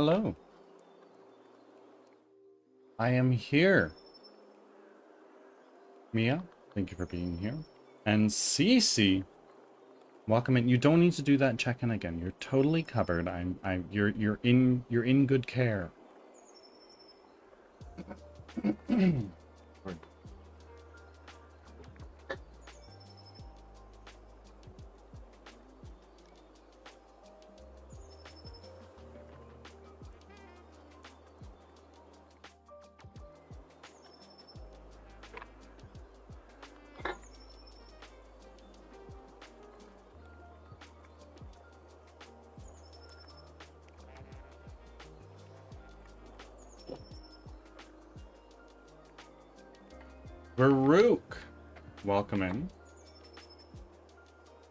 Hello. I am here. Mia, thank you for being here. And Cece, welcome in. You don't need to do that check-in again. You're totally covered. You're in good care. Baruch, welcome in.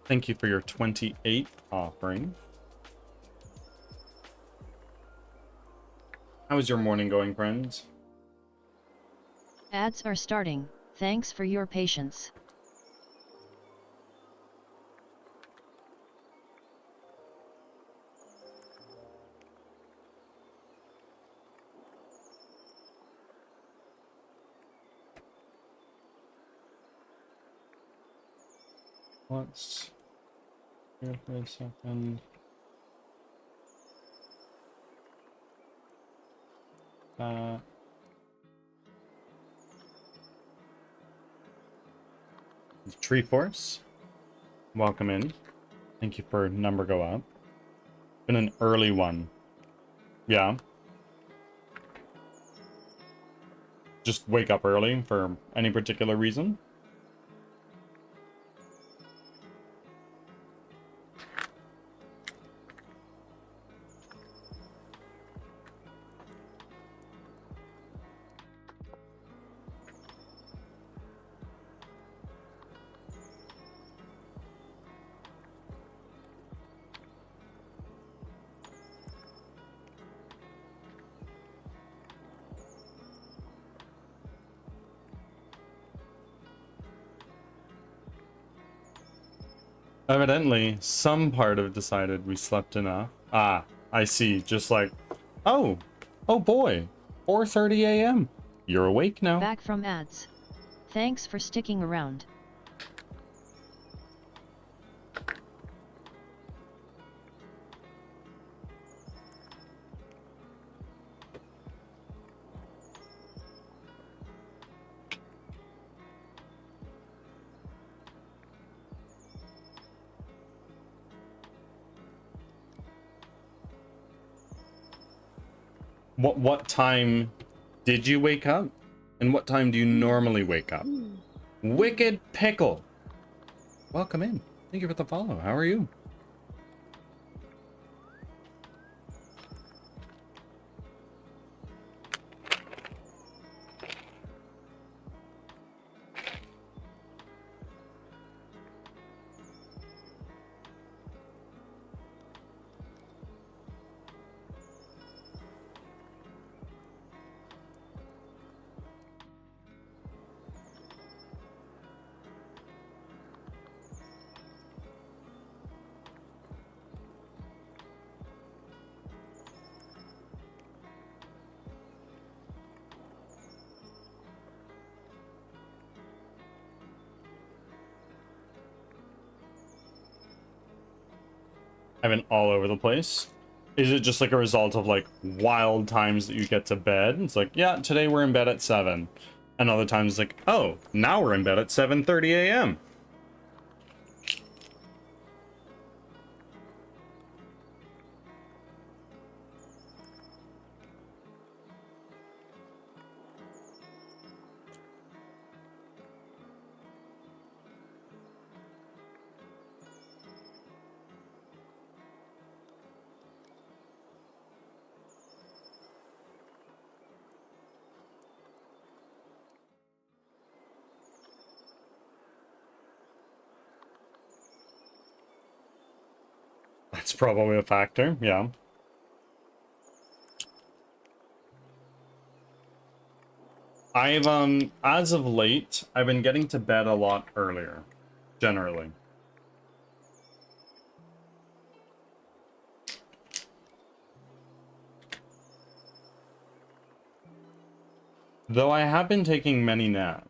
Thank you for your 28th offering. How is your morning going, friends? Ads are starting. Thanks for your patience. Let's here for a second. Tree Force, welcome in. Thank you for number go up. Been an early one. Yeah. Just wake up early for any particular reason? Evidently, some part of it decided we slept enough. Ah, I see. Just like, oh boy, 4:30 a.m. You're awake now. Back from ads. Thanks for sticking around. What time did you wake up? And what time do you normally wake up? Wicked Pickle, welcome in. Thank you for the follow. How are you? I've been all over the place. Is it just like a result of like wild times that you get to bed? It's like, yeah, today we're in bed at 7. And other times it's like, oh, now we're in bed at 7:30 a.m. That's probably a factor, yeah. I've, as of late, I've been getting to bed a lot earlier, generally. Though I have been taking many naps.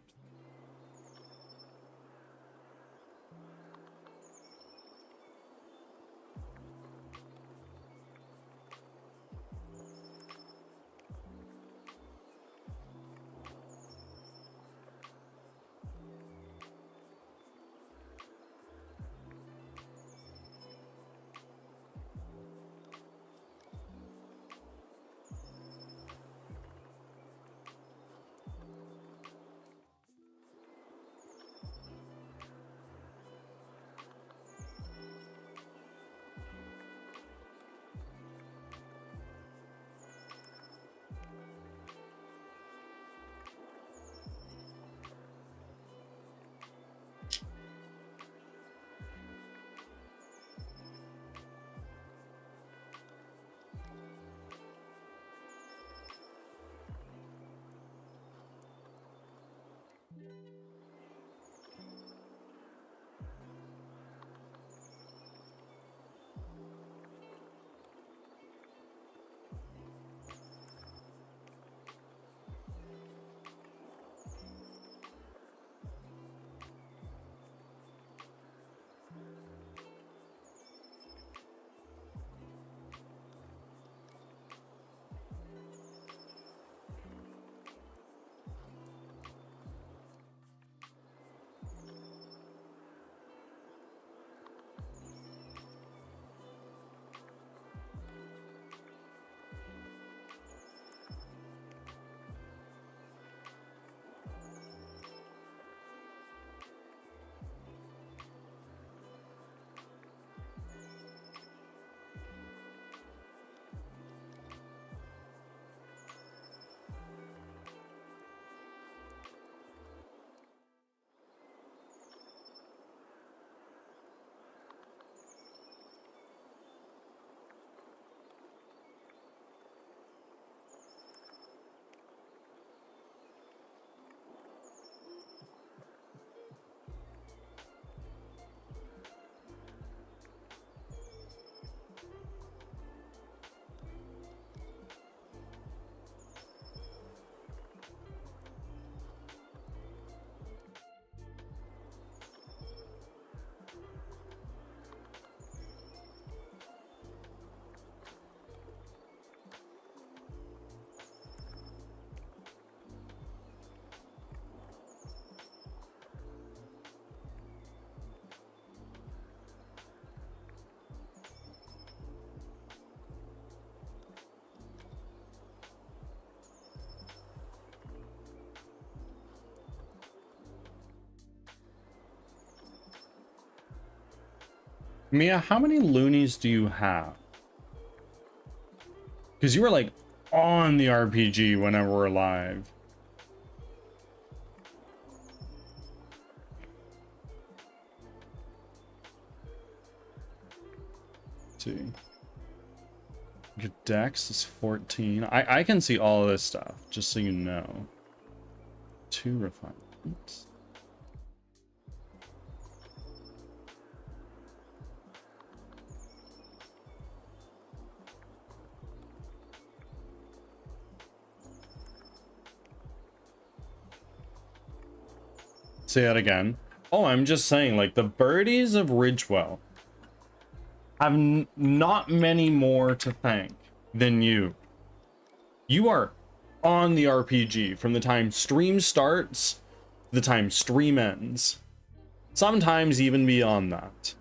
Mia, how many loonies do you have? Because you were like on the RPG whenever we're live. Let's see. Your dex is 14. I can see all of this stuff, just so you know. 2 refinements. Say that again. Oh, I'm just saying, like, the birdies of Ridgewell have not many more to thank than you. You are on the RPG from the time stream starts to the time stream ends. Sometimes even beyond that.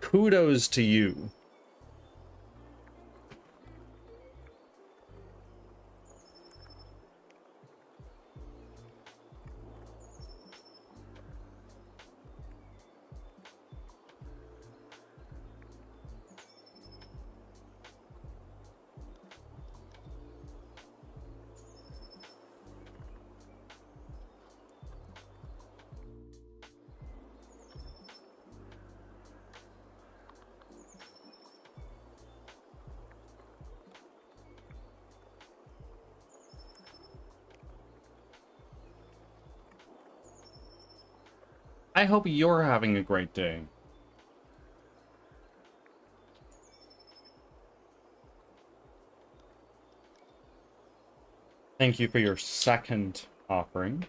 Kudos to you. I hope you're having a great day. Thank you for your second offering.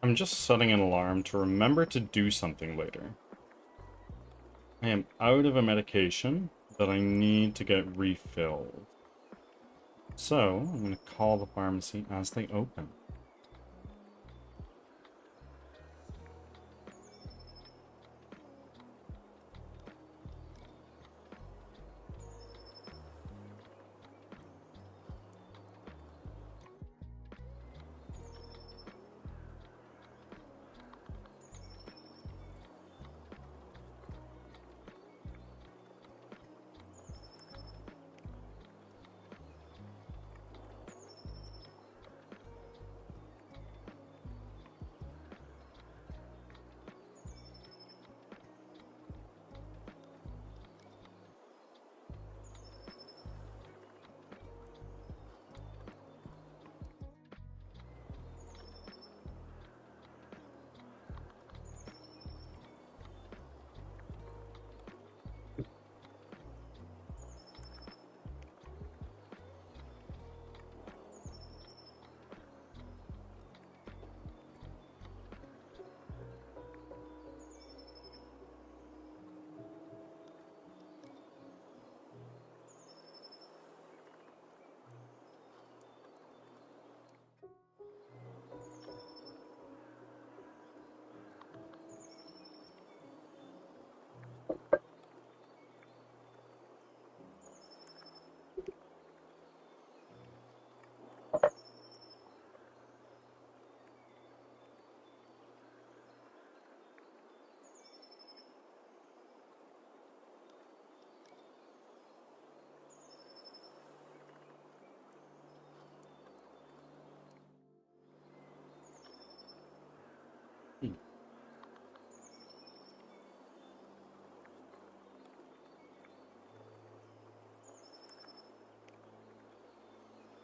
I'm just setting an alarm to remember to do something later. I am out of a medication that I need to get refilled. So, I'm going to call the pharmacy as they open.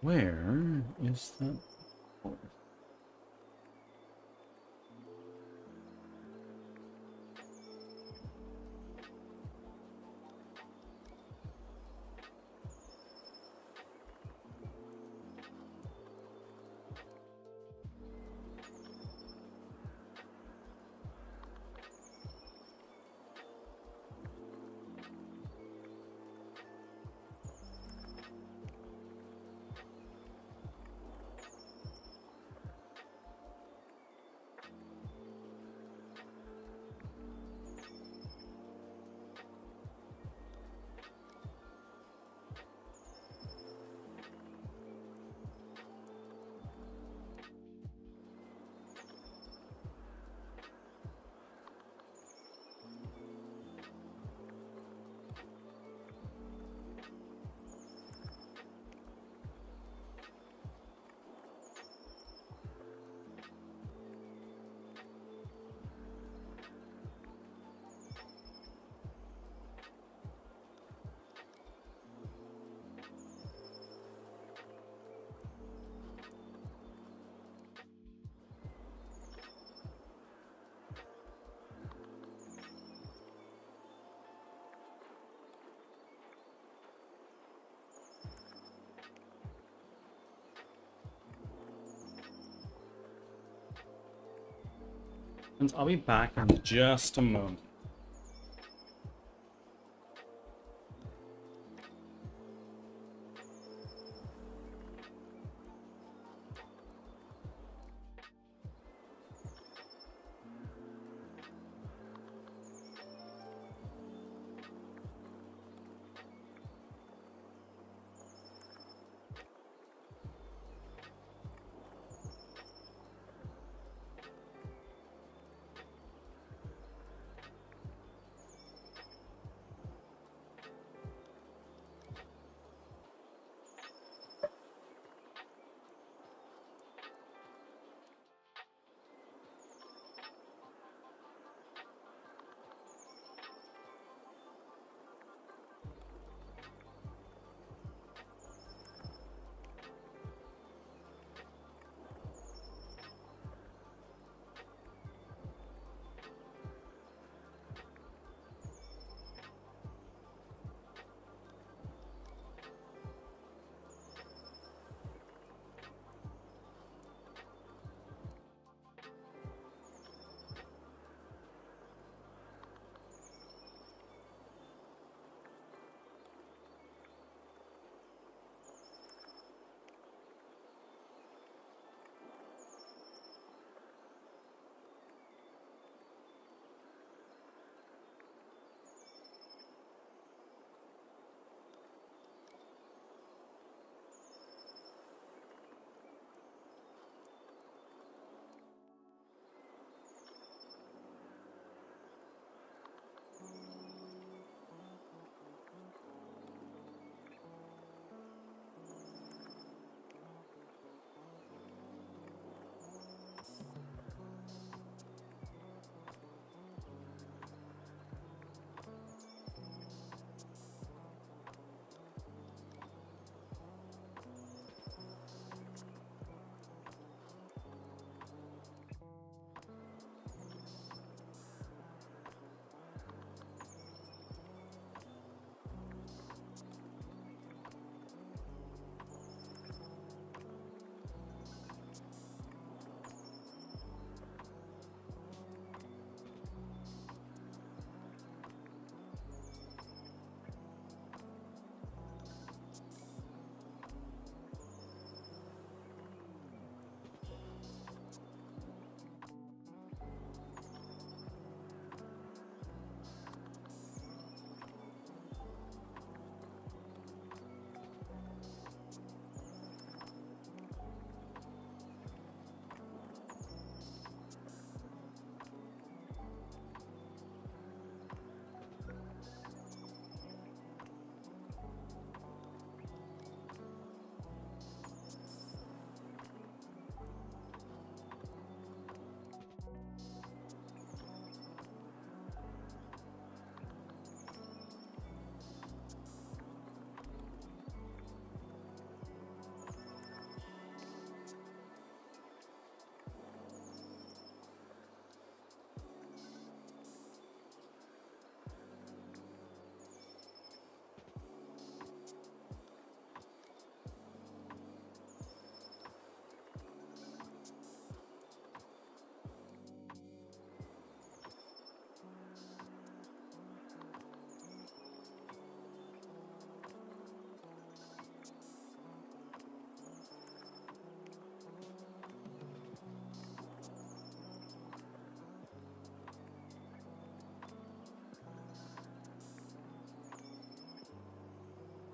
Where is that? And I'll be back in just a moment.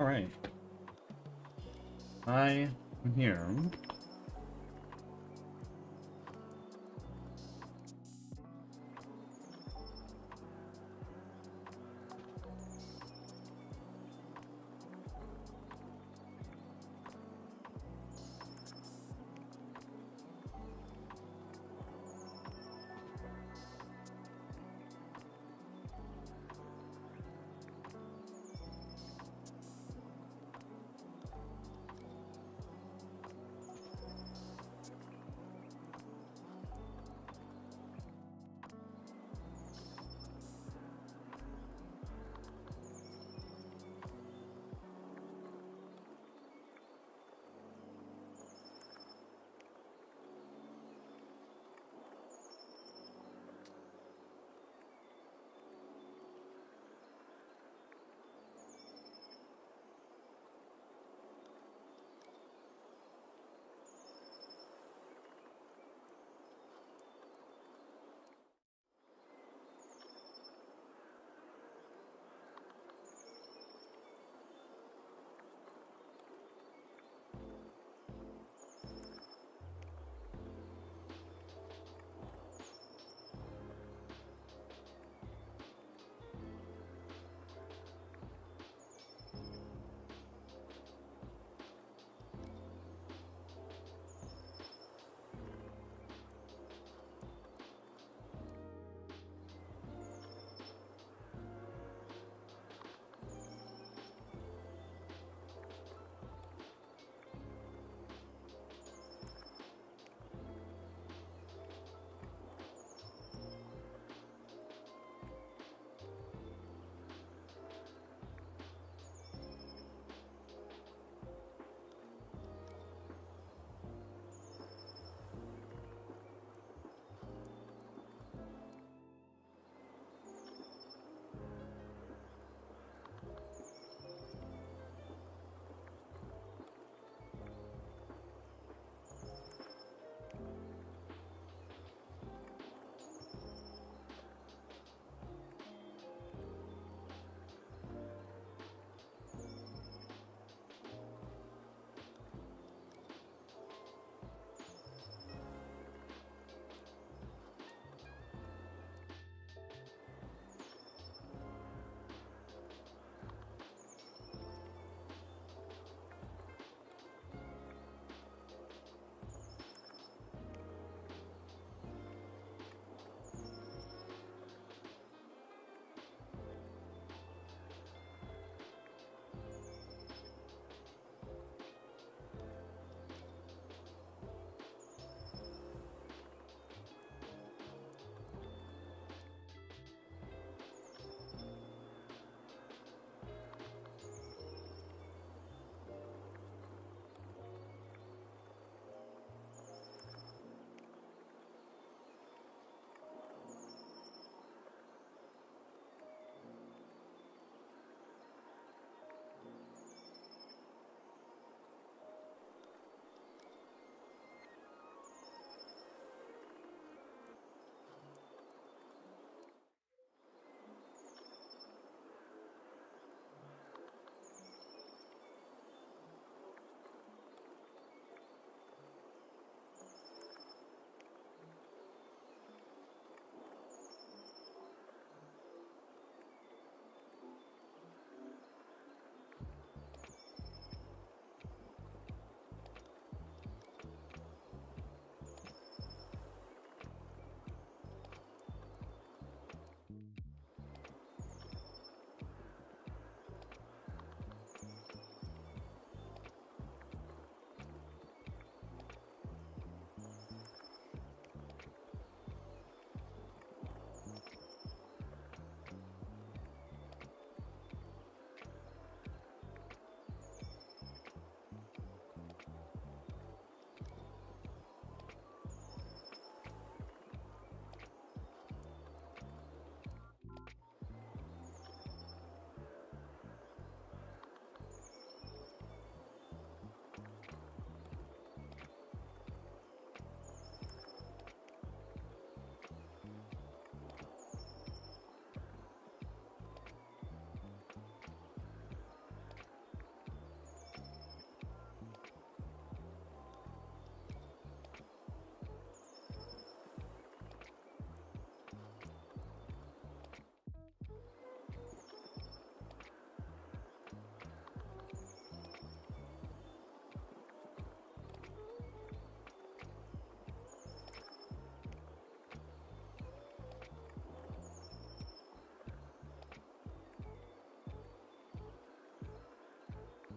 All right. I am here.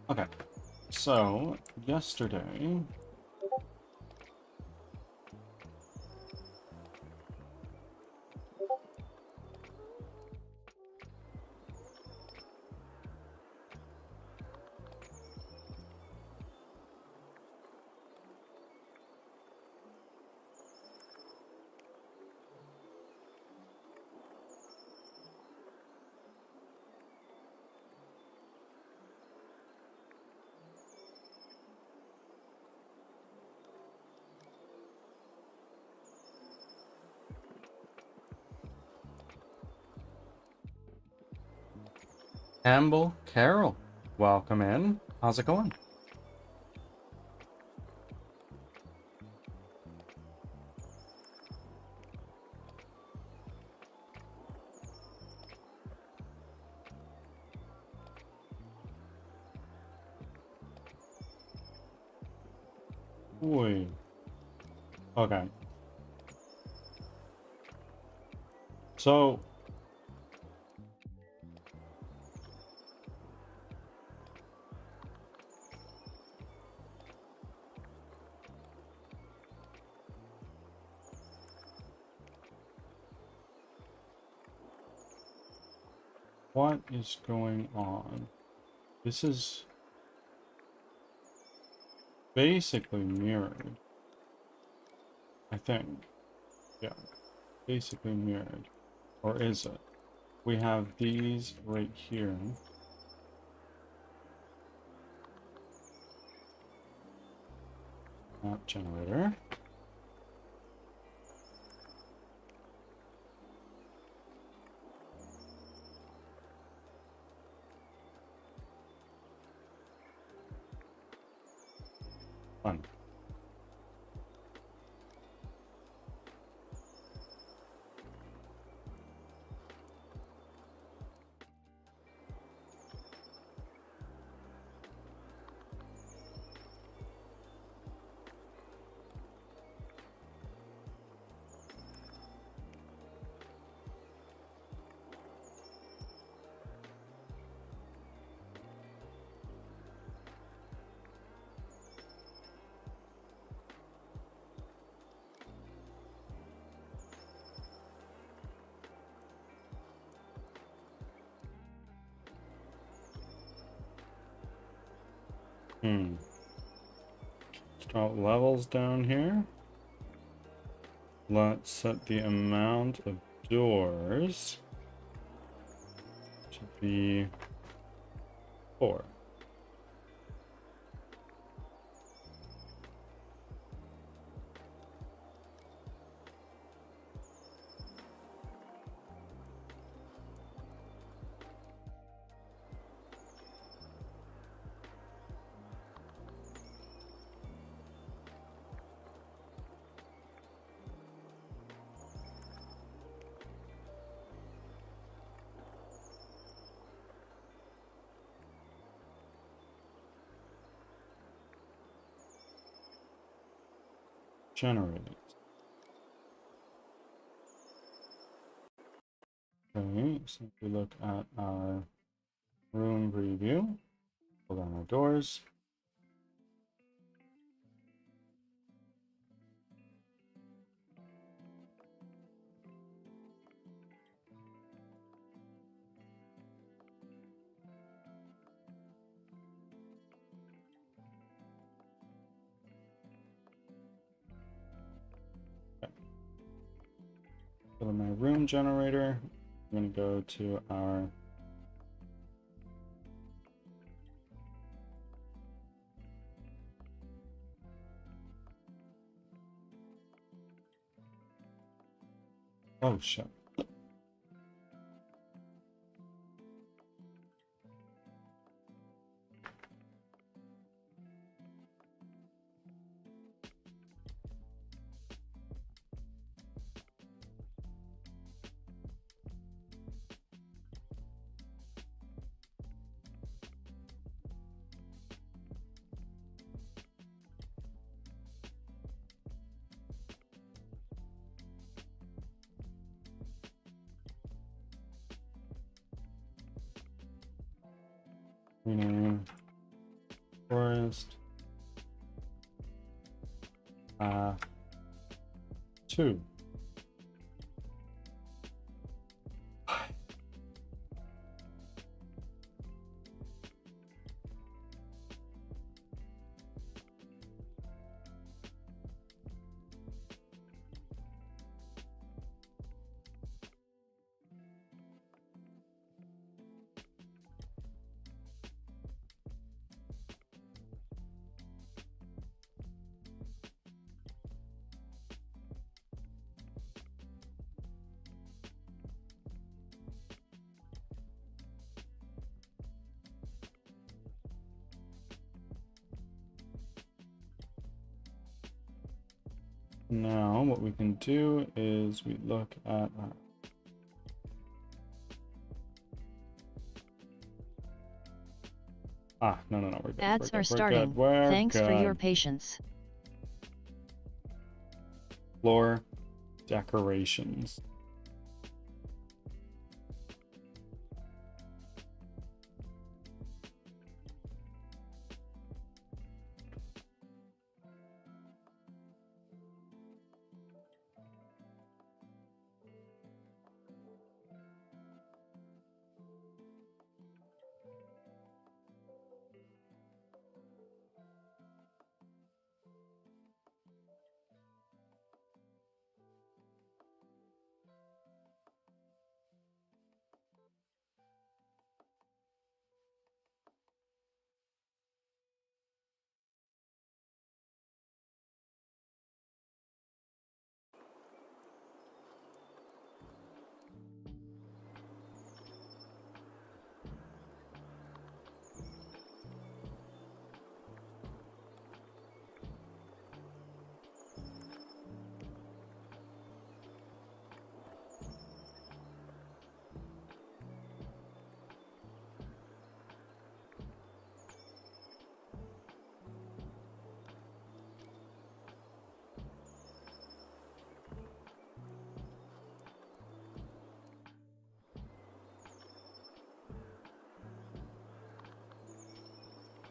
Okay. So, yesterday... Campbell Carroll, welcome in. How's it going? Wait. Okay. So... what is going on? This is basically mirrored. I think. Yeah. Basically mirrored. Or is it? We have these right here. Map generator. Fun. Start levels down here. Let's set the amount of doors to be 4. Generated. Okay, so if we look at our room preview, pull down our doors. Go to my room generator. I'm going to go to our oh shit. Rename Alchemist. 2. Now, what we can do is we look at no, we're good. Ads are We're starting. good. We're Thanks good. for your patience. Floor decorations.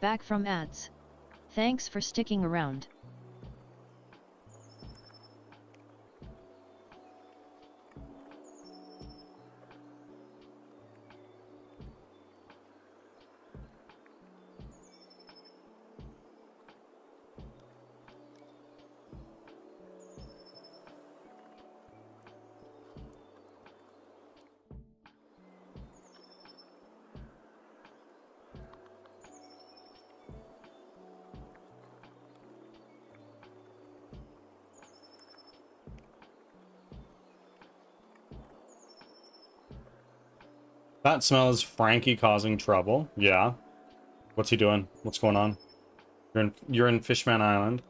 Back from ads. Thanks for sticking around. That smells Frankie causing trouble. Yeah. What's he doing? What's going on? You're in Fishman Island.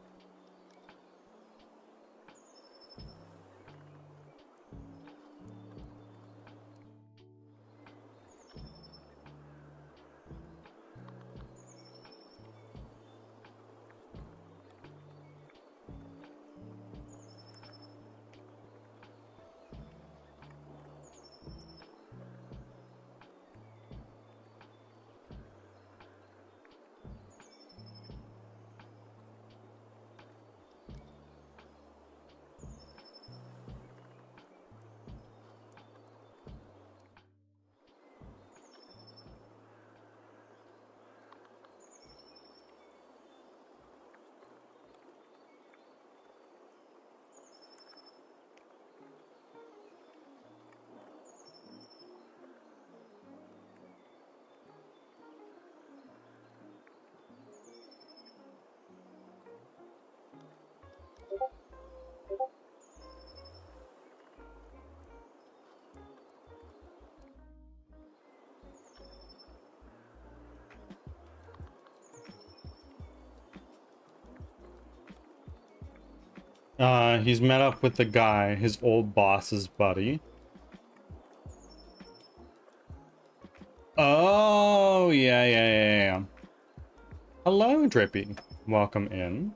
He's met up with the guy, his old boss's buddy. Oh, yeah. Hello, Drippy. Welcome in.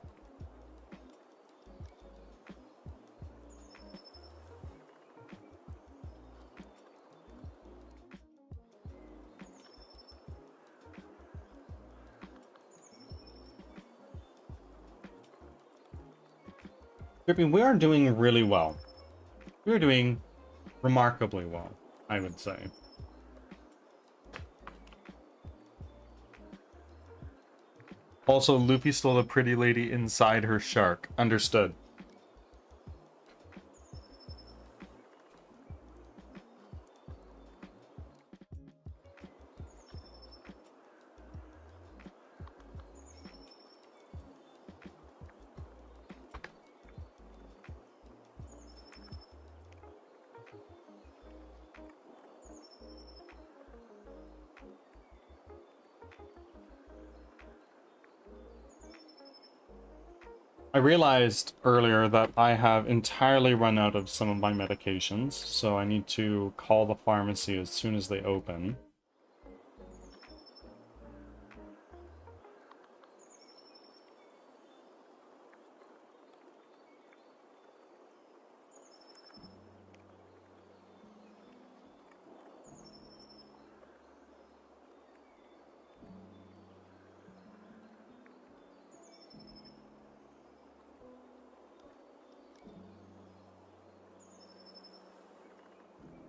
Gripping, we are doing really well. We are doing remarkably well, I would say. Also, Luffy stole the pretty lady inside her shark. Understood. I realized earlier that I have entirely run out of some of my medications, so I need to call the pharmacy as soon as they open.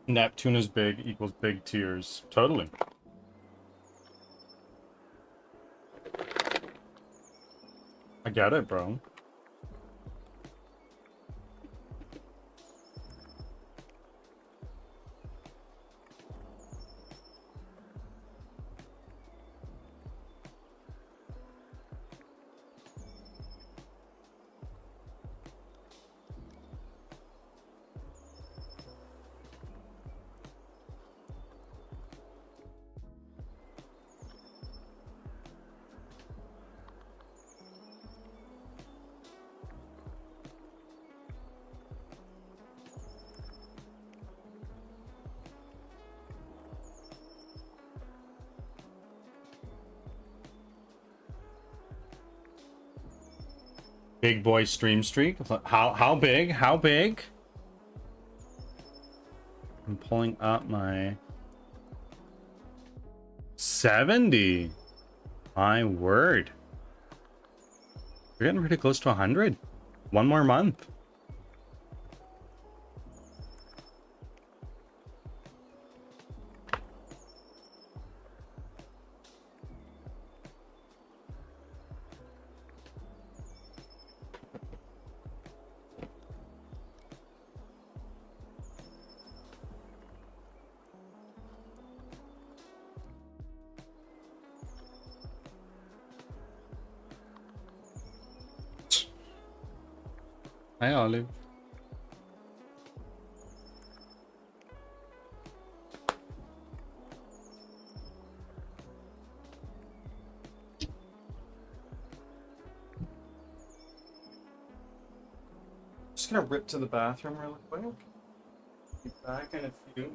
Neptune is big equals big tears. Totally. I get it, bro. Big boy stream streak. How big? How big? I'm pulling up my 70. My word. We're getting pretty close to 100. One more month. Hi, Olive. Just gonna rip to the bathroom real quick. Be back in a few.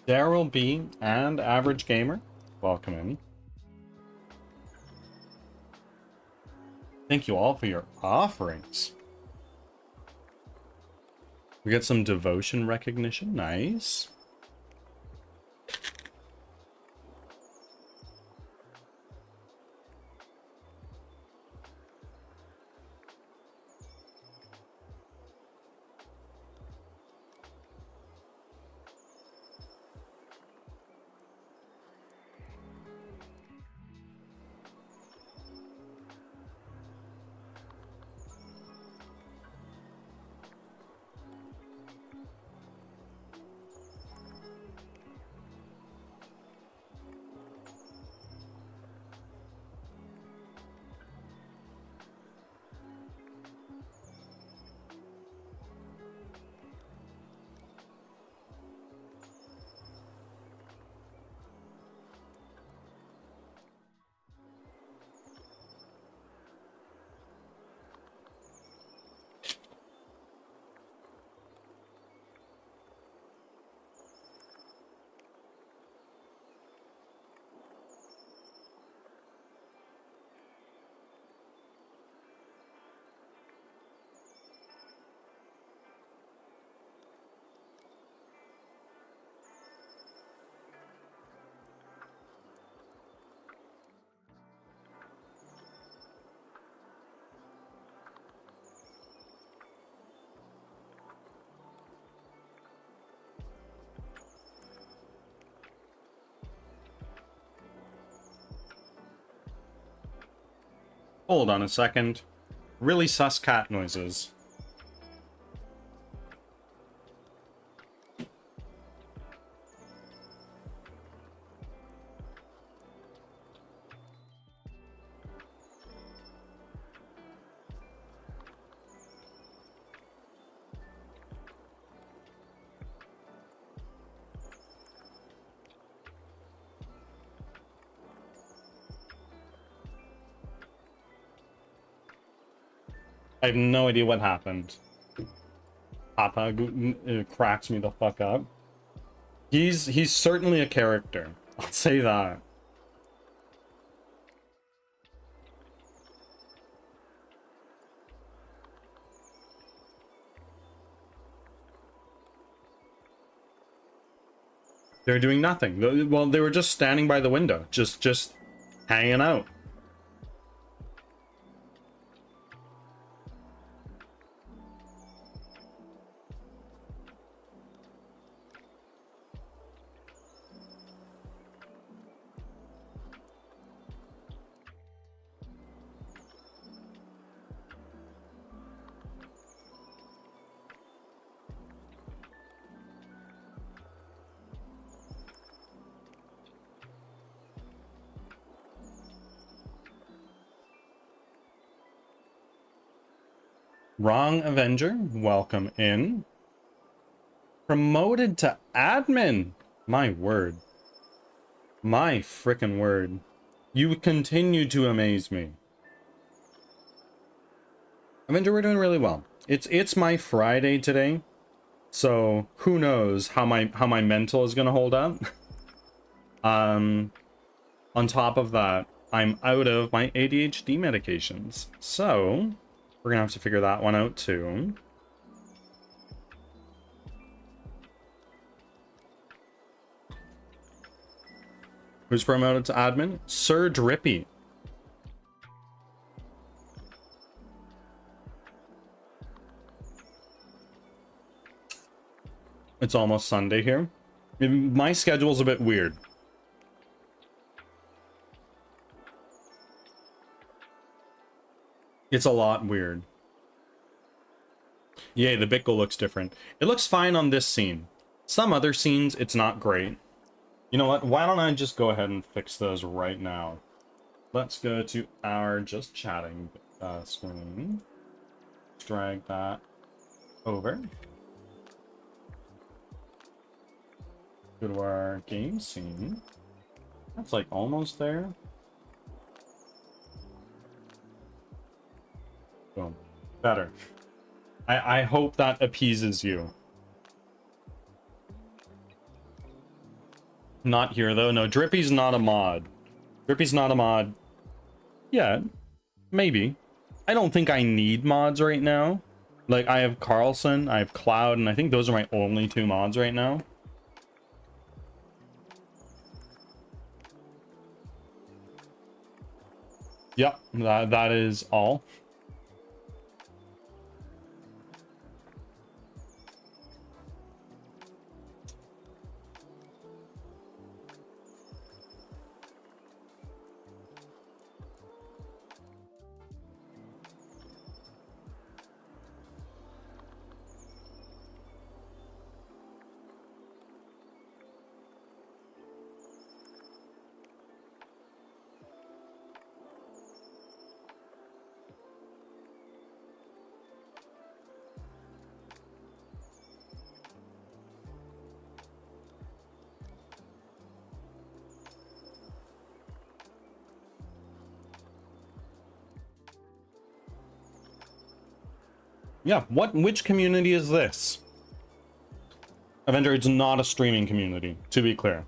Daryl B and Average Gamer, welcome in. Thank you all for your offerings. We get some devotion recognition. Nice. Hold on a second. Really sus cat noises. I have no idea what happened. Papa cracks me the fuck up. He's certainly a character. I'll say that. They're doing nothing. Well, they were just standing by the window, just hanging out. Wrong Avenger, welcome in. Promoted to admin. My word. My frickin' word. You continue to amaze me. Avenger, we're doing really well. It's my Friday today, so who knows how my mental is gonna hold up. On top of that, I'm out of my ADHD medications, so we're gonna have to figure that one out too. Who's promoted to admin? Sir Drippy. It's almost Sunday here. My schedule's a bit weird. It's a lot weird. Yay, the Bickle looks different. It looks fine on this scene. Some other scenes, it's not great. You know what? Why don't I just go ahead and fix those right now? Let's go to our just chatting screen. Drag that over. Go to our game scene. That's like almost there. Boom. Better. I hope that appeases you. Not here, though. No, Drippy's not a mod. Drippy's not a mod. Yeah, maybe. I don't think I need mods right now. Like, I have Carlson, I have Cloud, and I think those are my only 2 mods right now. Yep, that is all. Yeah, which community is this? Avenger, it's not a streaming community, to be clear.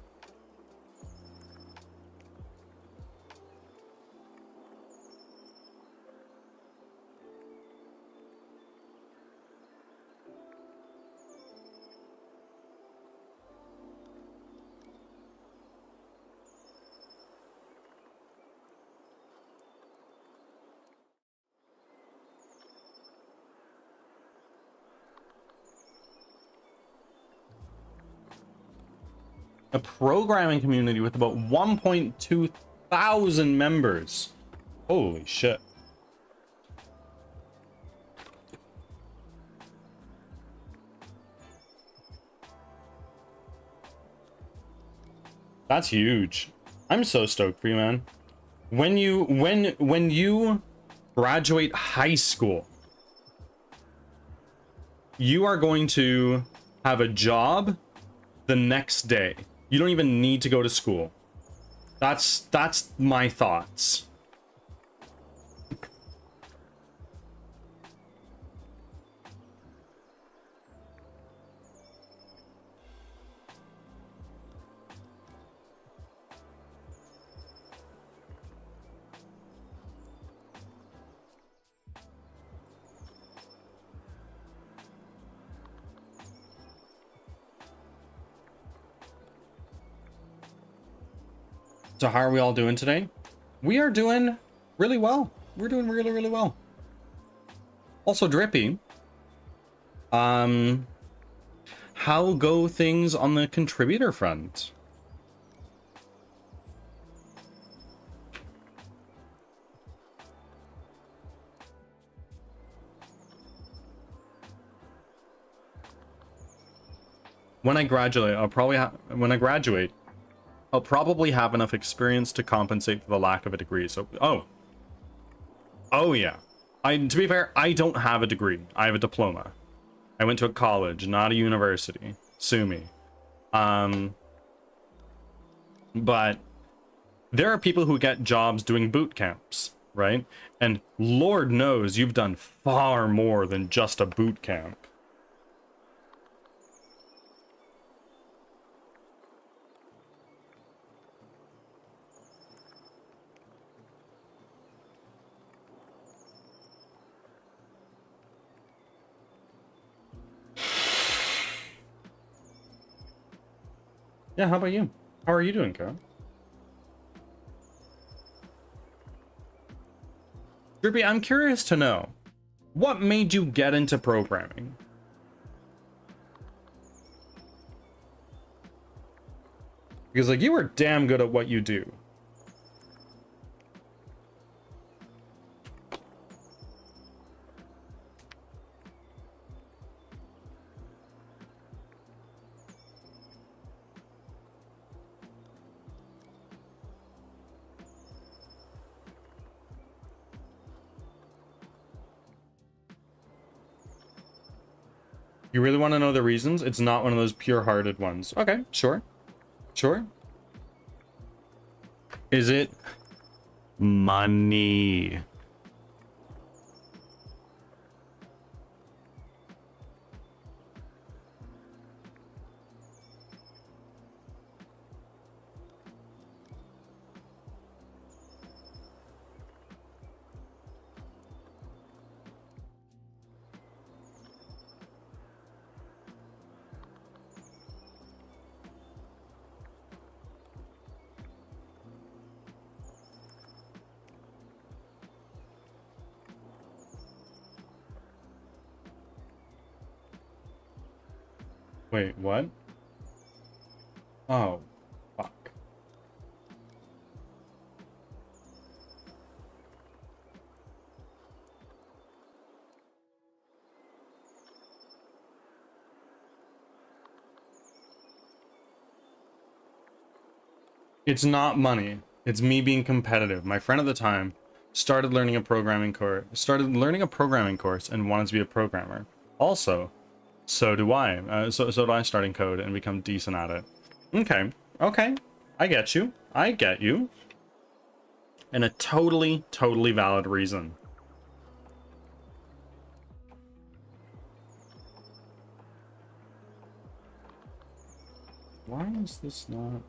A programming community with about 1.2 thousand members. Holy shit. That's huge. I'm so stoked for you, man. When you graduate high school, you are going to have a job the next day. You don't even need to go to school. That's my thoughts. So how are we all doing today? We are doing really well. We're doing really, really well. Also, Drippy, how go things on the contributor front? When I graduate, I'll probably have enough experience to compensate for the lack of a degree. So, oh yeah. To be fair, I don't have a degree. I have a diploma. I went to a college, not a university. Sue me. But there are people who get jobs doing boot camps, right? And Lord knows you've done far more than just a boot camp. Yeah, how about you? How are you doing, Karen? Drippy, I'm curious to know, what made you get into programming? Because, like, you were damn good at what you do. You really want to know the reasons? It's not one of those pure-hearted ones. Okay, sure. Sure. Is it money? Wait, what? Oh, fuck. It's not money. It's me being competitive. My friend at the time started learning a programming course, and wanted to be a programmer. Also, so do I. So do I start in code and become decent at it. Okay. Okay. I get you. I get you. And a totally valid reason. Why is this not...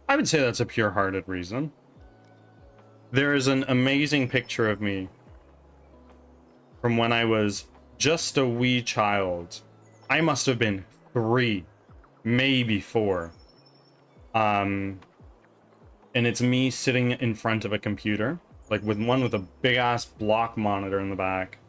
I would say that's a pure-hearted reason. There is an amazing picture of me from when I was just a wee child. I must have been 3, maybe 4. And it's me sitting in front of a computer, like with a big-ass block monitor in the back.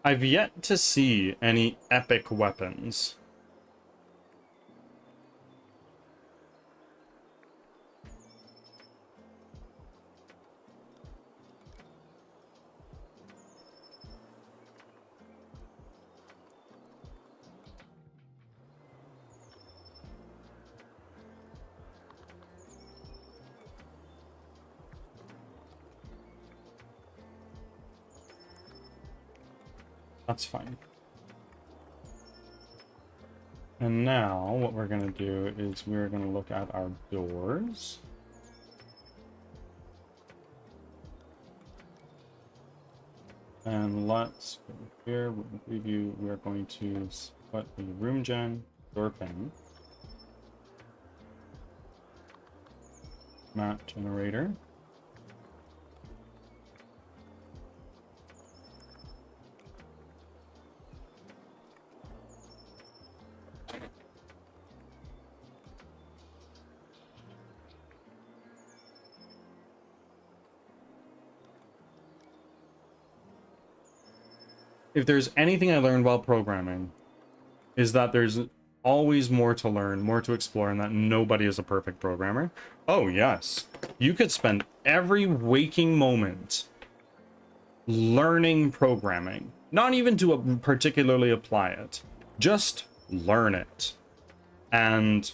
I've yet to see any epic weapons. That's fine. And now what we're going to do is we're going to look at our doors. And let's go here. Preview. We're going to put the room gen door pane, map generator. If there's anything I learned while programming, is that there's always more to learn, more to explore, and that nobody is a perfect programmer. Oh, yes. You could spend every waking moment learning programming. Not even to particularly apply it. Just learn it. And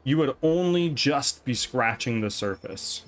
you would only just be scratching the surface.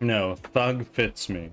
No, thug fits me.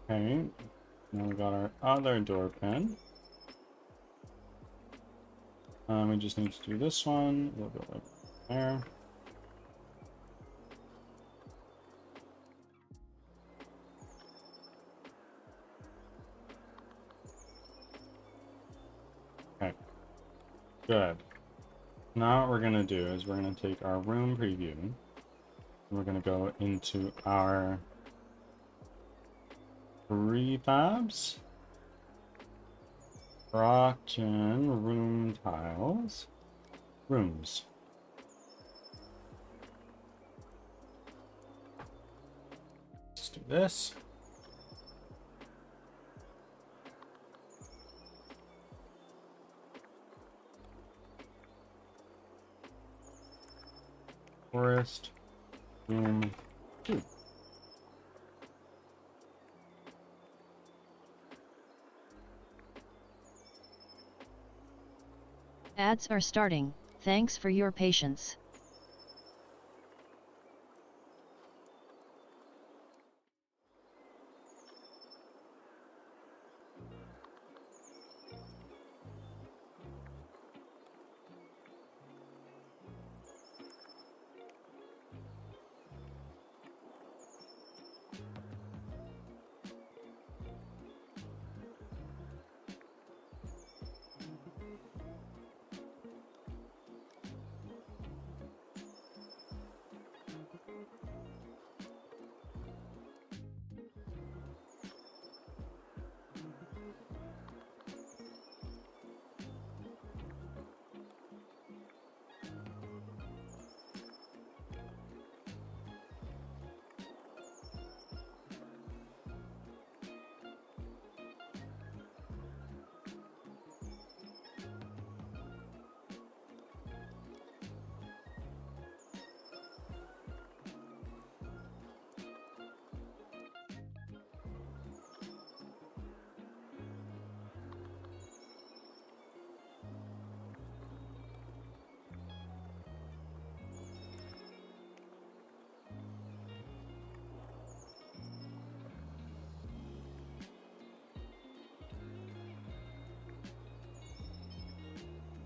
Okay, now we got our other door pin. We just need to do this one, a little bit like there. Okay, good. Now what we're gonna do is we're gonna take our room preview. We're gonna go into our prefabs, Brockton room tiles, rooms. Let's do this. Forest room 2. Ads are starting, thanks for your patience.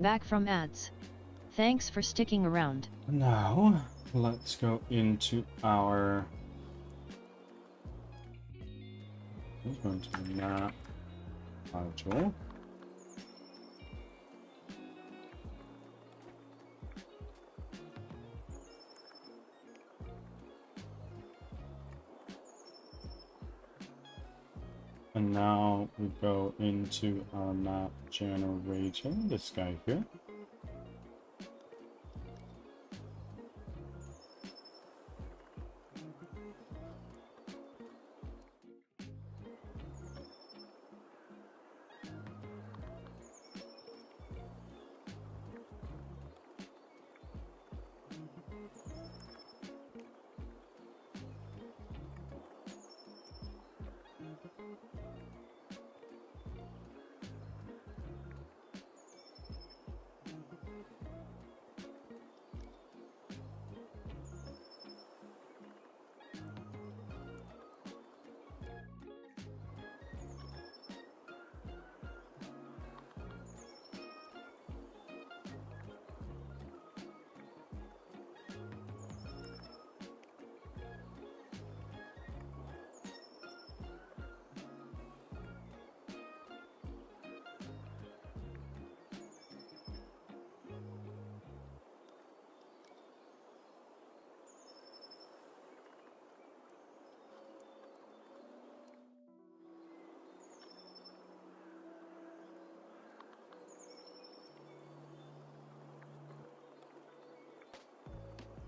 Back from ads. Thanks for sticking around. Now, let's go into our... Let's go into the map module. And now we go into our map generator, this guy here.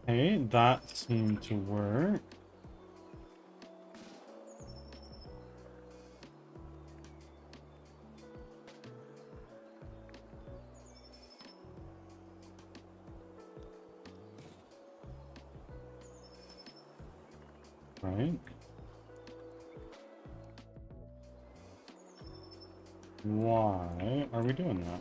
Okay, that seemed to work. Right. Why are we doing that?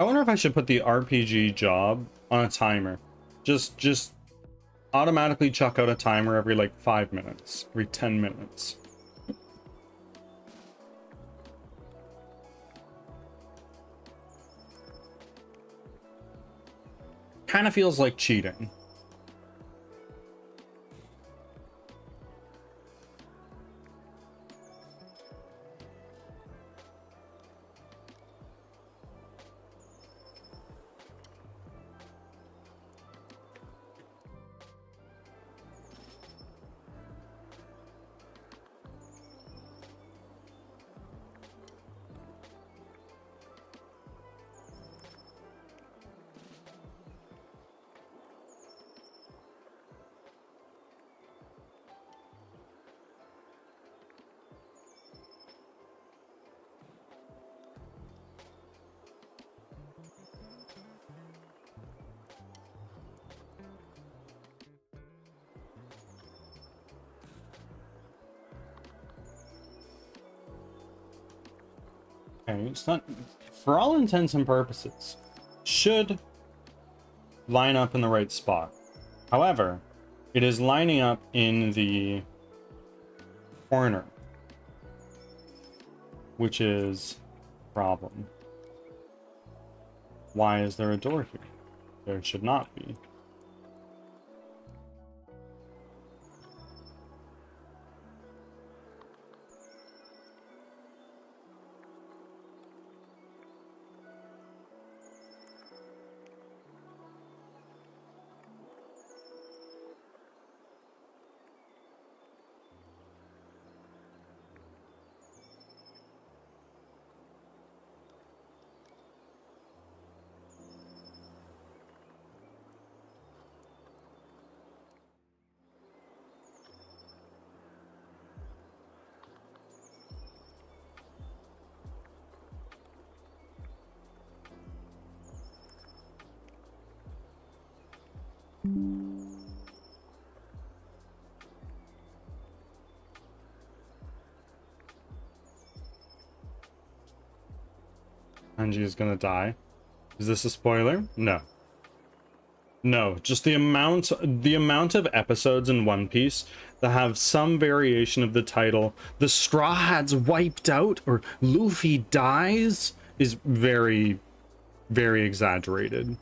I wonder if I should put the RPG job on a timer. Just automatically chuck out a timer every like 5 minutes, every 10 minutes. Kind of feels like cheating. Okay, it's not, for all intents and purposes, should line up in the right spot. However, it is lining up in the corner, which is a problem. Why is there a door here? There should not be. Angie is gonna die. Is this a spoiler? No. No, just the amount of episodes in One Piece that have some variation of the title, the Straw Hats wiped out or Luffy dies, is very, very exaggerated.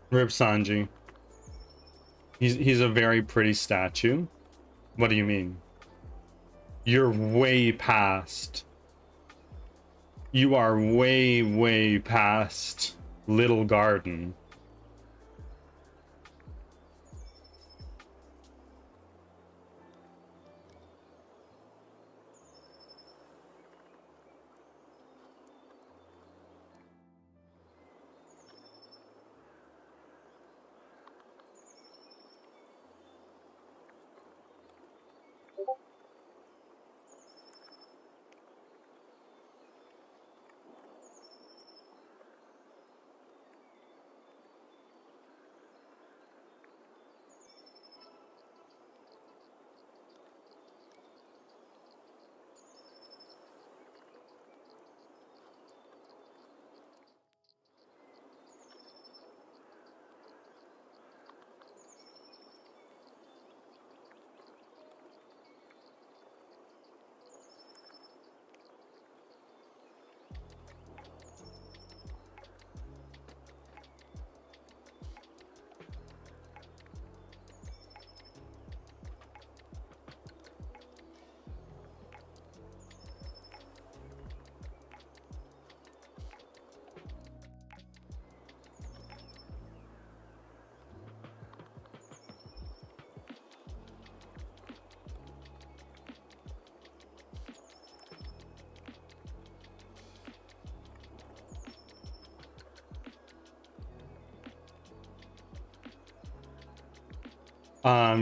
Rip Sanji. He's a very pretty statue. What do you mean? You're way past. You are way, way past Little Garden.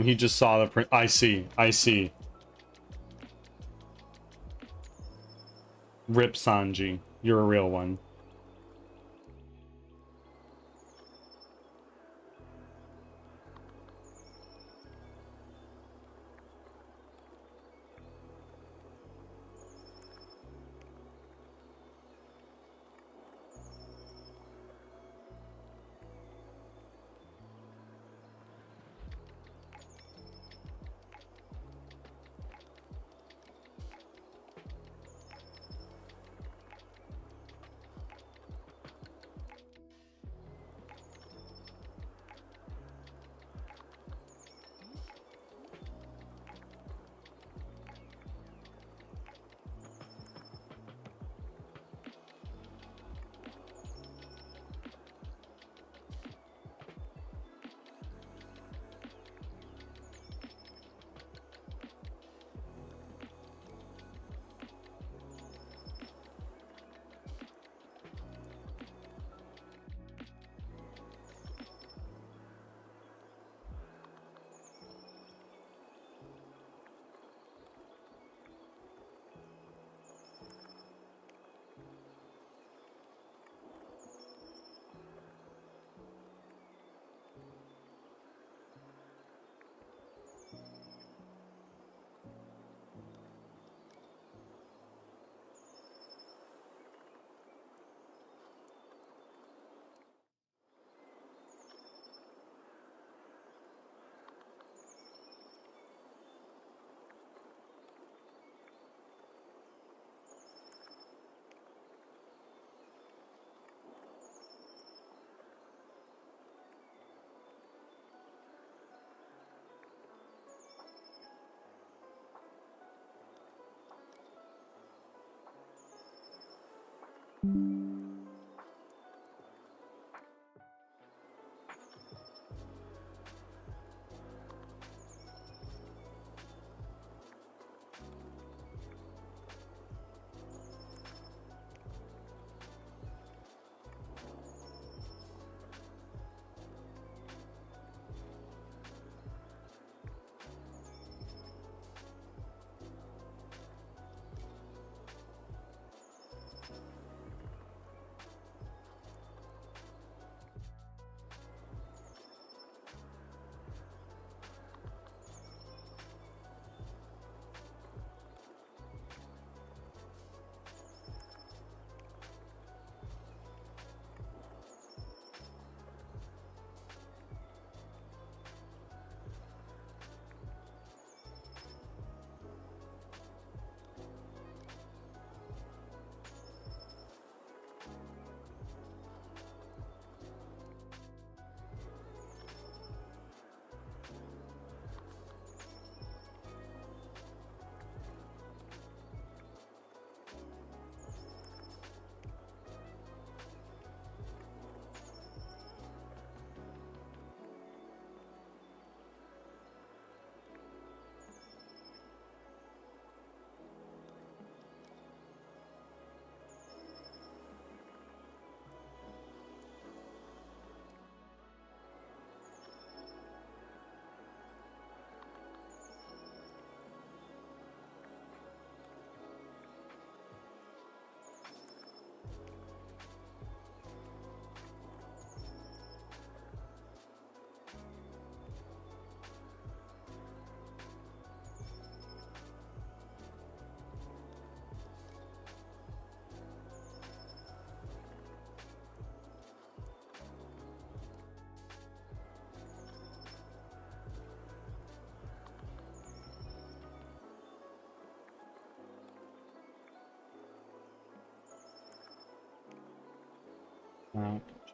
He just saw the print. I see. Rip Sanji. You're a real one.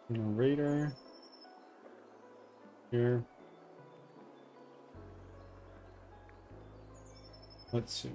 Generator. Here. Let's see.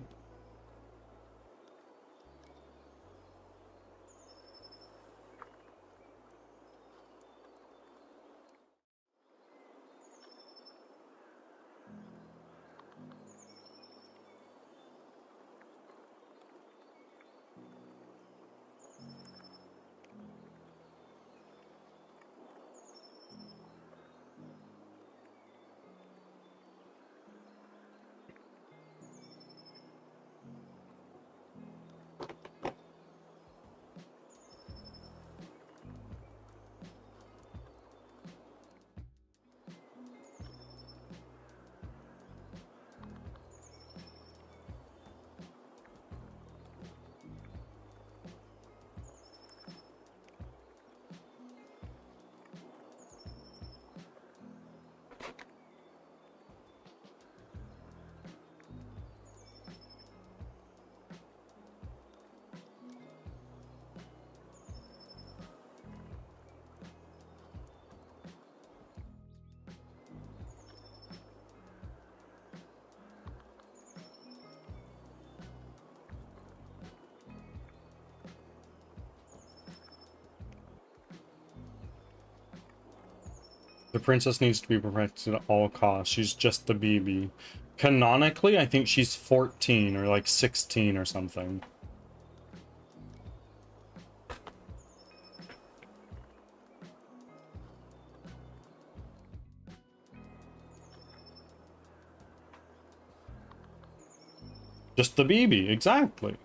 The princess needs to be protected at all costs. She's just the BB. Canonically, I think she's 14 or like 16 or something. Just the BB, exactly.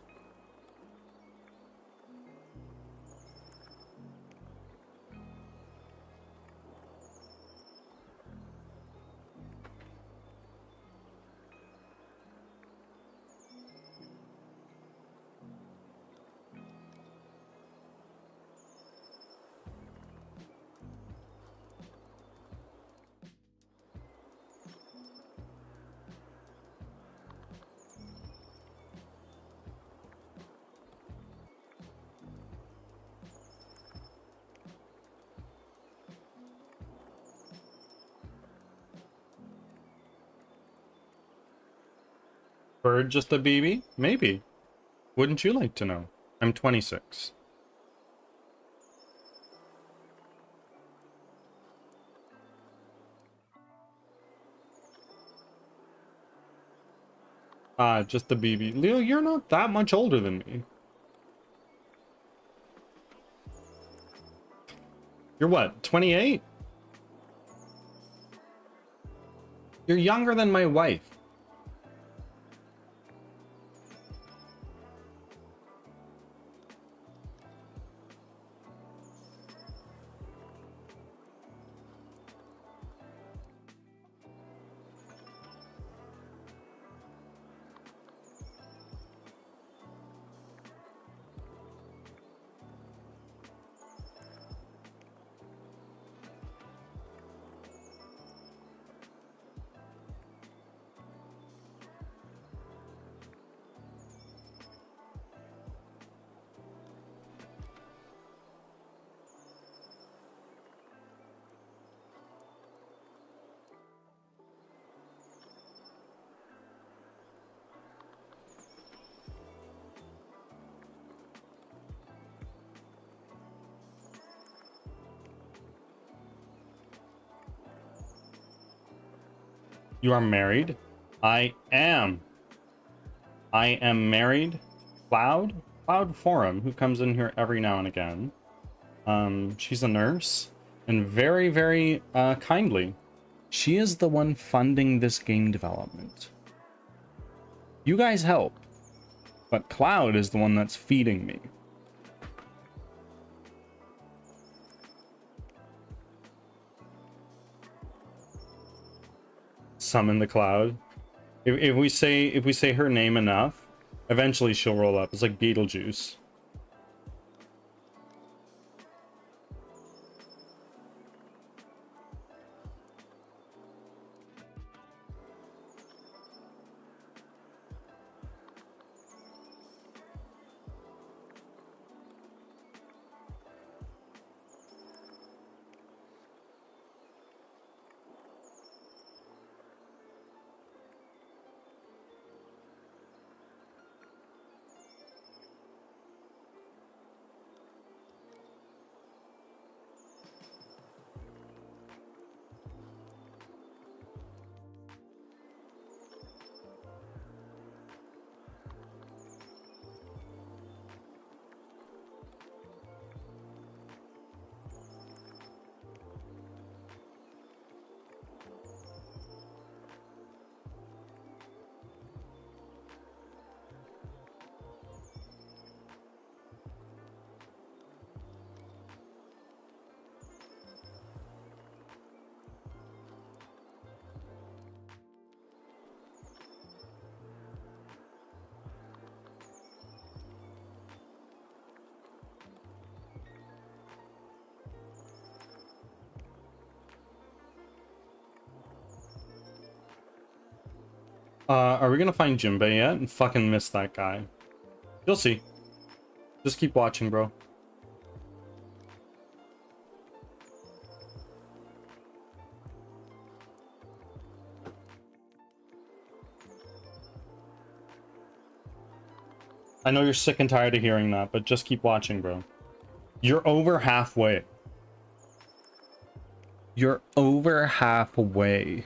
Bird just a BB? Maybe. Wouldn't you like to know? I'm 26. Just the BB. Leo, you're not that much older than me. You're what, 28? You're younger than my wife. You are married? I am. I am married. Cloud? Cloud Forum, who comes in here every now and again. She's a nurse. And very, very kindly. She is the one funding this game development. You guys help. But Cloud is the one that's feeding me. Summon the Cloud. If we say her name enough, eventually she'll roll up. It's like Beetlejuice. Are we gonna find Jinbei yet? And fucking miss that guy. You'll see. Just keep watching, bro. I know you're sick and tired of hearing that, but just keep watching, bro. You're over halfway. You're over halfway.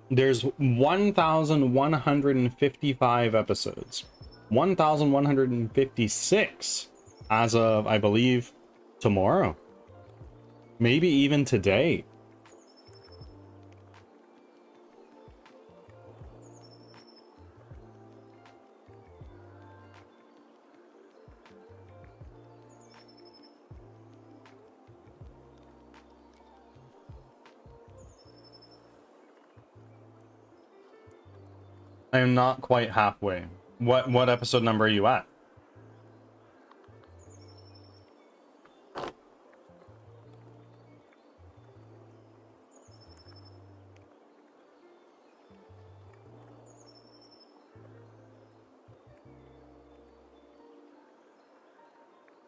There's 1,155 episodes. 1,156 as of, I believe, tomorrow. Maybe even today. I am not quite halfway. What episode number are you at?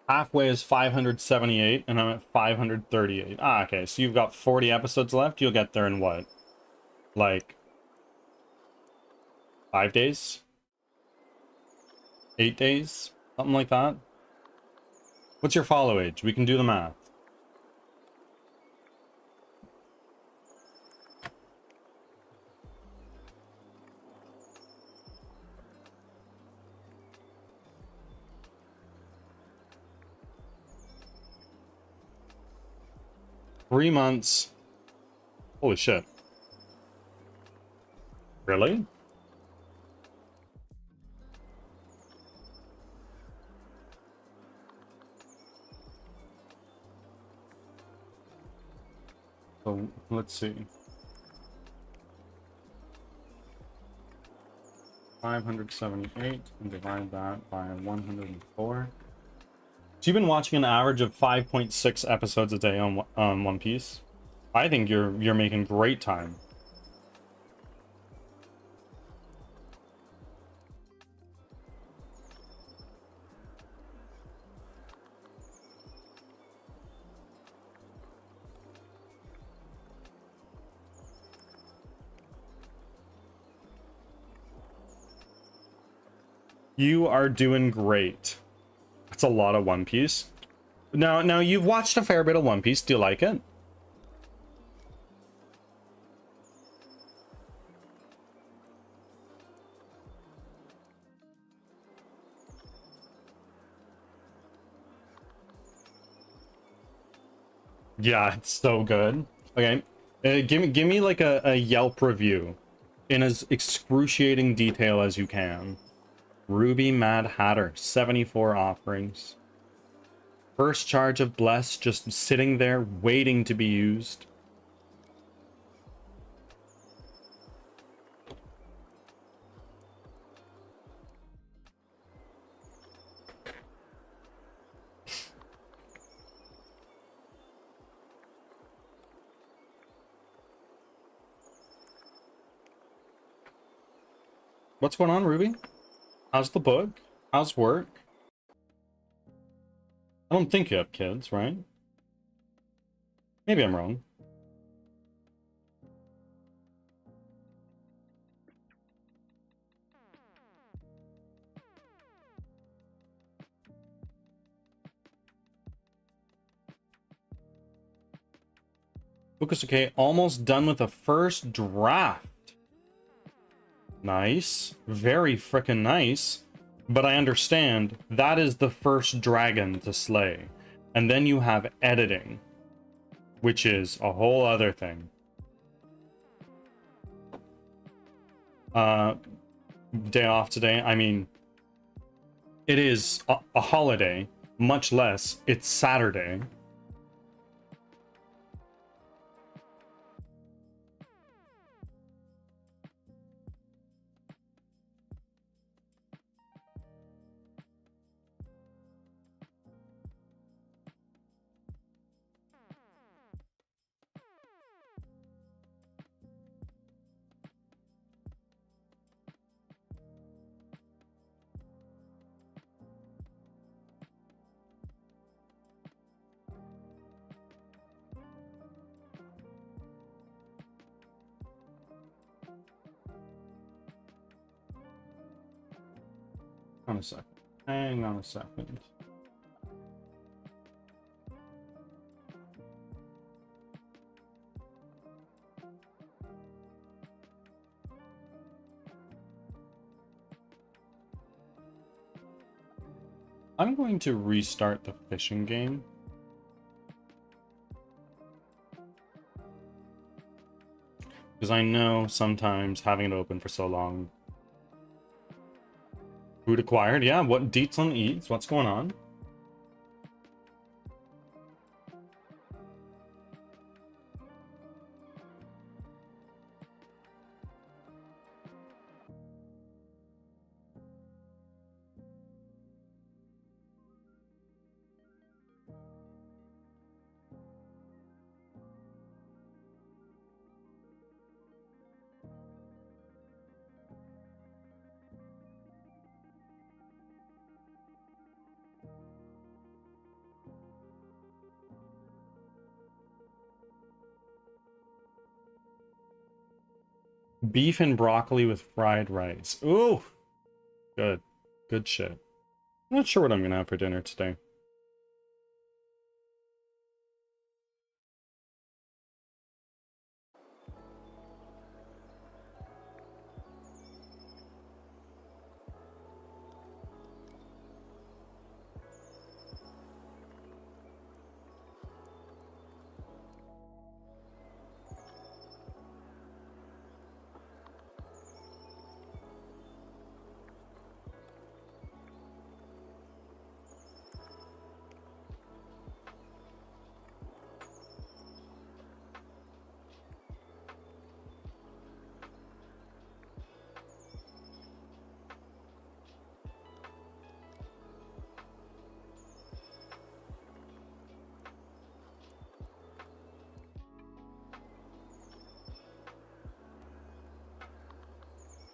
Halfway is 578, and I'm at 538. Ah, okay, so you've got 40 episodes left. You'll get there in what? Like 5 days? 8 days? Something like that? What's your follow age? We can do the math. Three months. Holy shit. Really? So let's see. 578 and divide that by 104. So you've been watching an average of 5.6 episodes a day on One Piece. I think you're making great time. You are doing great. That's a lot of One Piece. Now you've watched a fair bit of One Piece. Do you like it? Yeah, it's so good. Okay, give me like a Yelp review in as excruciating detail as you can. Ruby Mad Hatter, 74 offerings. First charge of Bless just sitting there waiting to be used. What's going on, Ruby? How's the book? How's work? I don't think you have kids, right? Maybe I'm wrong. Book is okay. Almost done with the first draft. Nice. Very frickin' nice. But I understand that is the first dragon to slay. And then you have editing, which is a whole other thing. Day off today. I mean, it is a holiday, much less it's Saturday. On a second. Hang on a second. I'm going to restart the fishing game. Because I know sometimes having it open for so long. Food acquired, yeah. What deets on eats? What's going on? Beef and broccoli with fried rice. Ooh! Good. Good shit. I'm not sure what I'm gonna have for dinner today.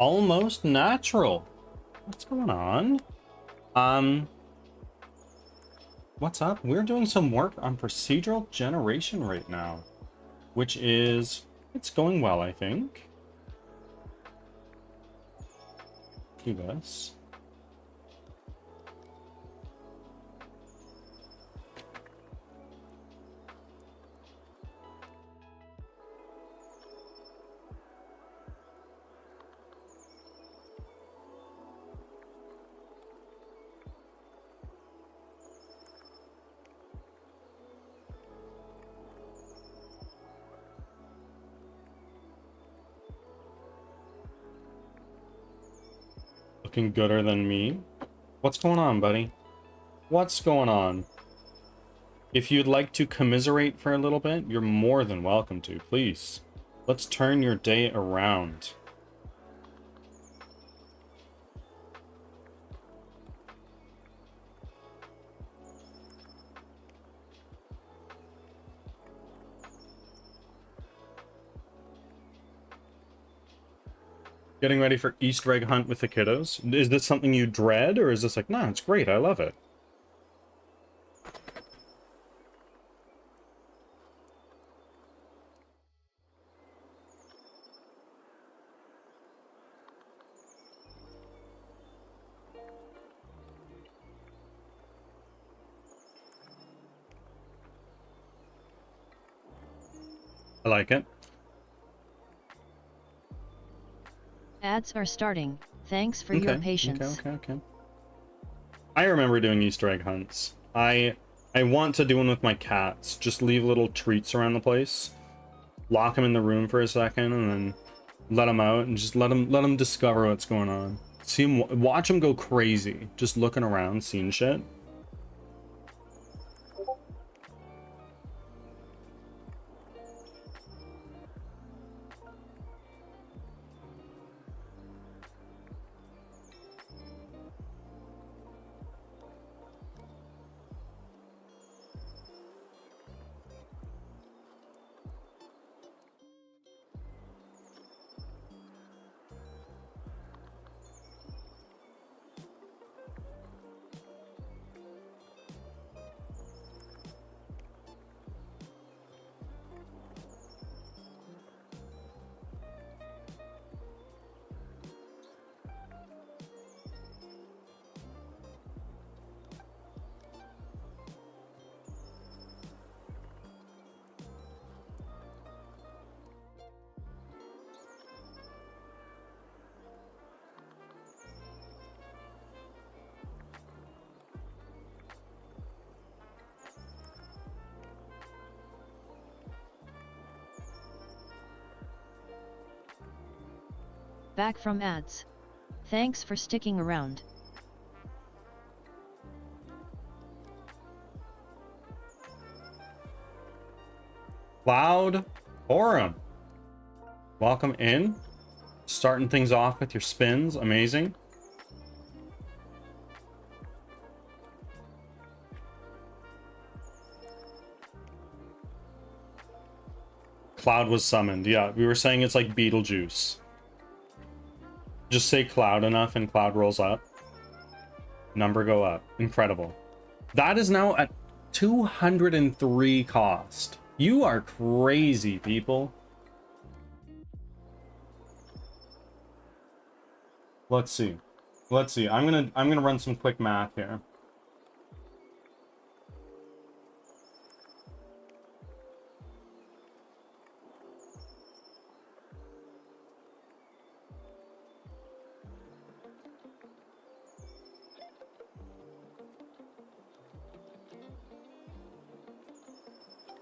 Almost natural. What's going on? What's up? We're doing some work on procedural generation right now, which is, it's going well, I think. Do this. Looking gooder than me. What's going on, buddy? What's going on? If you'd like to commiserate for a little bit, you're more than welcome to. Please, let's turn your day around. Getting ready for Easter egg hunt with the kiddos. Is this something you dread, or is this like, nah, it's great, I love it? I like it. Ads are starting. Thanks for your patience. Okay. I remember doing Easter egg hunts. I want to do one with my cats. Just leave little treats around the place. Lock them in the room for a second, and then let them out and just let them discover what's going on. See them, watch them go crazy, just looking around, seeing shit. Back from ads. Thanks for sticking around. Cloud Forum. Welcome in. Starting things off with your spins. Amazing. Cloud was summoned. Yeah, we were saying it's like Beetlejuice. Just say Cloud enough and Cloud rolls up. Number go up. Incredible. That is now at 203 cost. You are crazy, people. Let's see. Let's see. I'm gonna run some quick math here.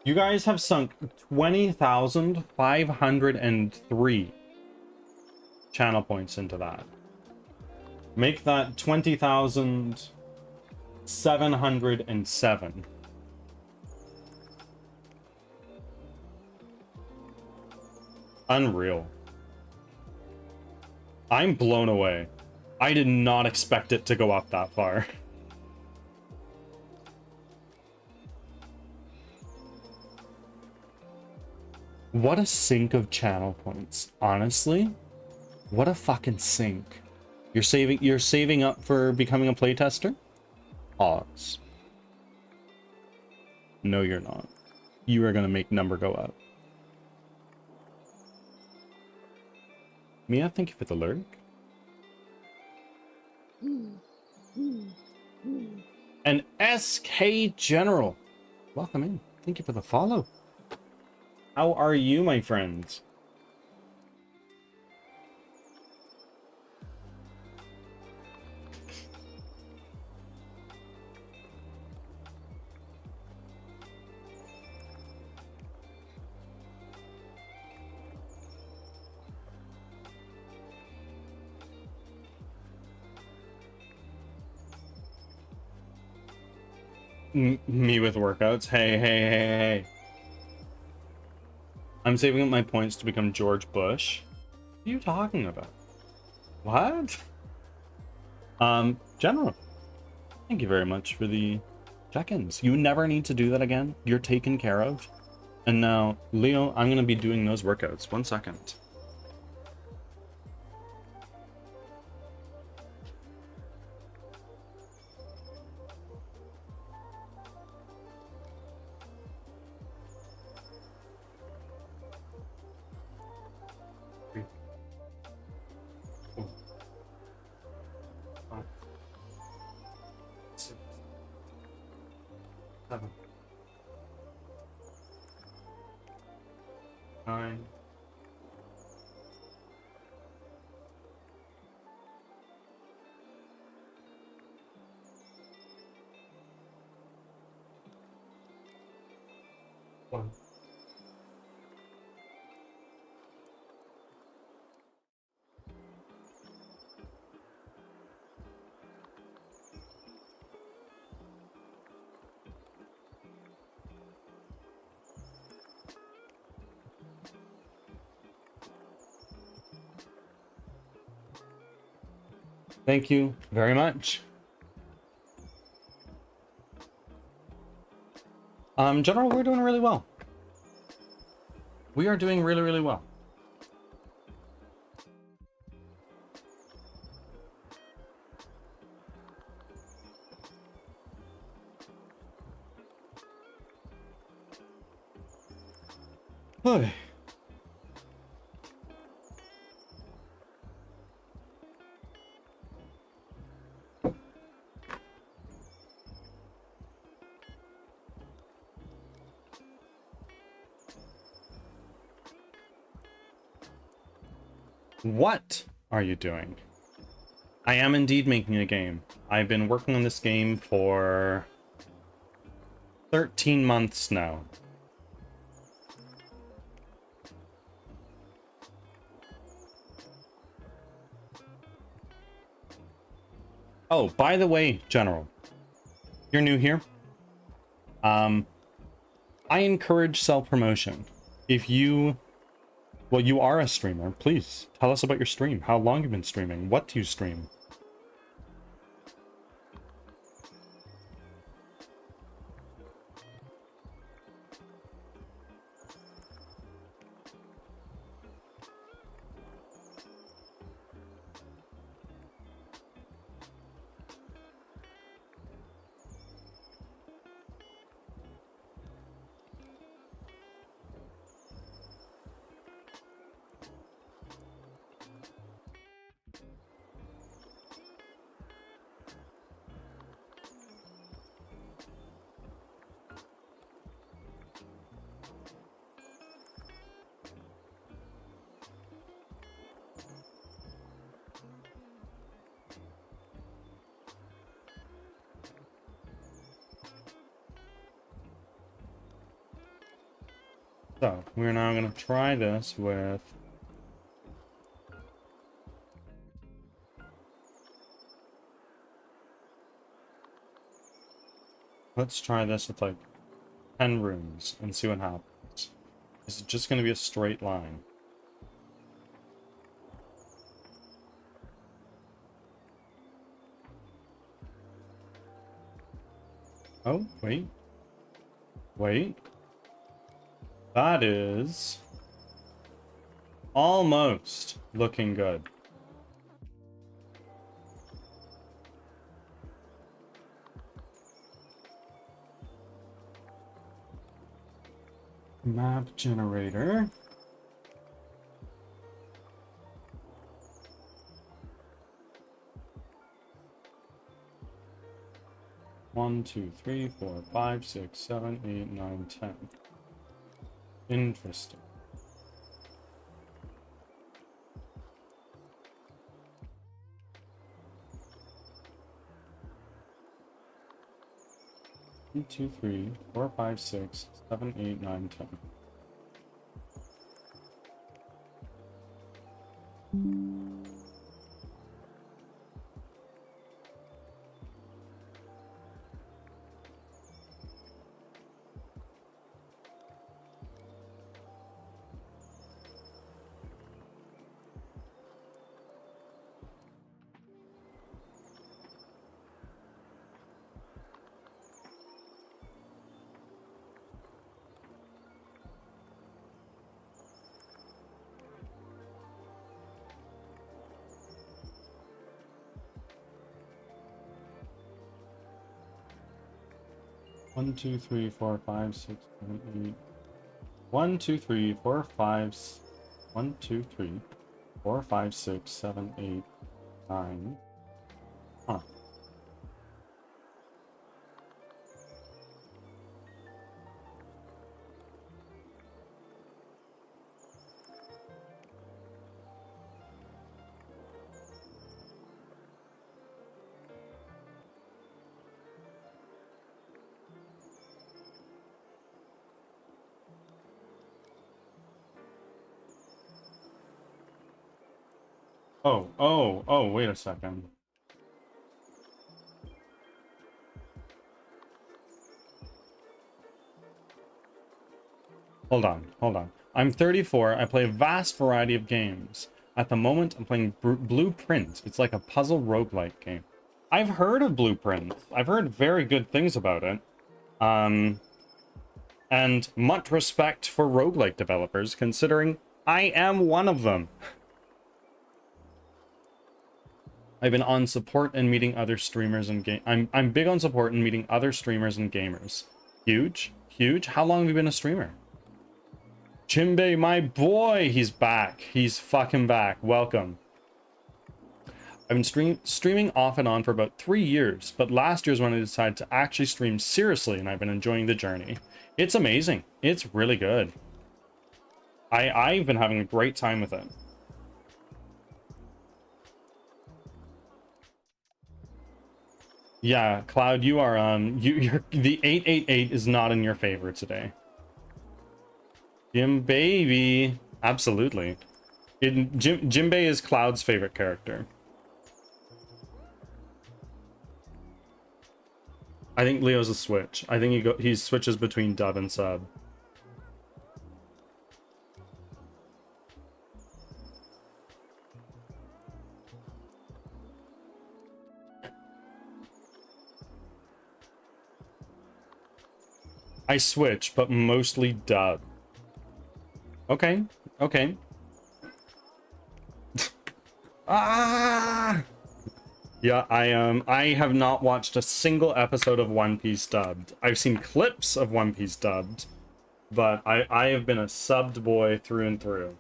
You guys have sunk 20,503 channel points into that. Make that 20,707. Unreal. I'm blown away. I did not expect it to go up that far. What a sink of channel points. Honestly, what a fucking sink. You're saving up for becoming a playtester? Pause. No, you're not. You are gonna make number go up. Mia, thank you for the lurk. And SK General, welcome in. Thank you for the follow. How are you, my friends? Me with workouts? Hey. I'm saving up my points to become George Bush. What are you talking about? What? General, thank you very much for the check-ins. You never need to do that again. You're taken care of. And now, Leo, I'm gonna be doing those workouts. 1 second. Nine. One. Thank you very much. General, we're doing really well. We are doing really well. Hey. What are you doing? I am indeed making a game. I've been working on this game for 13 months now. Oh, by the way, General, you're new here. I encourage self-promotion. If you, well, you are a streamer, please tell us about your stream. How long you've been streaming? What do you stream? So, we're now going to try this with... Let's try this with like 10 rooms and see what happens. Is it just going to be a straight line? Oh, wait. Wait. That is almost looking good. Map generator. One, two, three, 4, 5, 6, 7, 8, 9, 10. Interesting. One, two, three, 4, 5, 6, 7, 8, 9, 10. One, two, three, 4, 5, 6, 7, 8. 1, 2, 3, 4, 5. 1, 2, 3, 4, 5, 6, 7, 8, 9. Huh. Oh, wait a second. Hold on. I'm 34. I play a vast variety of games. At the moment, I'm playing Blueprint. It's like a puzzle roguelike game. I've heard of Blueprint. I've heard very good things about it. And much respect for roguelike developers, considering I am one of them. I've been on support and meeting other streamers and I'm big on support and meeting other streamers and gamers. Huge. How long have you been a streamer? Chimbe, my boy, he's back. He's fucking back. Welcome. I've been streaming off and on for about 3 years, but last year's when I decided to actually stream seriously, and I've been enjoying the journey. It's amazing. It's really good. I've been having a great time with it. Yeah, Cloud, you are you're the 888 is not in your favor today. Jim Baby, absolutely. Jimbei is Cloud's favorite character. I think Leo's a switch. I think he switches between dub and sub. I switch, but mostly dub. Okay, okay. Ah! Yeah, I have not watched a single episode of One Piece dubbed. I've seen clips of One Piece dubbed, but I have been a subbed boy through and through.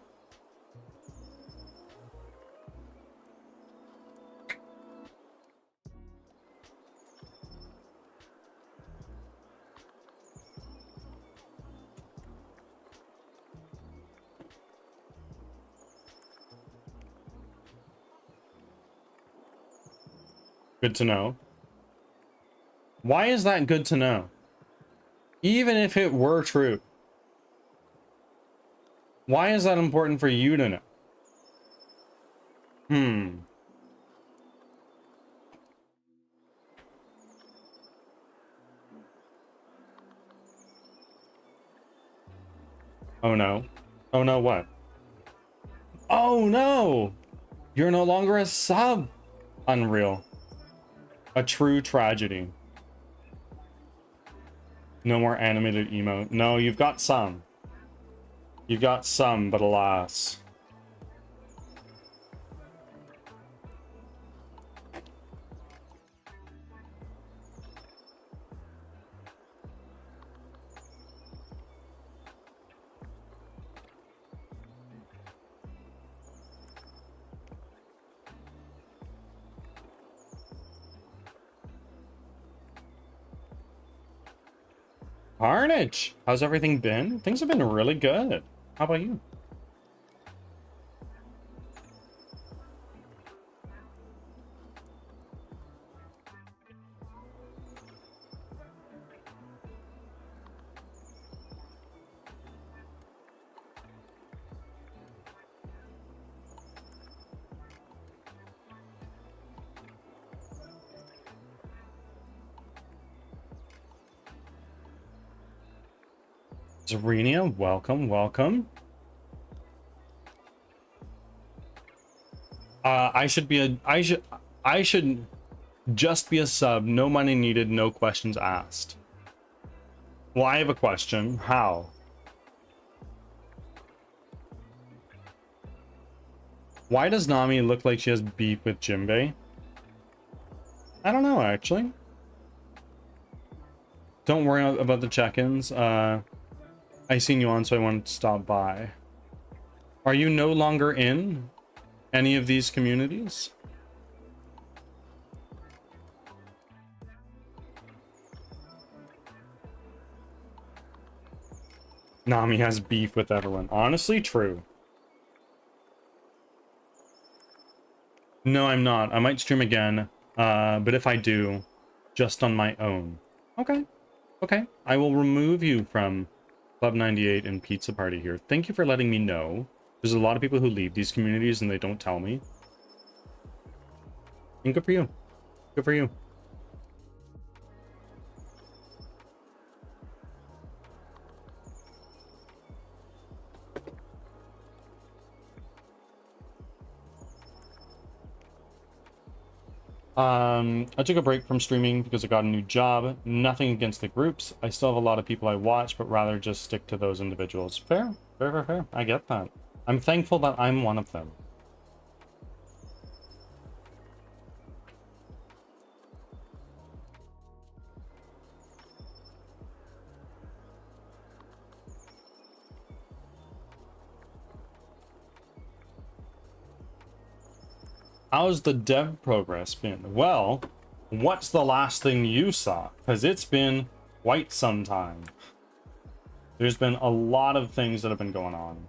Good to know. Why is that good to know? Even if it were true. Why is that important for you to know? Oh no. Oh no, what? Oh no! You're no longer a sub! Unreal. A true tragedy. No more animated emote. No, you've got some. You've got some, but alas. Carnage! How's everything been? Things have been really good. How about you? Zarenia, welcome, welcome. I should just be a sub, no money needed, no questions asked. Well, I have a question. How? Why does Nami look like she has beef with Jinbei? I don't know, actually. Don't worry about the check-ins. I seen you on, so I wanted to stop by. Are you no longer in any of these communities? Nami has beef with everyone. Honestly, true. No, I'm not. I might stream again, but if I do, just on my own. Okay. Okay. I will remove you from Club 98 and Pizza Party here. Thank you for letting me know. There's a lot of people who leave these communities and they don't tell me. And good for you. Good for you. I took a break from streaming because I got a new job. Nothing against the groups. I still have a lot of people I watch, but rather just stick to those individuals. Fair, fair, fair, fair. I get that. I'm thankful that I'm one of them. How's the dev progress been? Well, what's the last thing you saw? Because it's been quite some time. There's been a lot of things that have been going on.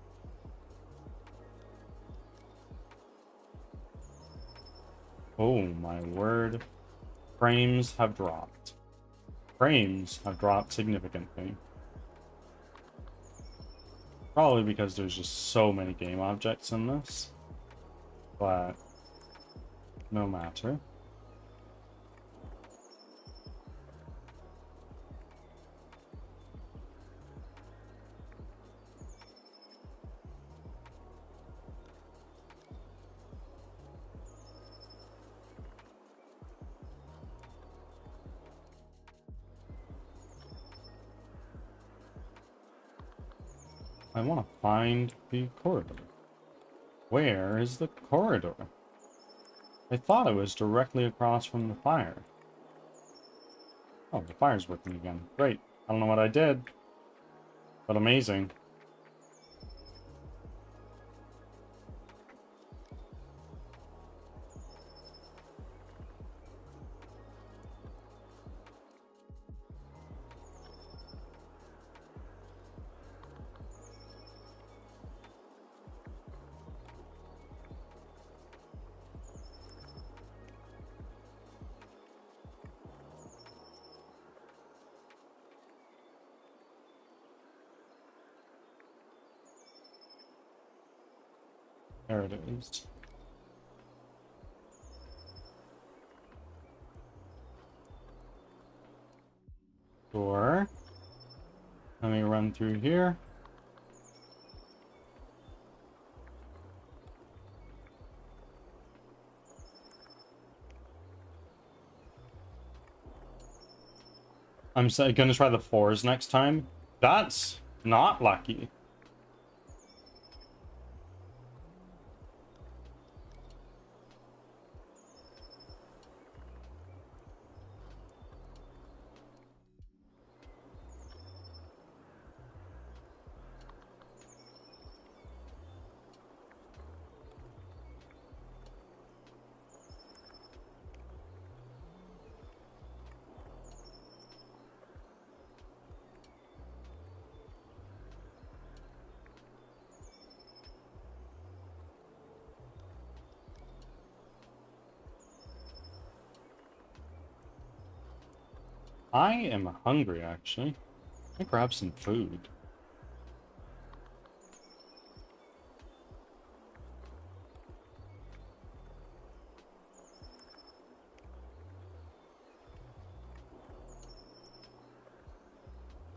Oh my word. Frames have dropped. Frames have dropped significantly. Probably because there's just so many game objects in this. But no matter. want to find the corridor. Where is the corridor? I thought it was directly across from the fire. Oh, the fire's working again. Great. I don't know what I did, but amazing. There it is. Door. Let me run through here. I'm gonna try the 4s next time. That's not lucky. I am hungry, actually. I grab some food.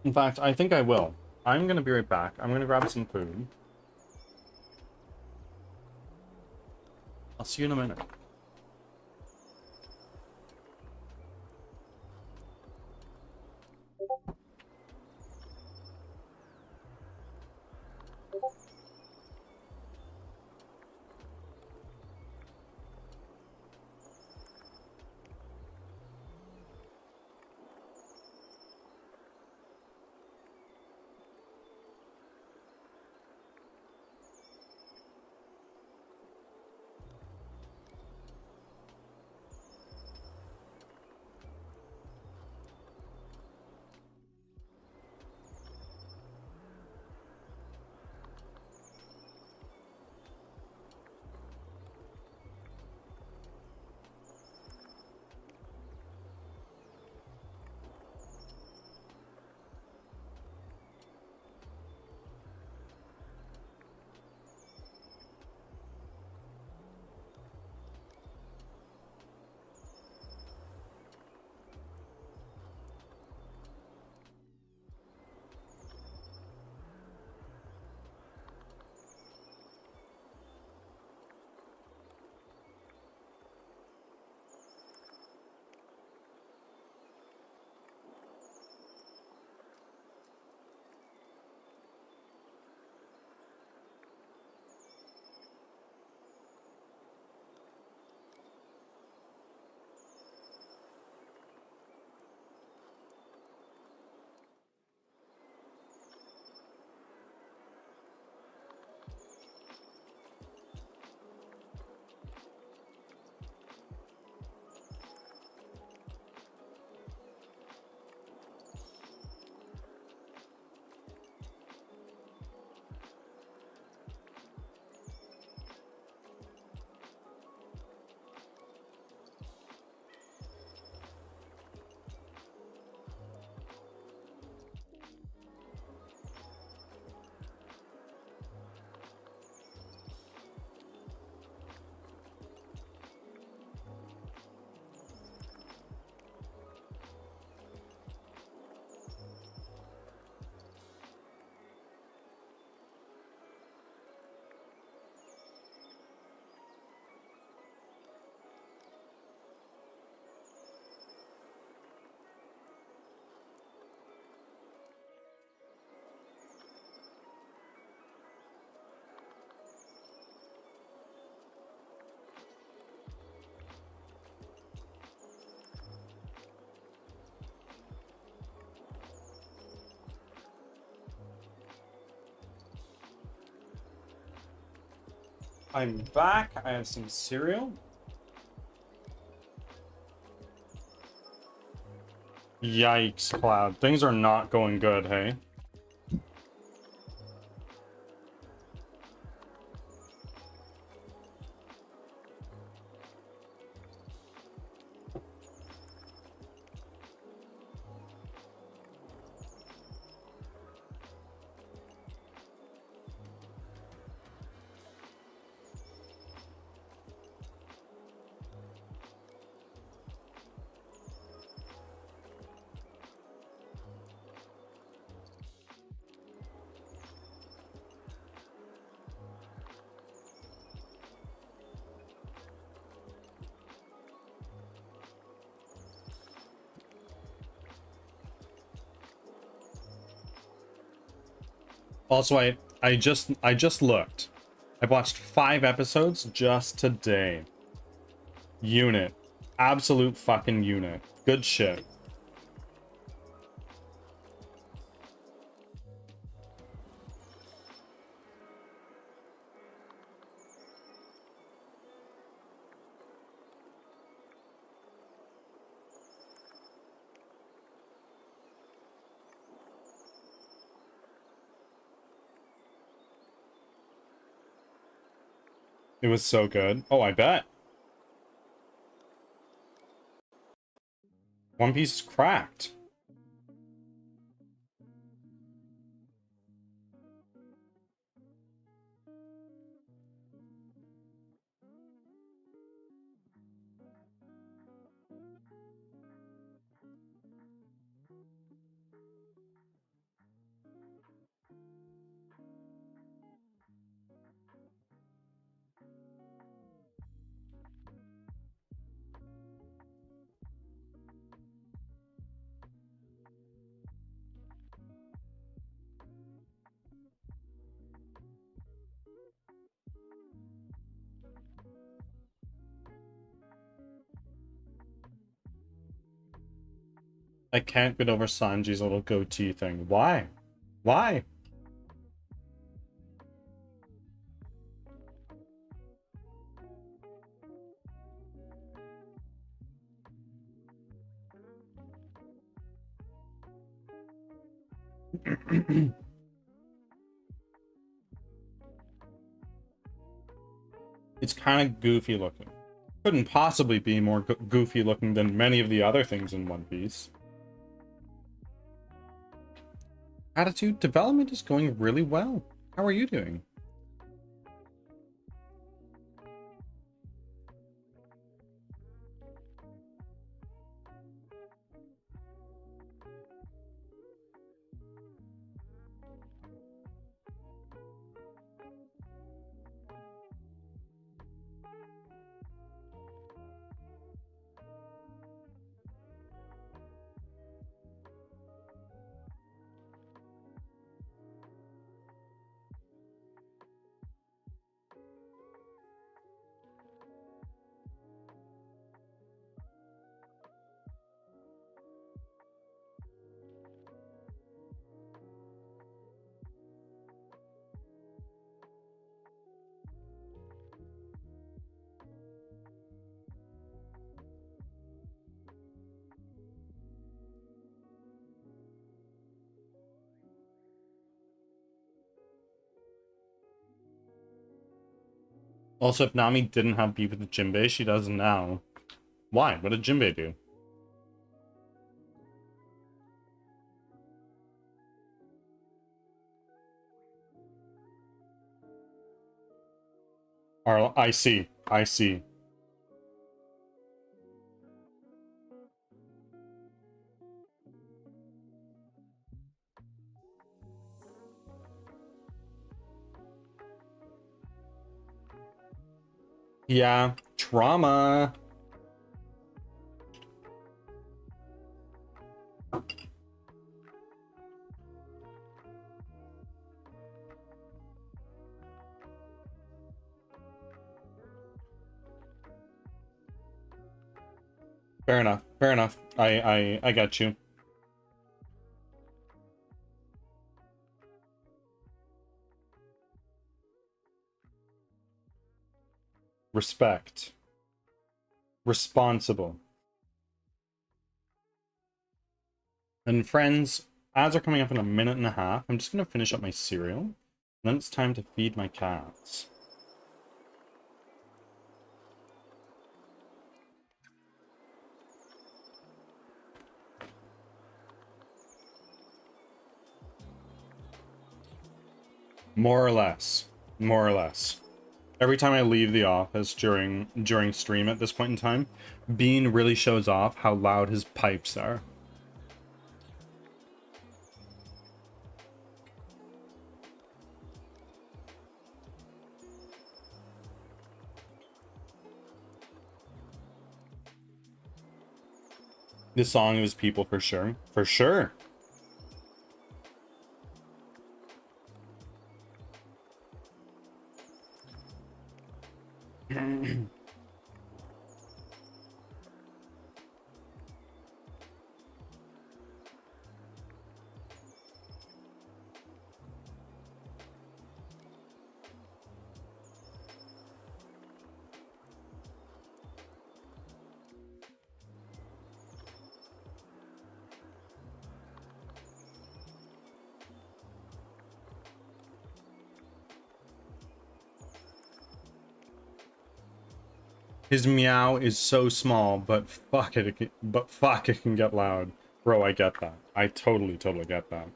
In fact, I think I will. I'm gonna be right back. I'm gonna grab some food. I'll see you in a minute. I'm back. I have some cereal. Yikes, Cloud. Things are not going good, hey? Also, I just looked. I've watched 5 episodes just today. Unit. Absolute fucking unit. Good shit. It was so good. Oh, I bet. One Piece is cracked. I can't get over Sanji's little goatee thing. Why? Why? It's kind of goofy looking. Couldn't possibly be more goofy looking than many of the other things in One Piece. Attitude development is going really well. How are you doing? Also, if Nami didn't have beef with Jinbei, she does now. Why? What did Jinbei do? I see. I see. Yeah, trauma. Fair enough. Fair enough. I got you. Respect. Responsible. And friends, ads are coming up in a minute and a half. I'm just going to finish up my cereal. And then it's time to feed my cats. More or less. More or less. Every time I leave the office during stream at this point in time, Bean really shows off how loud his pipes are. This song is people for sure. For sure. His meow is so small, but fuck it, it can get loud. Bro, I get that. I totally get that.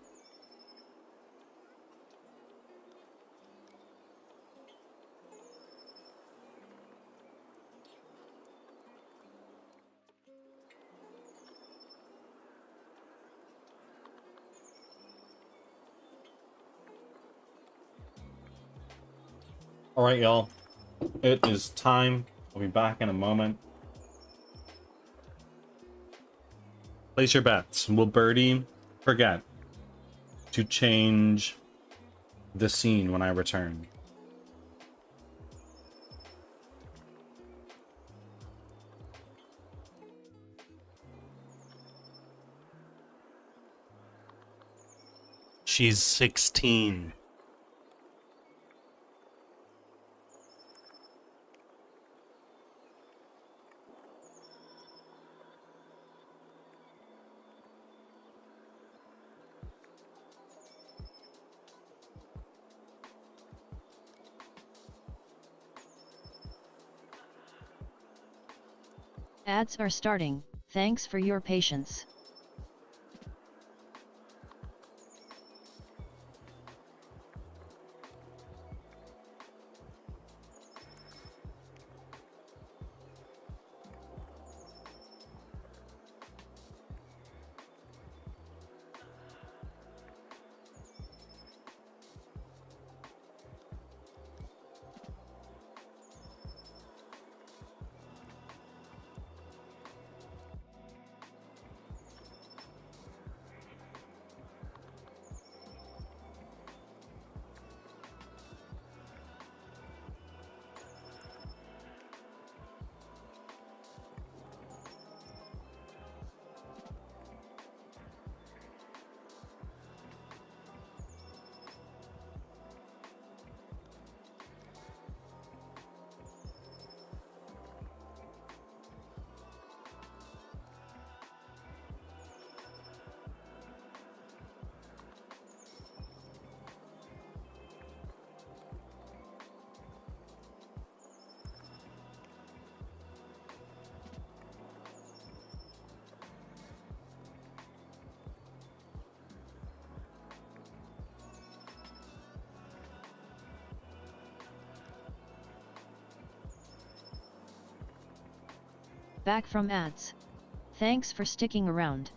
Alright, y'all. It is time. I'll be back in a moment. Place your bets. Will Birdie forget to change the scene when I return? She's 16. Ads are starting. Thanks for your patience. Back from ads. Thanks for sticking around.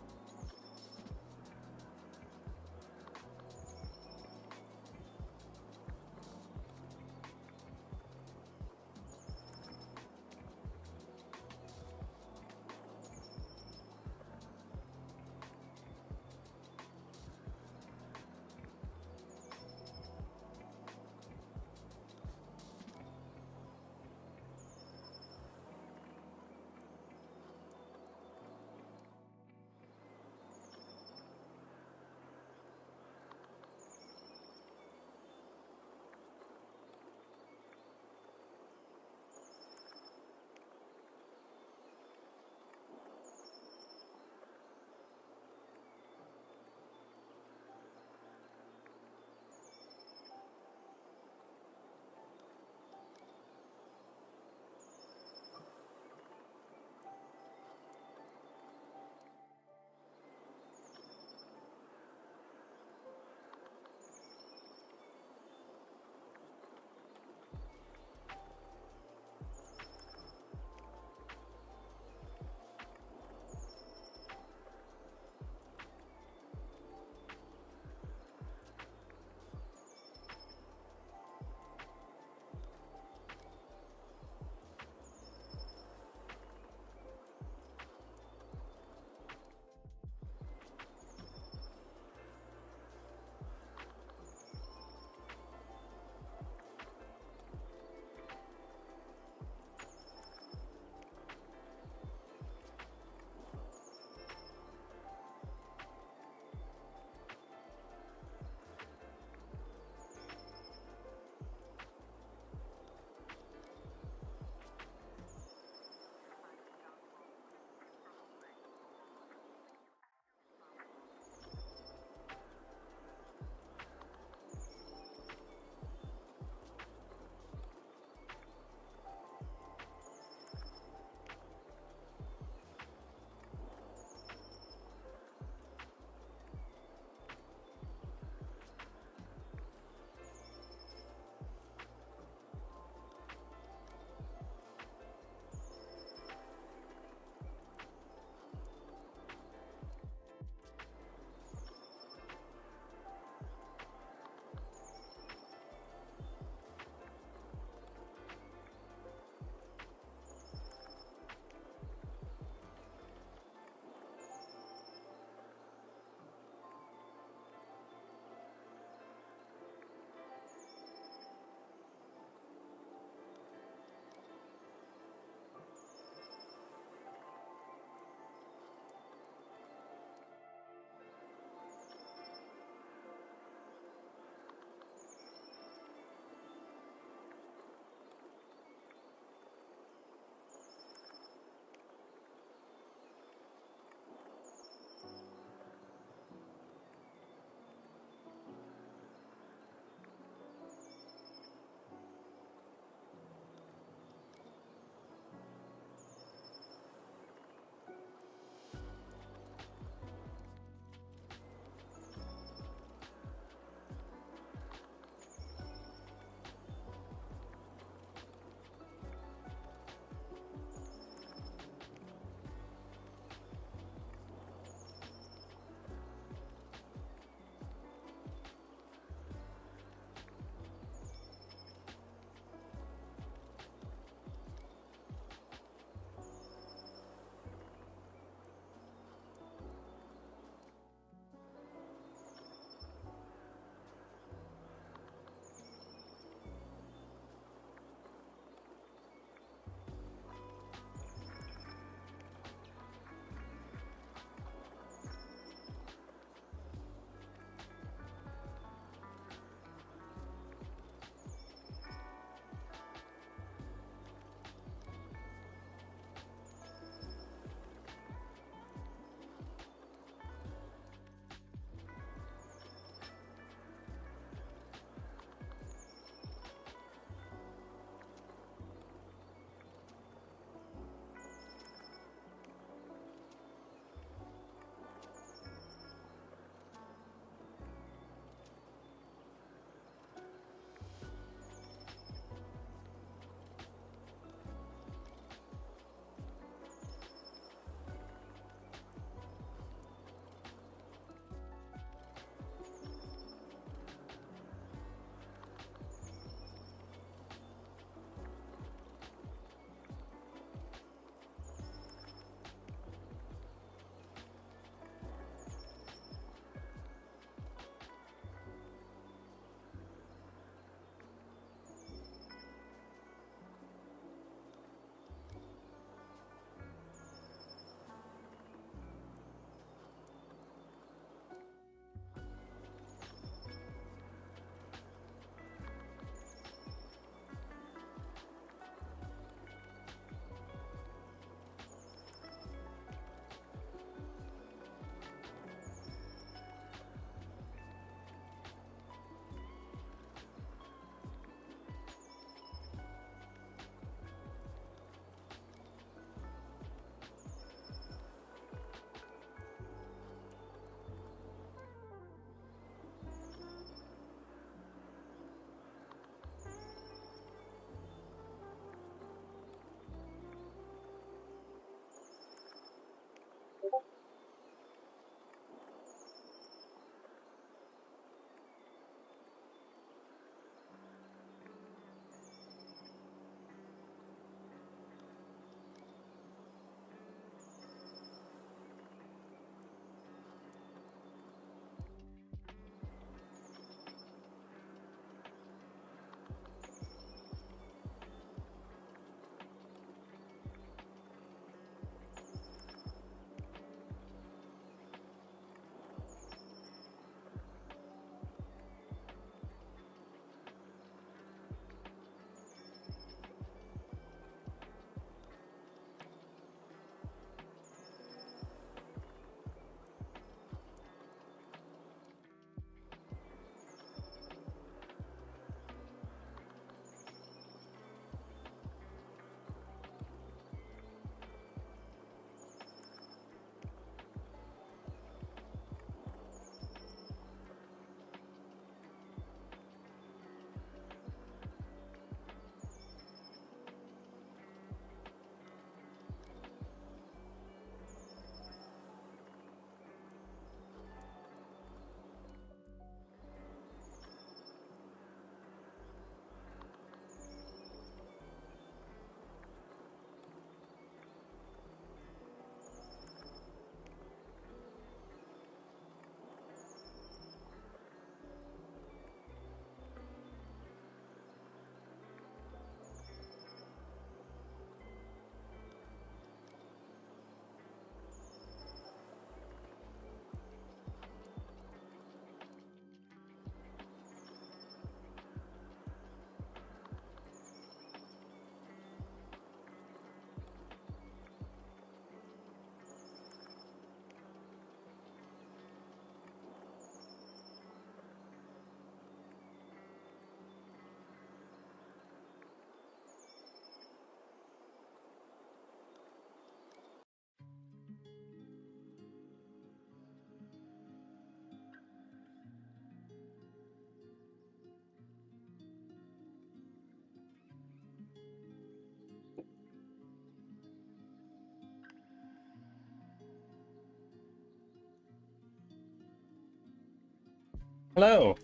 Hello.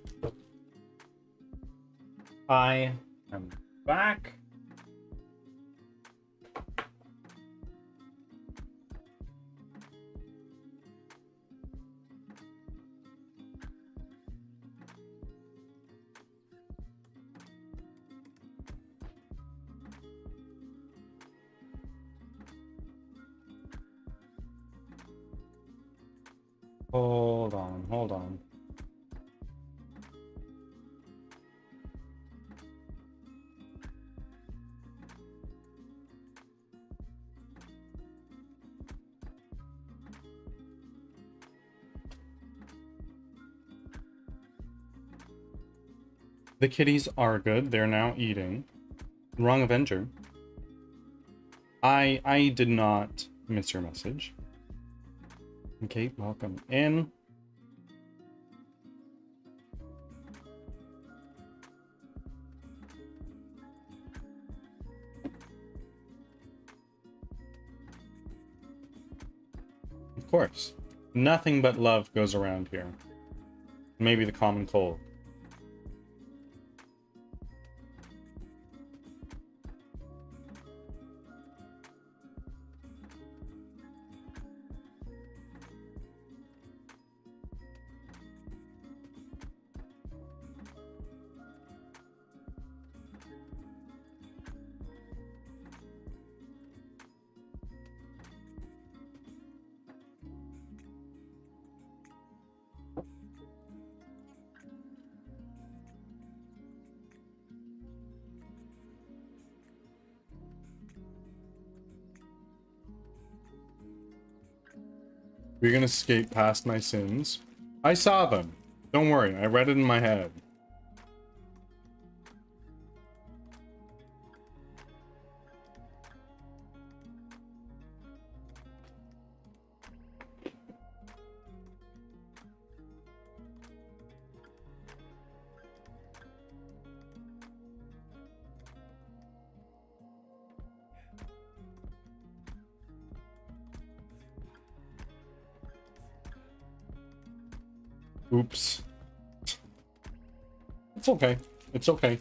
I am back. Hold on, hold on. The kitties are good. They're now eating. Wrong Avenger. I did not miss your message. Okay, welcome in. Of course. Nothing but love goes around here. Maybe the common cold. We're gonna skate past my sins. I saw them. Don't worry, I read it in my head. Oops. It's okay. It's okay.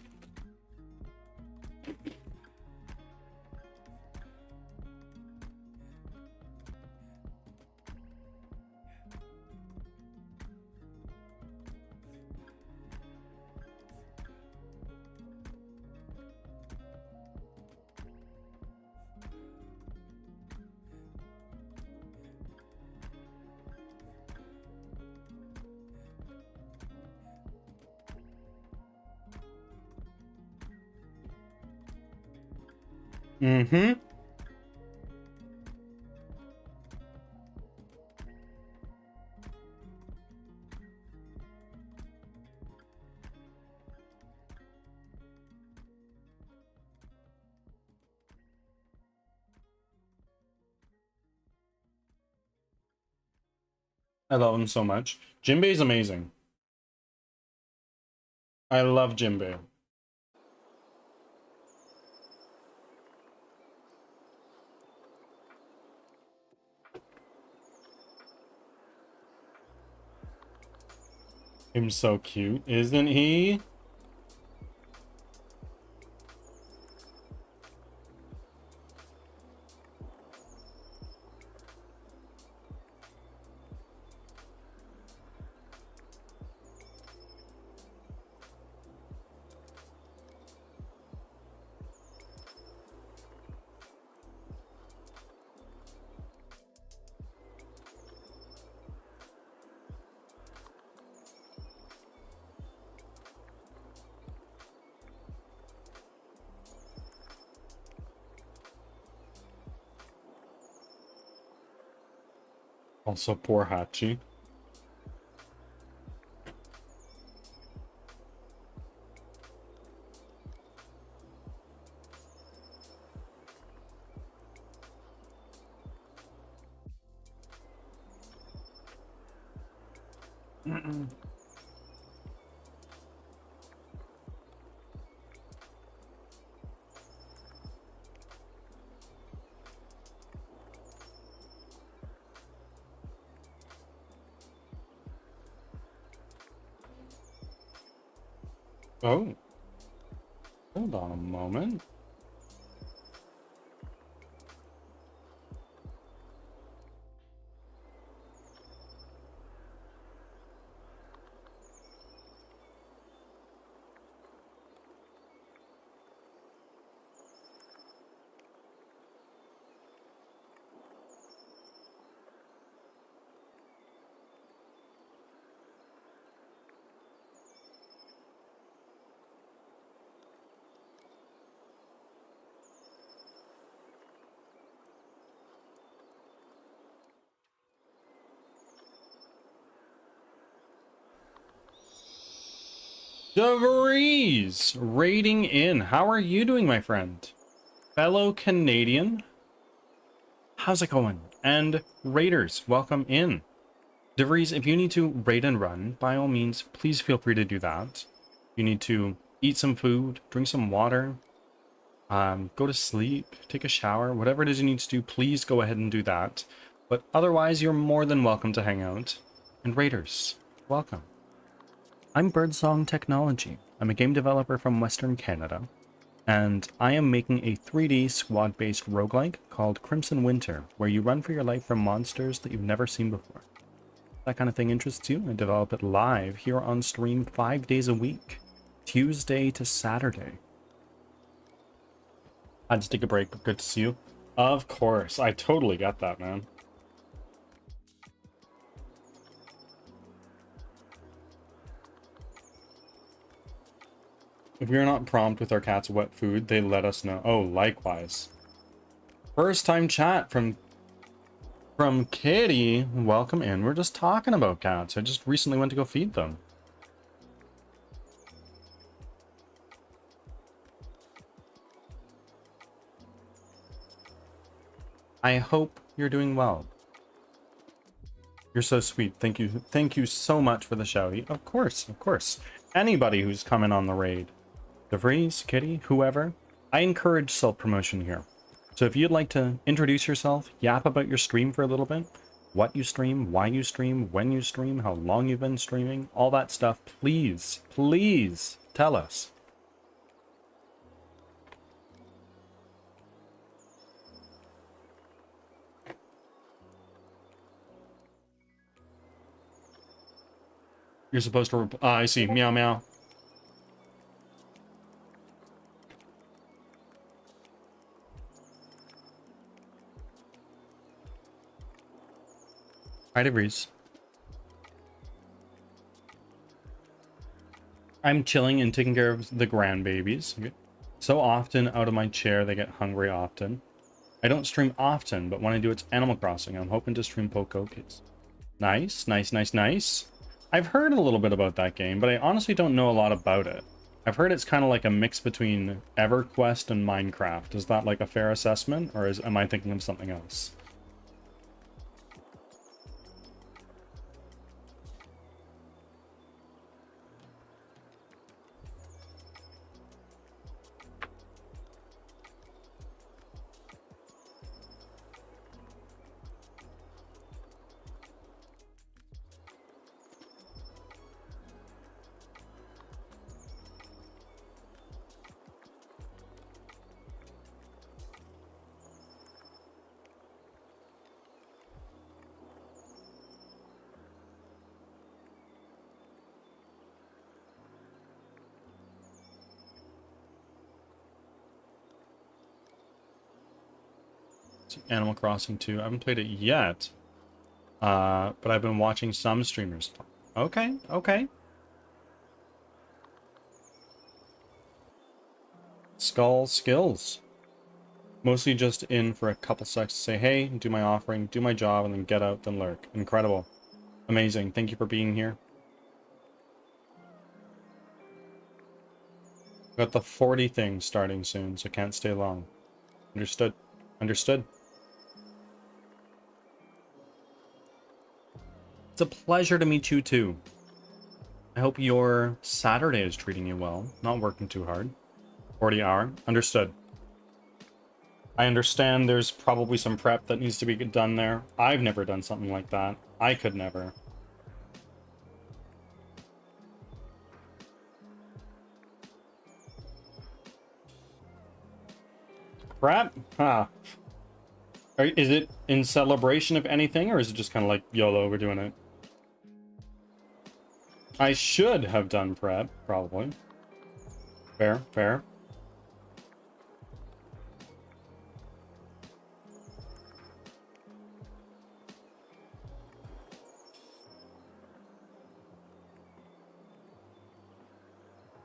Mm-hmm. I love him so much. Jinbei's amazing. I love Jinbei. Him so cute, isn't he? Also, poor Hachi. Oh, hold on a moment. DeVries raiding in. How are you doing, my friend? Fellow Canadian, how's it going? And raiders, welcome in. DeVries, if you need to raid and run, by all means, please feel free to do that. You need to eat some food, drink some water, go to sleep, take a shower, whatever it is you need to do, please go ahead and do that. But otherwise, you're more than welcome to hang out. And raiders, welcome. I'm Birdsong Technology. I'm a game developer from Western Canada, and I am making a 3D squad-based roguelike called Crimson Winter, where you run for your life from monsters that you've never seen before. If that kind of thing interests you, I develop it live here on stream 5 days a week, Tuesday to Saturday. I had to take a break, but good to see you. Of course, I totally get that, man. If you're not prompt with our cat's wet food, they let us know. Oh, likewise. First time chat from Kitty. Welcome in. We're just talking about cats. I just recently went to go feed them. I hope you're doing well. You're so sweet. Thank you. Thank you so much for the shouty. Of course, of course. Anybody who's coming on the raid. DeVries, Kitty, whoever. I encourage self-promotion here. So if you'd like to introduce yourself, yap about your stream for a little bit, what you stream, why you stream, when you stream, how long you've been streaming, all that stuff, please, please tell us. You're supposed to, I see, meow meow. Hi, DeVries. I'm chilling and taking care of the grandbabies. Okay. So often out of my chair, they get hungry often. I don't stream often, but when I do, it's Animal Crossing. I'm hoping to stream Poco Kids. Nice, nice, nice, nice. I've heard a little bit about that game, but I honestly don't know a lot about it. I've heard it's kind of like a mix between EverQuest and Minecraft. Is that like a fair assessment, or am I thinking of something else? Animal Crossing 2. I haven't played it yet, but I've been watching some streamers play. Okay, okay. Skull skills. Mostly just in for a couple seconds to say, hey, do my offering, do my job, and then get out, then lurk. Incredible. Amazing. Thank you for being here. Got the 40 thing starting soon, so can't stay long. Understood. Understood. It's a pleasure to meet you too. I hope your Saturday is treating you well. Not working too hard. 40-hour. Understood. I understand there's probably some prep that needs to be done there. I've never done something like that. I could never. Prep? Huh. Is it in celebration of anything, or is it just kind of like, YOLO, we're doing it? I should have done prep, probably. Fair, fair.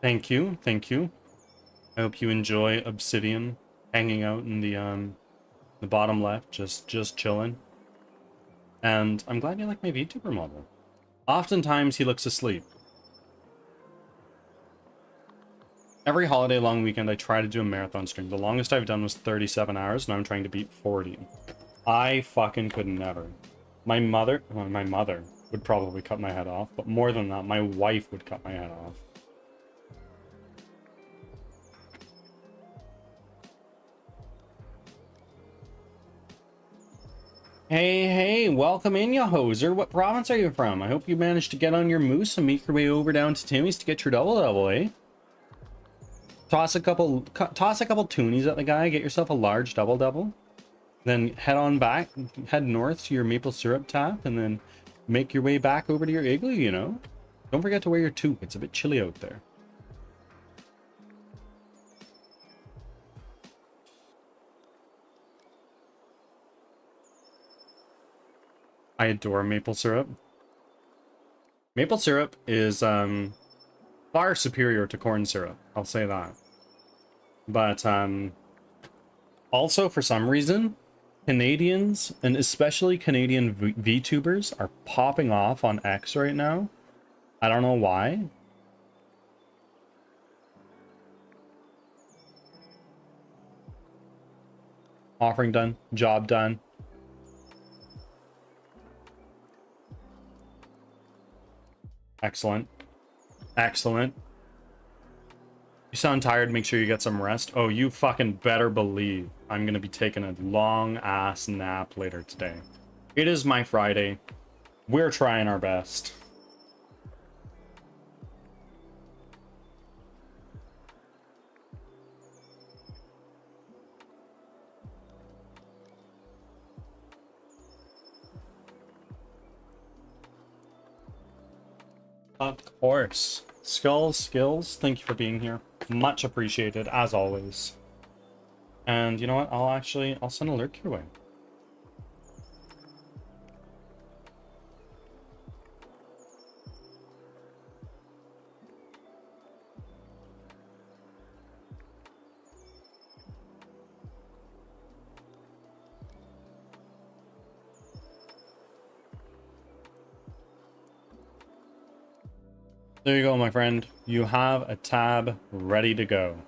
Thank you, thank you. I hope you enjoy Obsidian hanging out in the bottom left, just chilling. And I'm glad you like my VTuber model. Oftentimes he looks asleep. Every holiday long weekend I try to do a marathon stream. The longest I've done was 37 hours, and I'm trying to beat 40. I fucking could never. My mother would probably cut my head off, but more than that, my wife would cut my head off. Hey, welcome in, ya hoser. What province are you from? I hope you managed to get on your moose and make your way over down to Timmy's to get your double, eh? Toss a couple toonies at the guy, get yourself a large double. Then head on back, head north to your maple syrup tap, and then make your way back over to your igloo, you know? Don't forget to wear your toque. It's a bit chilly out there. I adore maple syrup. Maple syrup is far superior to corn syrup, I'll say that. But also for some reason, Canadians, and especially Canadian VTubers, are popping off on X right now. I don't know why. Offering done, job done. Excellent. Excellent. You sound tired, make sure you get some rest. Oh, you fucking better believe I'm gonna be taking a long-ass nap later today. It is my Friday. We're trying our best. Of course. Skills, thank you for being here. Much appreciated, as always. And you know what? I'll send a lurk your way. There you go, my friend. You have a tab ready to go.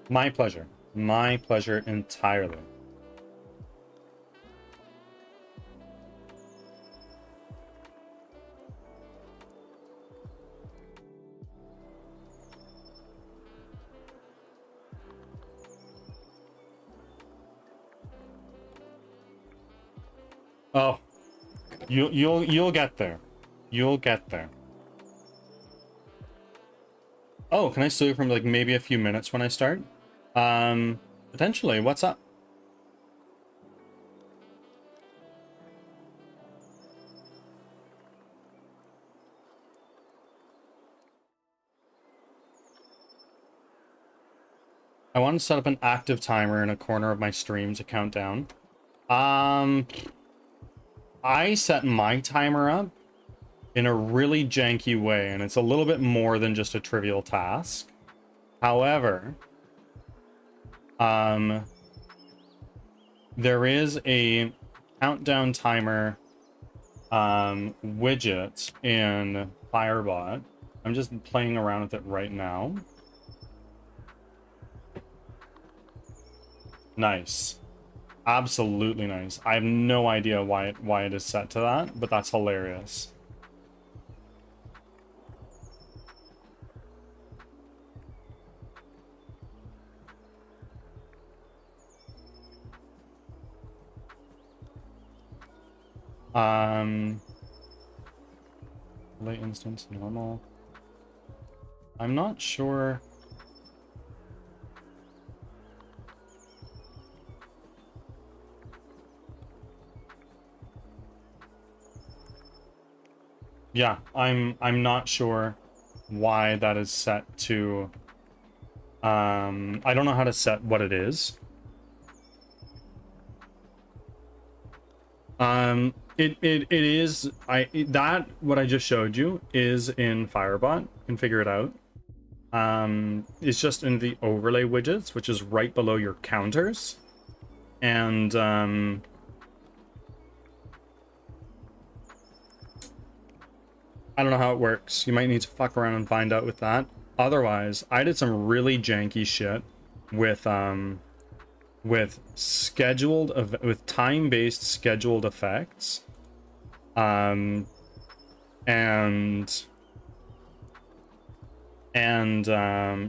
My pleasure. My pleasure entirely. Oh, you'll get there. You'll get there. Oh, can I steal you from like maybe a few minutes when I start? Potentially. What's up? I want to set up an active timer in a corner of my stream to count down. I set my timer up in a really janky way, and it's a little bit more than just a trivial task. However, there is a countdown timer widget in Firebot. I'm just playing around with it right now. Nice. Absolutely nice. I have no idea why it is set to that, but that's hilarious. Late instance, normal. I'm not sure. Yeah, I'm not sure why that is set to I don't know how to set what it is. It is that what I just showed you is in Firebot. Can figure it out. It's just in the overlay widgets, which is right below your counters. And I don't know how it works. You might need to fuck around and find out with that. Otherwise, I did some really janky shit with time-based scheduled effects. And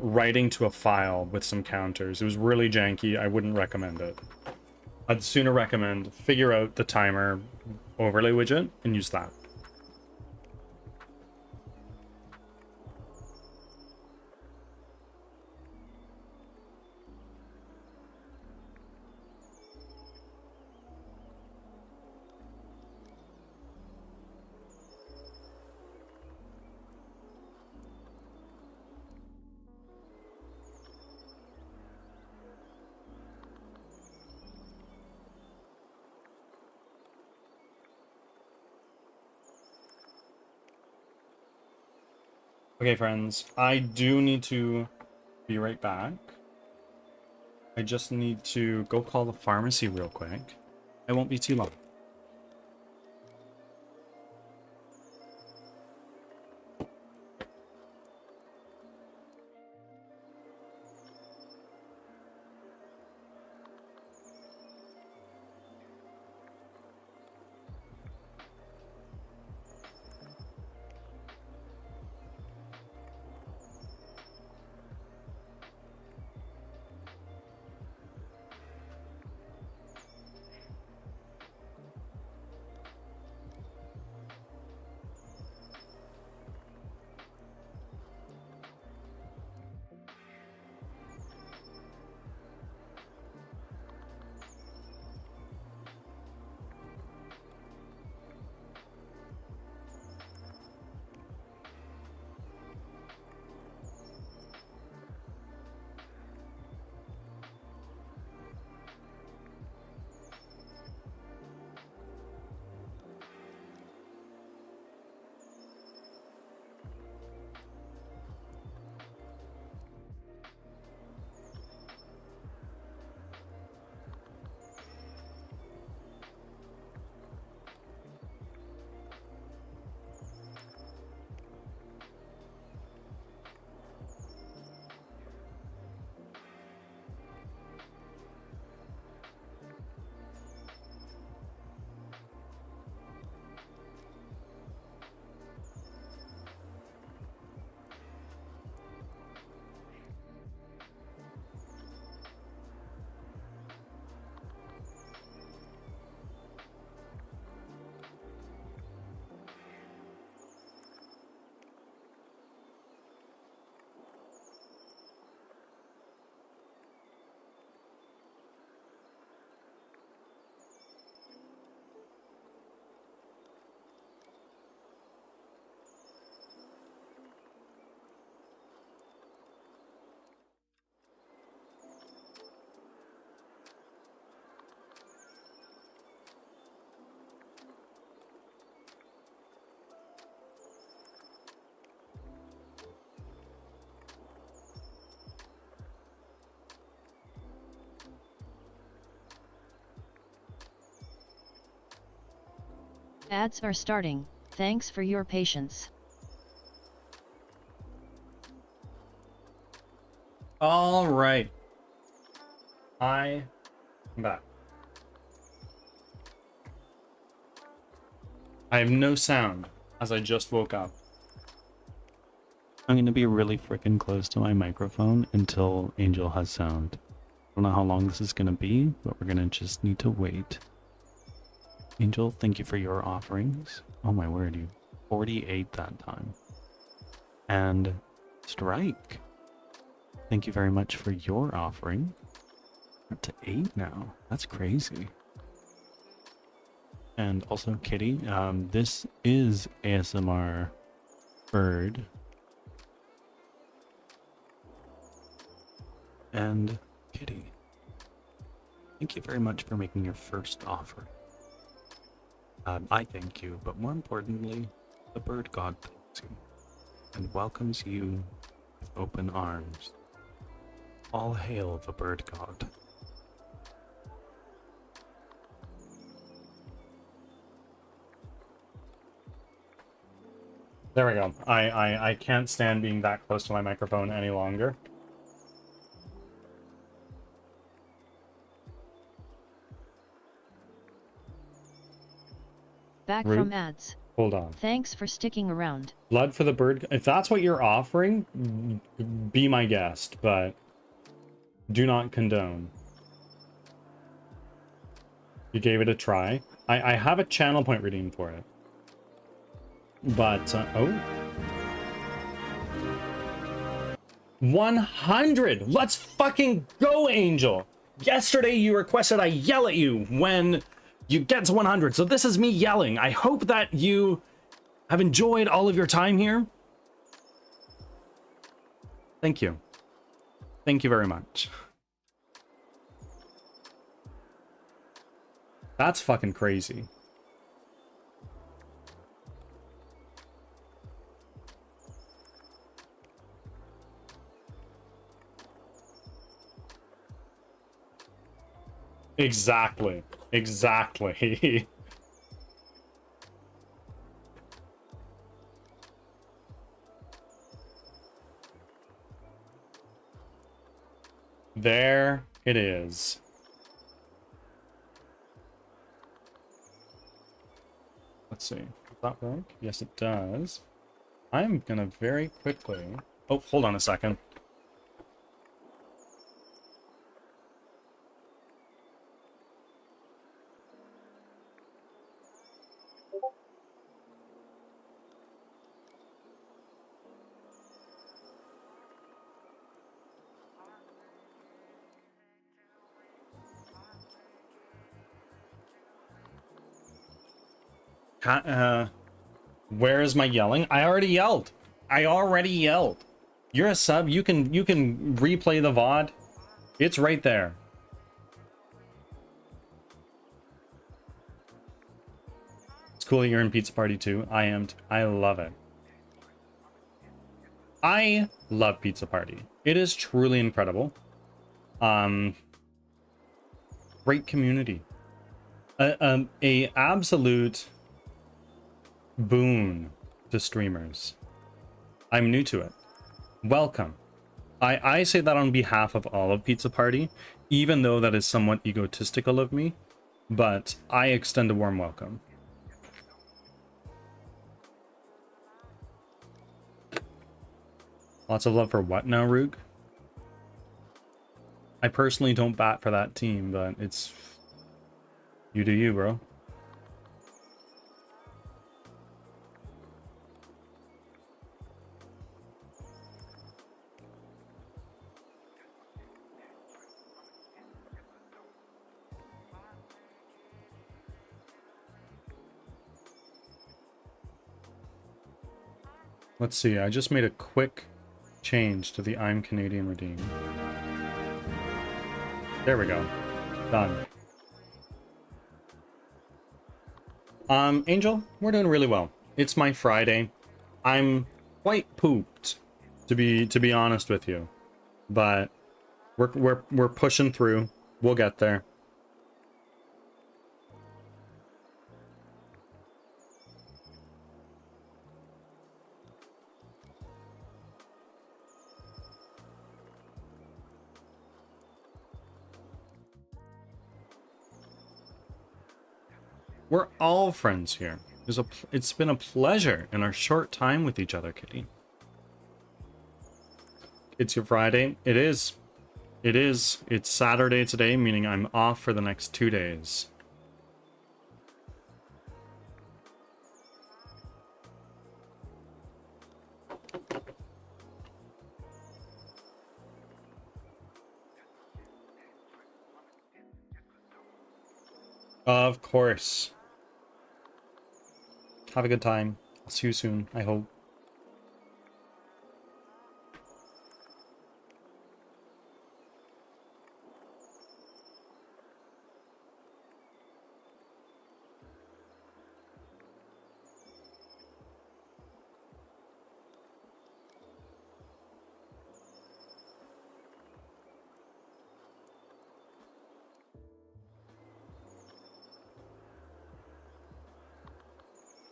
writing to a file with some counters. It was really janky. I wouldn't recommend it. I'd sooner recommend figure out the timer overlay widget and use that. Okay, friends, I do need to be right back. I just need to go call the pharmacy real quick. I won't be too long. Ads are starting. Thanks for your patience. All right. I'm back. I have no sound as I just woke up. I'm going to be really freaking close to my microphone until Angel has sound. I don't know how long this is going to be, but we're going to just need to wait. Angel, thank you for your offerings. Oh my word, you 48 that time. And Strike, thank you very much for your offering. We're up to 8 now. That's crazy. And also Kitty, this is ASMR Bird. And Kitty, thank you very much for making your first offer. I thank you, but more importantly, the bird god thanks you and welcomes you with open arms. All hail the bird god. There we go. I can't stand being that close to my microphone any longer. Back Root? from ads. Hold on. Thanks for sticking around. Blood for the bird. If that's what you're offering, be my guest, but do not condone. You gave it a try. I have a channel point redeem for it. But, oh. 100! Let's fucking go, Angel! Yesterday you requested I yell at you when you get to 100, so this is me yelling. I hope that you have enjoyed all of your time here. Thank you. Thank you very much. That's fucking crazy. Exactly. Exactly. There it is. Let's see. Does that work? Yes, it does. I'm gonna very quickly... Oh, hold on a second. Where is my yelling? I already yelled. I already yelled. You're a sub. You can replay the VOD. It's right there. It's cool that you're in Pizza Party too. I am. I love it. I love Pizza Party. It is truly incredible. Great community. A absolute boon to streamers. I'm new to it. Welcome. I say that on behalf of all of Pizza Party, even though that is somewhat egotistical of me, but I extend a warm welcome. Lots of love for what now, Roog? I personally don't bat for that team, but it's... You do you, bro. Let's see, I just made a quick change to the I'm Canadian redeem. There we go. Done. Angel, we're doing really well. It's my Friday. I'm quite pooped, to be honest with you. But we're pushing through. We'll get there. We're all friends here. It's been a pleasure in our short time with each other, Kitty. It's your Friday. It is. It is. It's Saturday today, meaning I'm off for the next 2 days. Of course. Have a good time. I'll see you soon, I hope.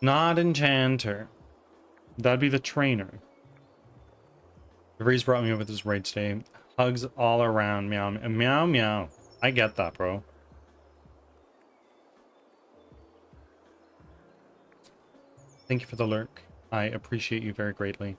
Not enchanter. That'd be the trainer. The Breeze brought me over this raid today. Hugs all around. Meow, meow, meow. I get that, bro. Thank you for the lurk. I appreciate you very greatly.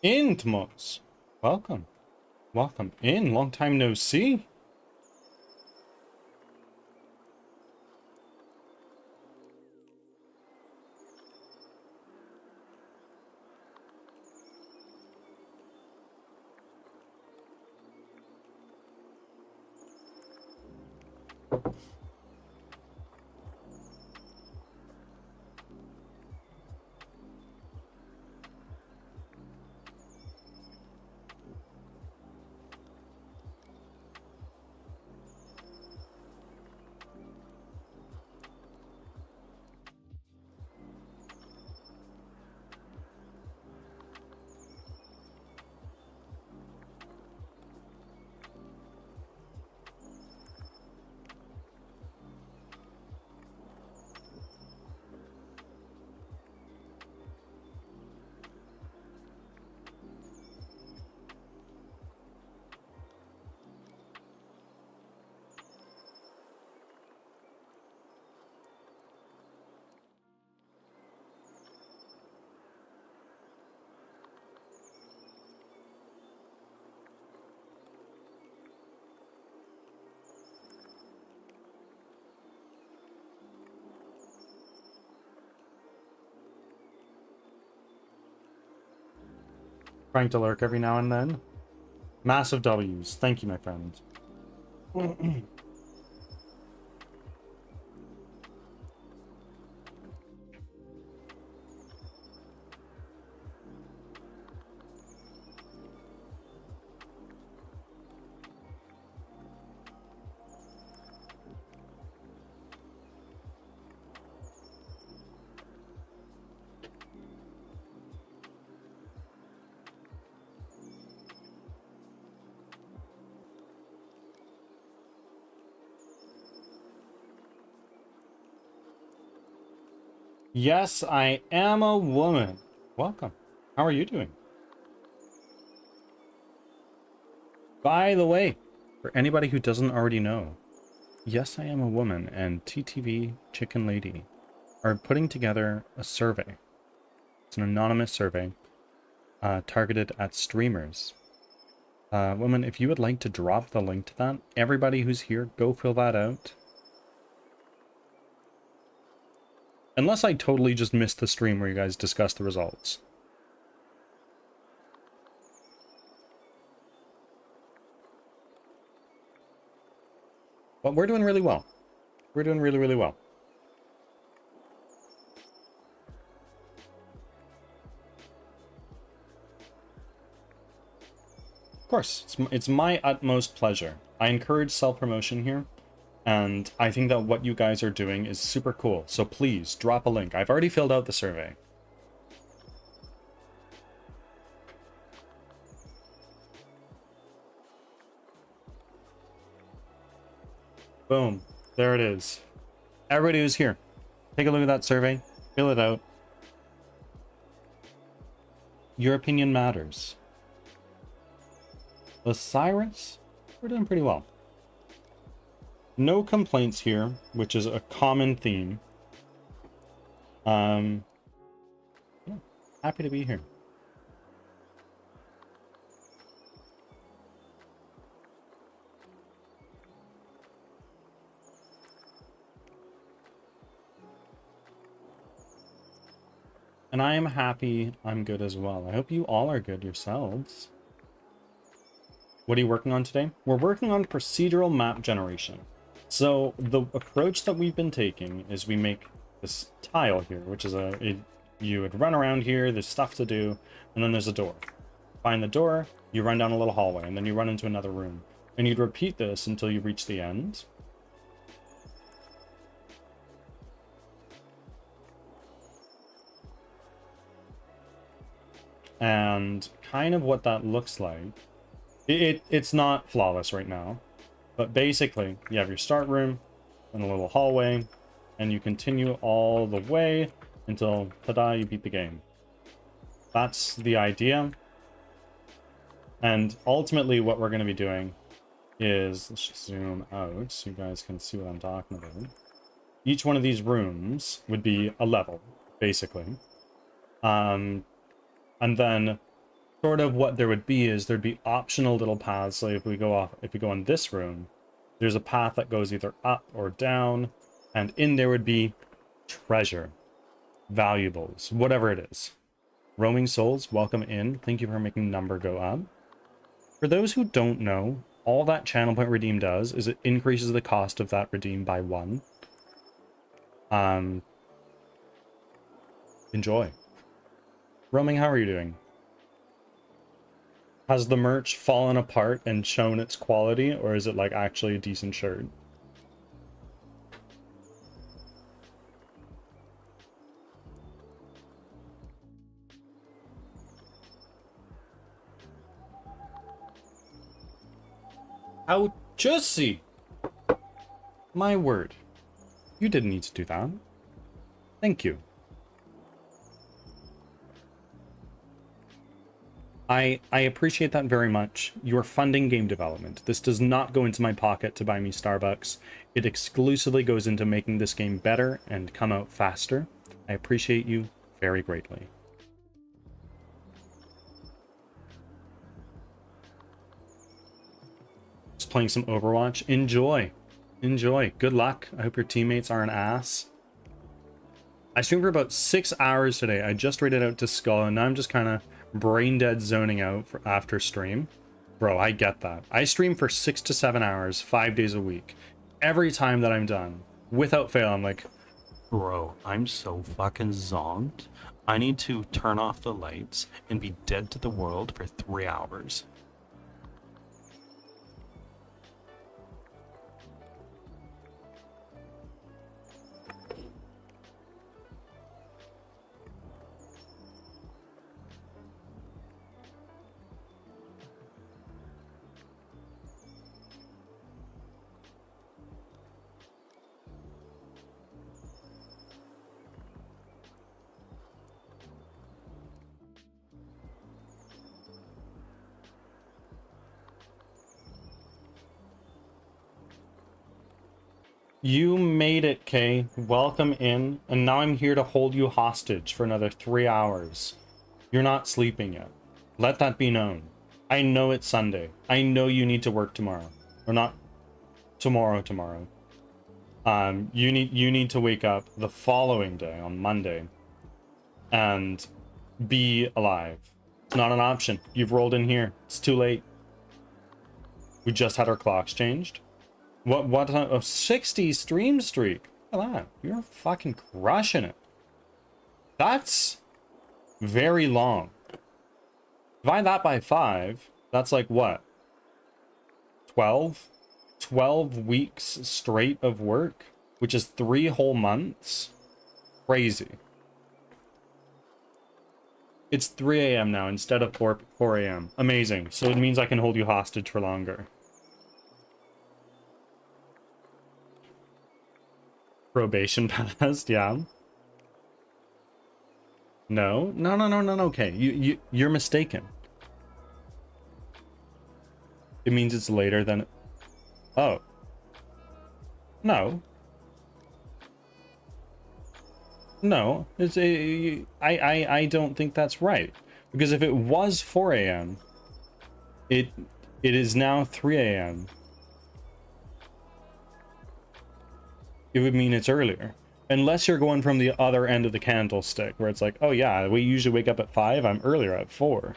Intmos. Welcome. Welcome in. Long time no see. Trying to lurk every now and then. Massive W's. Thank you, my friend. Yes, I am a woman. Welcome. How are you doing? By the way, for anybody who doesn't already know, yes, I am a woman, and TTV Chicken Lady are putting together a survey. It's an anonymous survey targeted at streamers. Woman, if you would like to drop the link to that, everybody who's here, go fill that out. Unless I totally just missed the stream where you guys discussed the results. But we're doing really well. We're doing really, really well. Of course, it's my utmost pleasure. I encourage self-promotion here, and I think that what you guys are doing is super cool. So please, drop a link. I've already filled out the survey. Boom. There it is. Everybody who's here, take a look at that survey. Fill it out. Your opinion matters. Osiris, we're doing pretty well. No complaints here, which is a common theme. Yeah, happy to be here. And I am happy I'm good as well. I hope you all are good yourselves. What are you working on today? We're working on procedural map generation. So the approach that we've been taking is we make this tile here, which is you would run around here, there's stuff to do, and then there's a door. Find the door, you run down a little hallway, and then you run into another room. And you'd repeat this until you reach the end. And kind of what that looks like, it's not flawless right now, but basically you have your start room and a little hallway, and you continue all the way until, ta-da, you beat the game. That's the idea. And ultimately what we're going to be doing is, let's just zoom out so you guys can see what I'm talking about. Each one of these rooms would be a level, basically. And then sort of what there would be is there'd be optional little paths. So if we go in this room, there's a path that goes either up or down, and in there would be treasure, valuables, whatever it is. Roaming souls, welcome in. Thank you for making number go up. For those who don't know, all that channel point redeem does is it increases the cost of that redeem by 1. Enjoy. Roaming, how are you doing? Has the merch fallen apart and shown its quality, or is it like actually a decent shirt? How juicy! My word. You didn't need to do that. Thank you. I appreciate that very much. You're funding game development. This does not go into my pocket to buy me Starbucks. It exclusively goes into making this game better and come out faster. I appreciate you very greatly. Just playing some Overwatch. Enjoy. Enjoy. Good luck. I hope your teammates are an ass. I streamed for about 6 hours today. I just rated out to Skull, and now I'm just kind of brain dead zoning out for after stream. Bro, I get that. I stream for 6 to 7 hours, 5 days a week. Every time that I'm done, without fail, I'm like, bro, I'm so fucking zonked. I need to turn off the lights and be dead to the world for 3 hours. you made it, Kay. Welcome in. And now I'm here to hold you hostage for another 3 hours. You're not sleeping yet. Let that be known. I know it's Sunday. I know you need to work tomorrow. Or not tomorrow. You need to wake up the following day on Monday and be alive. It's not an option. You've rolled in here. It's too late. We just had our clocks changed. What a 60 stream streak. Look at that. You're fucking crushing it. That's very long. Divide that by 5. That's like what? 12? 12 weeks straight of work, which is 3 whole months. Crazy. It's 3 a.m. now instead of 4 a.m. Amazing. So it means I can hold you hostage for longer. Probation passed, yeah. No. Okay, you're mistaken. It means it's later than. Oh. No. No, it's I don't think that's right, because if it was 4 a.m. it is now 3 a.m. It would mean it's earlier, unless you're going from the other end of the candlestick where it's like, oh yeah, we usually wake up at 5, I'm earlier at 4.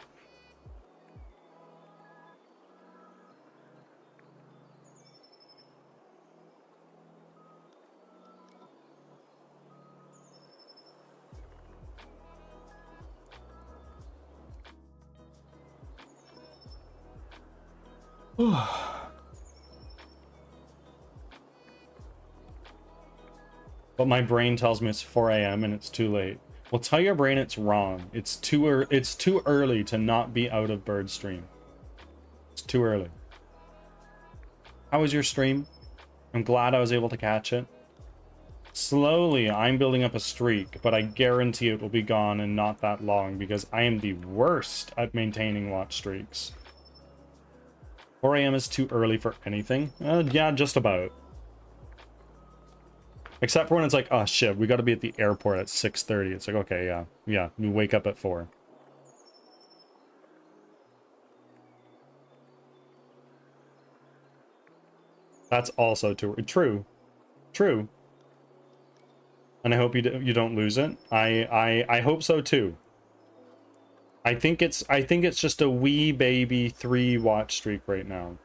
But my brain tells me it's 4 a.m. and it's too late. Well, tell your brain it's wrong. It's too early to not be out of bird stream. It's too early. How was your stream? I'm glad I was able to catch it. Slowly, I'm building up a streak, but I guarantee it will be gone in not that long, because I am the worst at maintaining watch streaks. 4 a.m. is too early for anything? Yeah, just about. Except for when it's like, oh shit, we gotta be at the airport at 6:30. It's like, okay, yeah, we wake up at 4. That's also true. And I hope you don't lose it. I hope so too. I think it's just a wee baby 3 watch streak right now.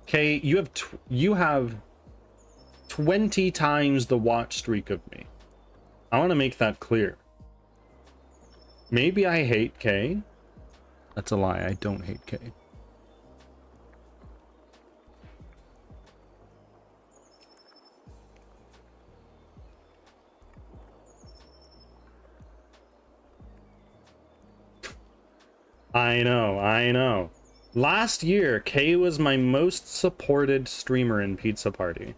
Okay, you have 20 times the watch streak of me. I want to make that clear. Maybe I hate K. That's a lie. I don't hate K. I know. Last year, K was my most supported streamer in Pizza Party.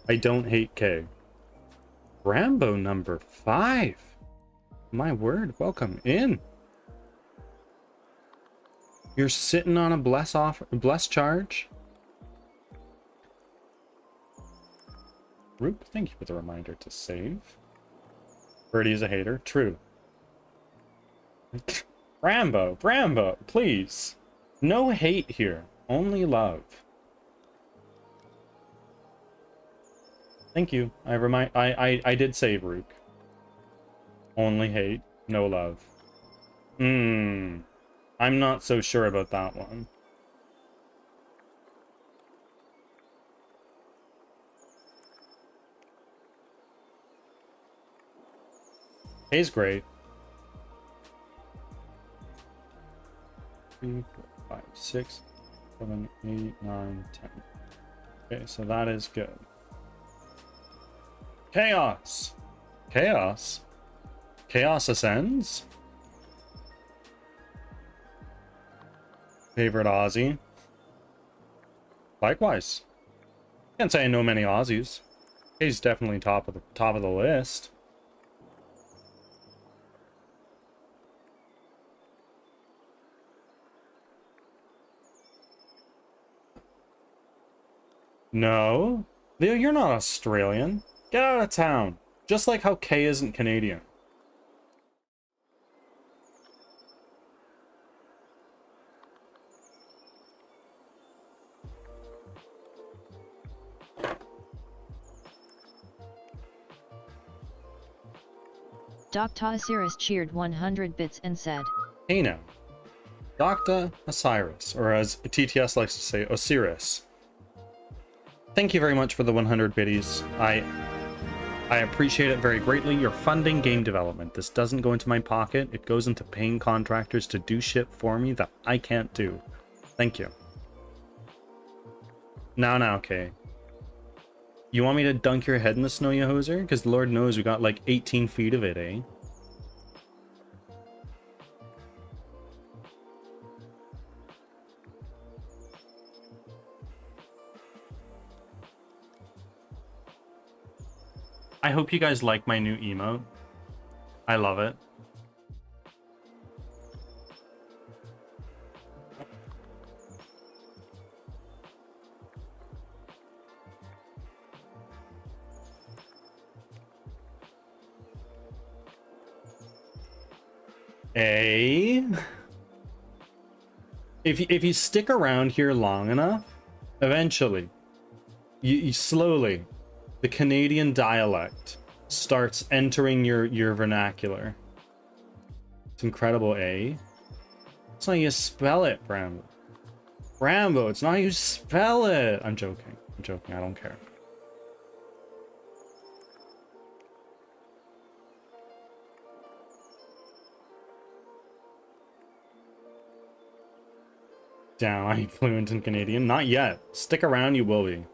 I don't hate K. Rambo number 5. My word, welcome in. You're sitting on a bless charge. Roop, thank you for the reminder to save. Birdie is a hater. True. Rambo, please. No hate here, only love. Thank you. I did save Rook. Only hate, no love. I'm not so sure about that one. K's great. 3, 4, 5, 6, 7, 8, 9, 10. Okay, so that is good. Chaos ascends. Favorite Aussie. Likewise. Can't say I know many Aussies. He's definitely top of the list. No. Leo, you're not Australian. Get out of town. Just like how Kay isn't Canadian. Dr. Osiris cheered 100 bits and said, Hey now. Dr. Osiris, or as TTS likes to say, Osiris. Thank you very much for the 100 biddies. I appreciate it very greatly. You're funding game development. This doesn't go into my pocket. It goes into paying contractors to do shit for me that I can't do. Thank you. Now, okay. You want me to dunk your head in the snow, you hoser? Because Lord knows we got like 18 feet of it, eh? I hope you guys like my new emote. I love it. If you stick around here long enough, eventually, you slowly, the Canadian dialect starts entering your vernacular. It's incredible, eh? It's not how you spell it, Brambo. Brambo, it's not how you spell it. I'm joking. I'm joking. I don't care. Down, I'm fluent in Canadian. Not yet. Stick around, you will be.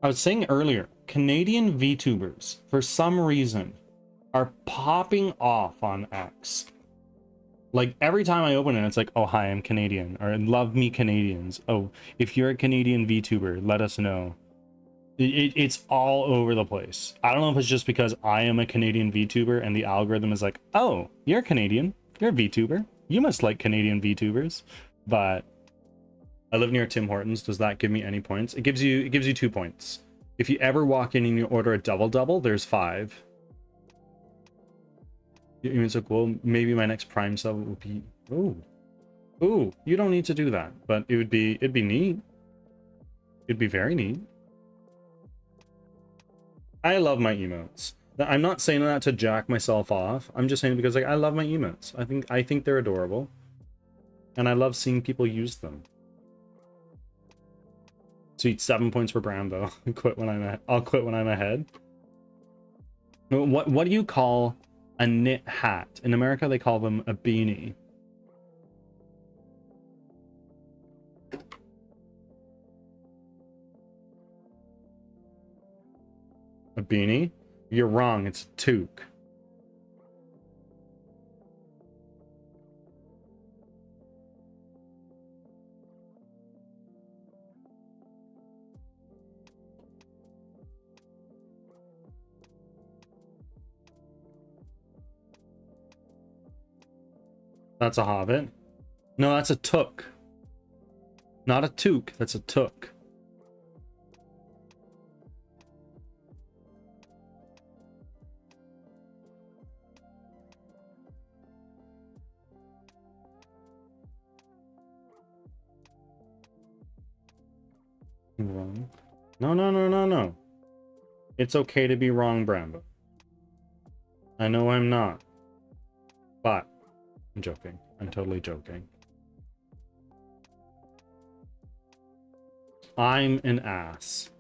I was saying earlier, Canadian VTubers, for some reason, are popping off on X. Like, every time I open it, it's like, oh, hi, I'm Canadian. Or, love me Canadians. Oh, if you're a Canadian VTuber, let us know. It's all over the place. I don't know if it's just because I am a Canadian VTuber and the algorithm is like, oh, you're Canadian. You're a VTuber. You must like Canadian VTubers. But I live near Tim Hortons. Does that give me any points? It gives you 2 points. If you ever walk in and you order a double, there's 5. It's like, well, maybe my next Prime sub would be, ooh, you don't need to do that, but it'd be neat. It'd be very neat. I love my emotes. I'm not saying that to jack myself off. I'm just saying because like I love my emotes. I think they're adorable, and I love seeing people use them. Sweet, 7 points for Brambo. I'll quit when I'm ahead. What do you call a knit hat? In America, they call them a beanie. A beanie? You're wrong. It's a toque. That's a hobbit. No, that's a toque. Not a toque. That's a toque. Wrong. No. It's okay to be wrong, Brambo. I know I'm not. But I'm joking. I'm totally joking. I'm an ass.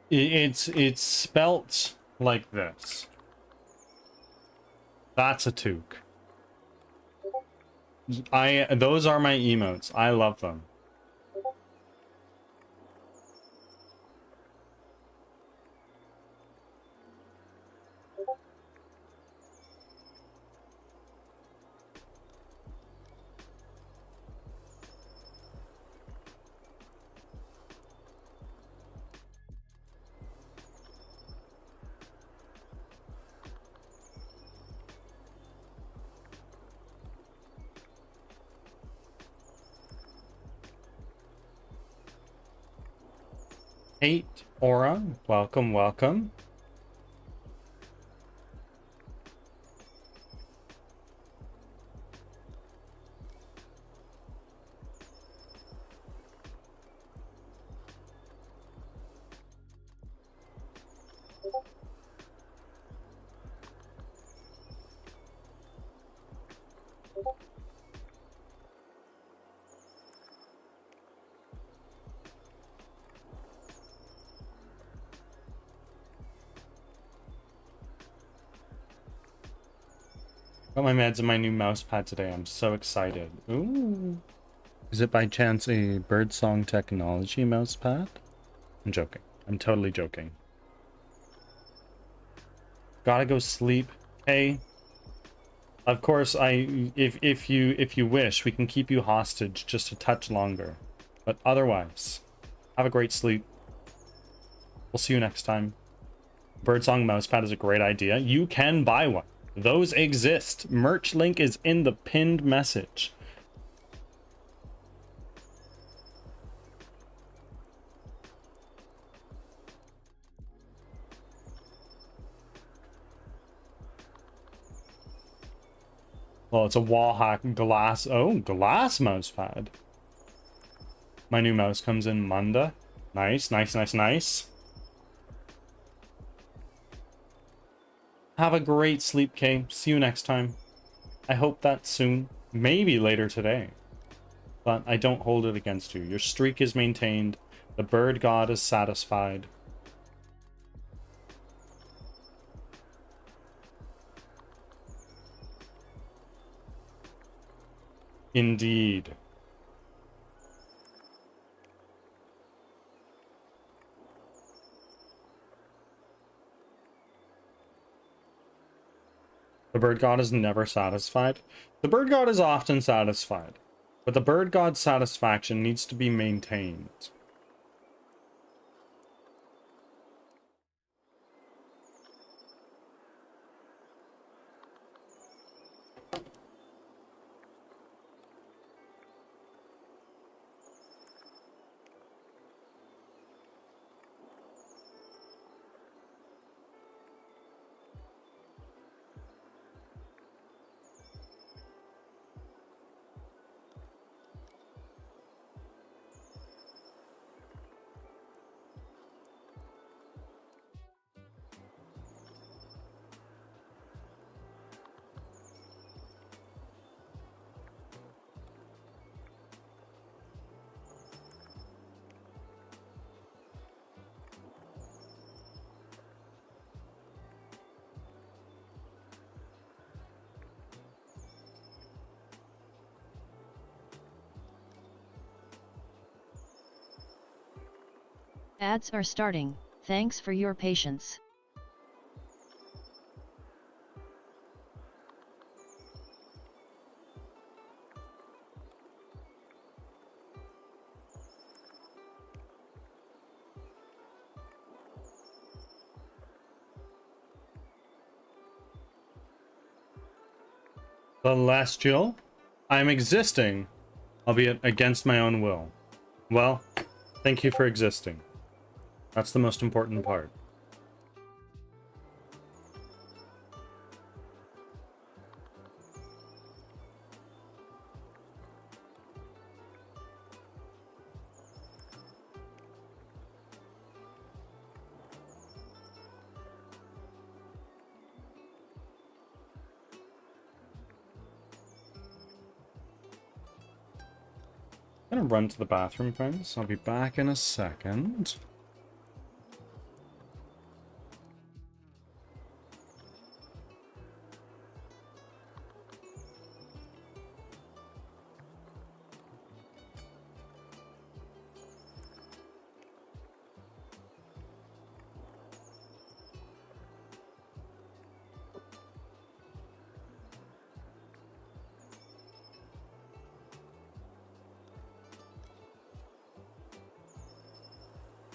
It's spelt like this. That's a toque. Those are my emotes. I love them. Aura, welcome, welcome. Got my meds and my new mouse pad today. I'm so excited. Ooh. Is it by chance a Birdsong Technology mouse pad? I'm joking. I'm totally joking. Gotta go sleep. Hey. Of course, if you wish, we can keep you hostage just a touch longer. But otherwise, have a great sleep. We'll see you next time. Birdsong mousepad is a great idea. You can buy one. Those exist. Merch link is in the pinned message. Well, it's a wall hack glass. Oh, glass mousepad. My new mouse comes in Monday. Nice, nice, nice, nice. Have a great sleep, Kay. See you next time. I hope that's soon. Maybe later today. But I don't hold it against you. Your streak is maintained. The bird god is satisfied. Indeed. The bird god is never satisfied. The bird god is often satisfied, but the bird god's satisfaction needs to be maintained. Ads are starting. Thanks for your patience. Celestial, I am existing, albeit against my own will. Well, thank you for existing. That's the most important part. I'm gonna run to the bathroom, friends. I'll be back in a second.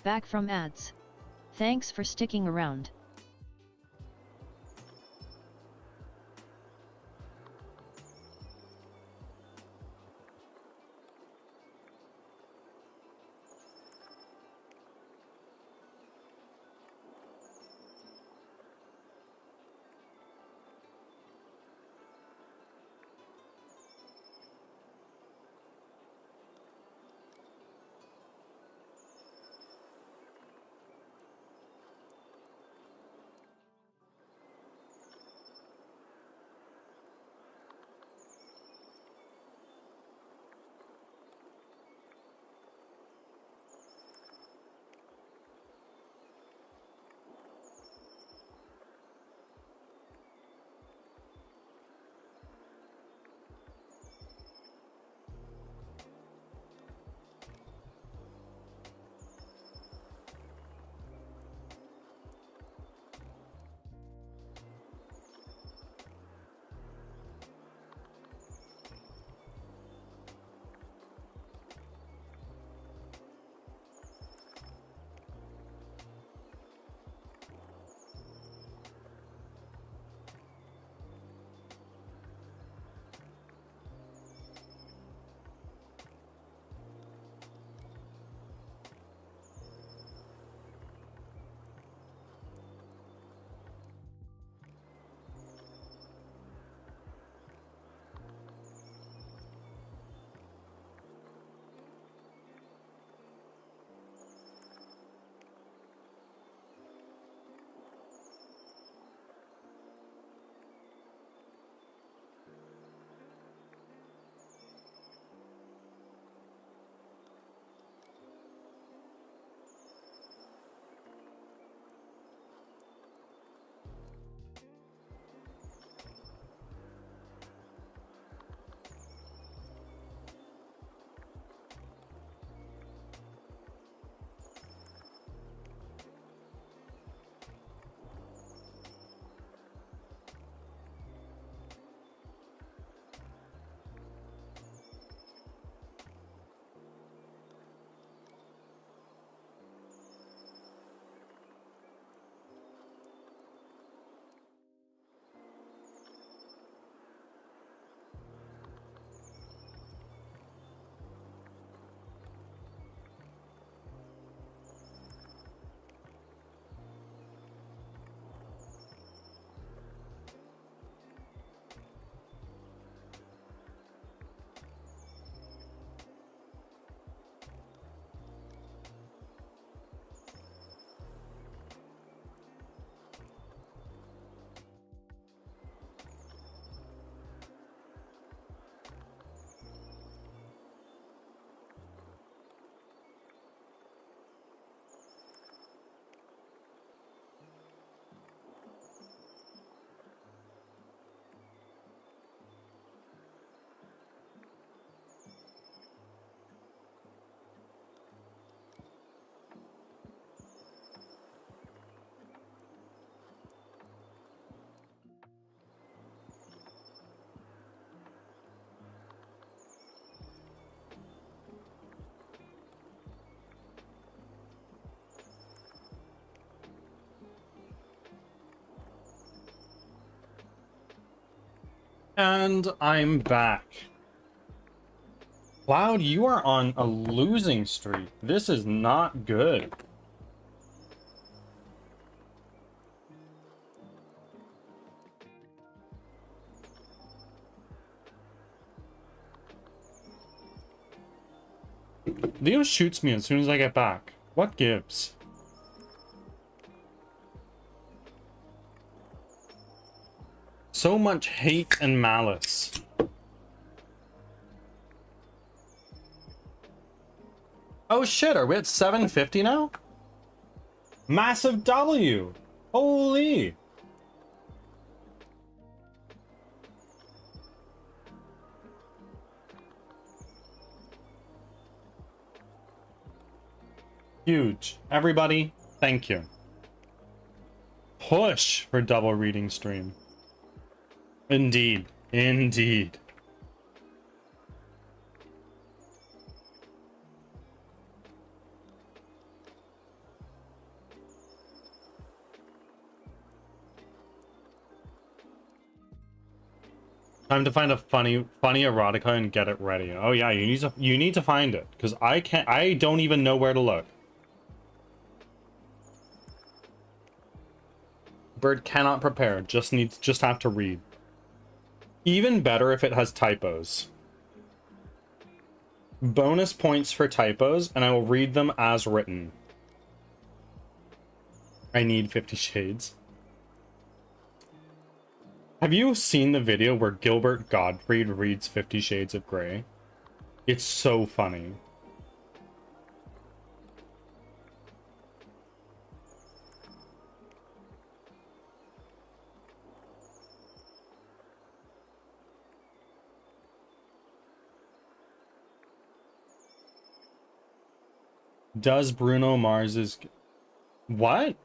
Back from ads. Thanks for sticking around. And I'm back. Cloud, you are on a losing streak. This is not good. Leo shoots me as soon as I get back. What gives? So much hate and malice. Oh shit, are we at 750 now? Massive W! Holy! Huge. Everybody, thank you. Push for double reading stream. Indeed. Indeed. Time to find a funny erotica and get it ready. Oh yeah, you need to find it, because I don't even know where to look. Bird cannot prepare, just have to read. Even better if it has typos. Bonus points for typos, and I will read them as written. I need 50 Shades. Have you seen the video where Gilbert Gottfried reads 50 Shades of Grey? It's so funny. Does Bruno Mars's... What?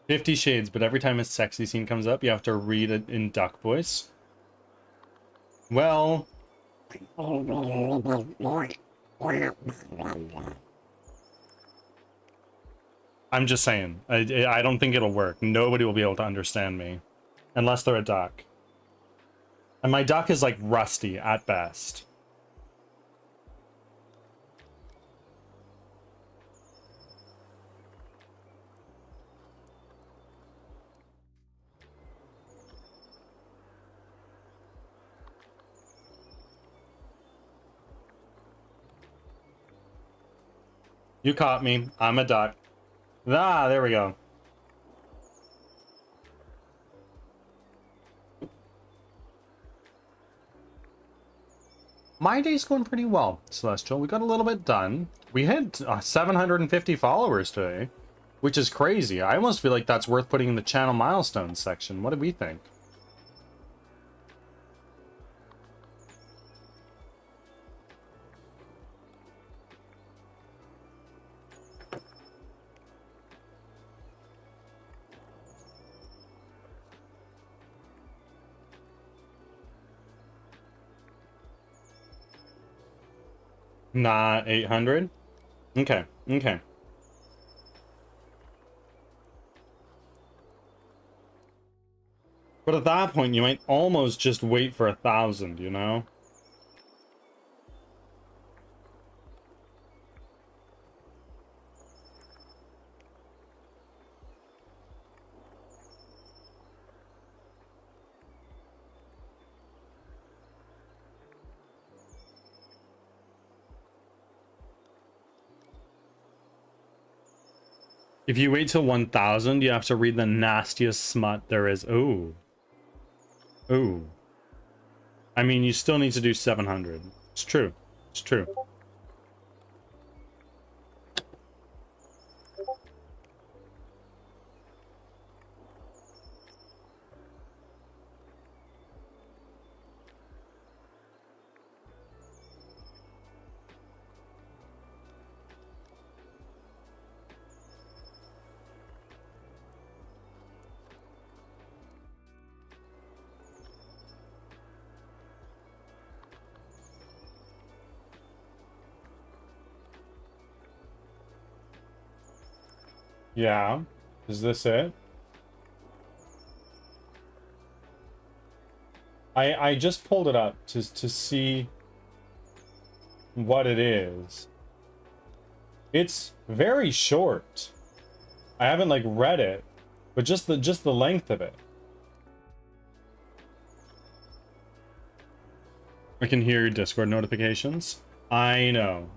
50 Shades, but every time a sexy scene comes up, you have to read it in duck voice. Well... I'm just saying. I don't think it'll work. Nobody will be able to understand me. Unless they're a duck. And my duck is, like, rusty at best. You caught me. I'm a duck. Ah, there we go. My day's going pretty well, Celestial. We got a little bit done. We hit 750 followers today, which is crazy. I almost feel like that's worth putting in the channel milestones section. What do we think? Nah, 800? Okay, okay. But at that point, you might almost just wait for 1,000, you know? If you wait till 1,000, you have to read the nastiest smut there is. Ooh. Ooh. I mean, you still need to do 700. It's true. It's true. Yeah. Is this it? I just pulled it up to see what it is. It's very short. I haven't like read it, but just the length of it. I can hear your Discord notifications. I know.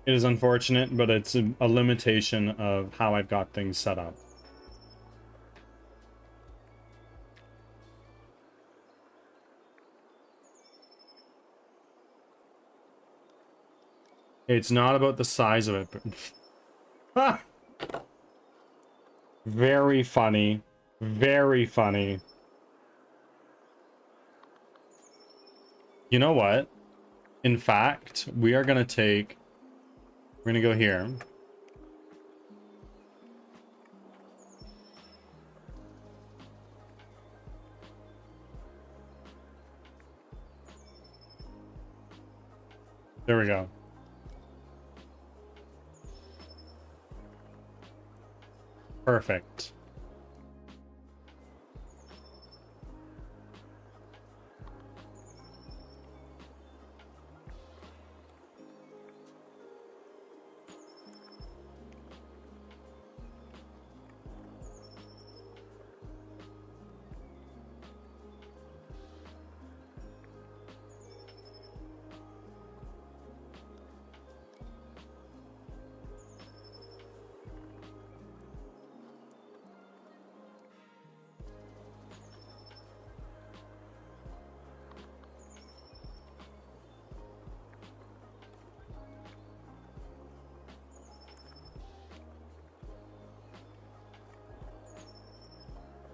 It is unfortunate, but it's a limitation of how I've got things set up. It's not about the size of it, but... Very funny. Very funny. You know what? In fact, we are going to take... We're going to go here. There we go. Perfect.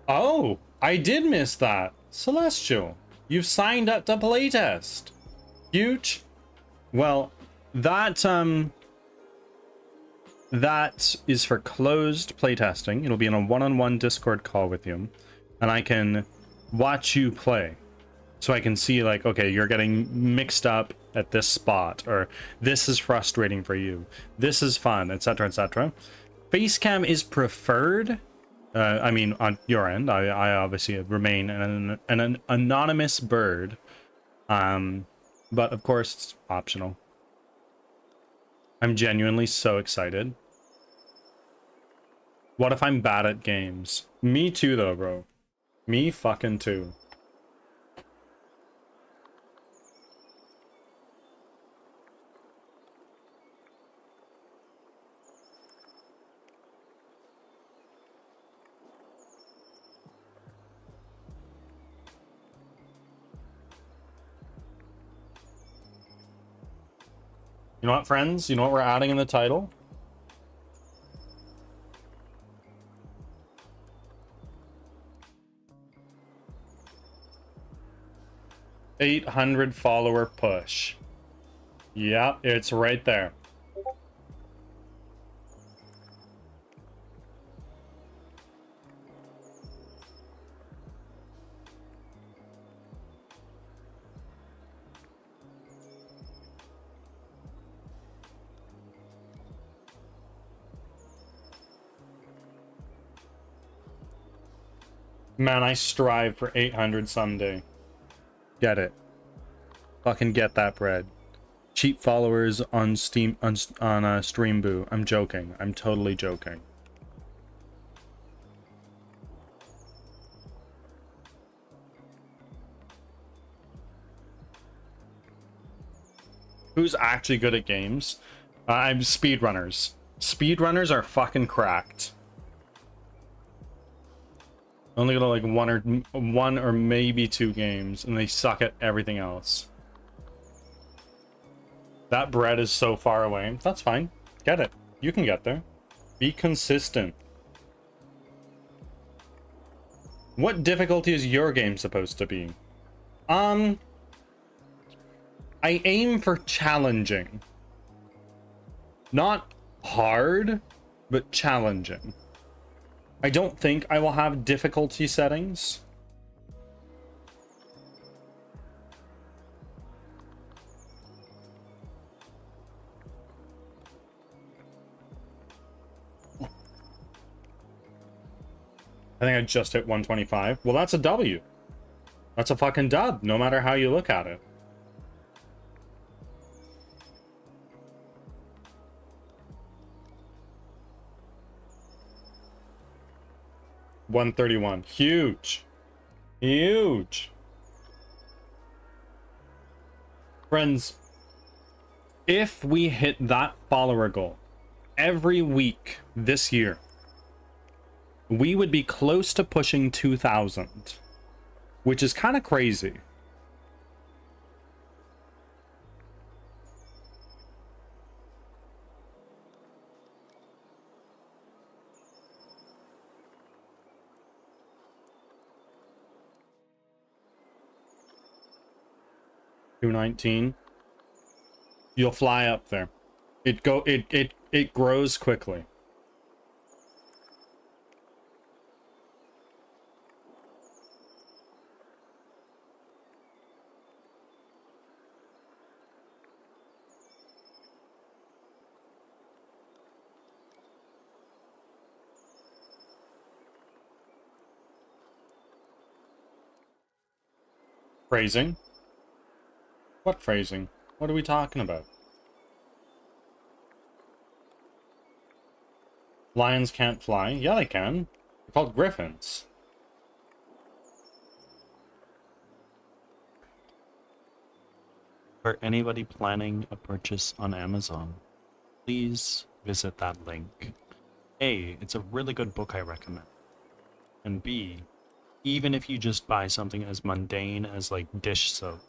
Oh, I did miss that. Celestial, you've signed up to playtest. Huge. Well, that is for closed playtesting. It'll be in a one-on-one Discord call with you, and I can watch you play. So I can see, like, okay, you're getting mixed up at this spot, or this is frustrating for you, this is fun, etc., etc. Facecam is preferred. I mean, on your end, I obviously remain an anonymous bird, but of course it's optional. I'm genuinely so excited. What if I'm bad at games? Me too, though, bro. Me fucking too. You know what, friends? You know what we're adding in the title? $800 follower push. Yeah, it's right there. Man, I strive for 800 someday. Get it. Fucking get that bread. Cheap followers on Steam, on Stream Boo. I'm joking. I'm totally joking. Who's actually good at games? I'm speedrunners. Speedrunners are fucking cracked. Only go to like one or maybe 2 games, and they suck at everything else. That bread is so far away. That's fine. Get it. You can get there. Be consistent. What difficulty is your game supposed to be? I aim for challenging. Not hard, but challenging. I don't think I will have difficulty settings. I think I just hit 125. Well, that's a W. That's a fucking dub, no matter how you look at it. $131. Huge. Huge. Friends, if we hit that follower goal every week this year, we would be close to pushing 2,000, which is kind of crazy. $219. You'll fly up there. It grows quickly. Phrasing? What phrasing? What are we talking about? Lions can't fly? Yeah, they can. They're called griffins. For anybody planning a purchase on Amazon, please visit that link. A, it's a really good book I recommend. And B, even if you just buy something as mundane as like dish soap,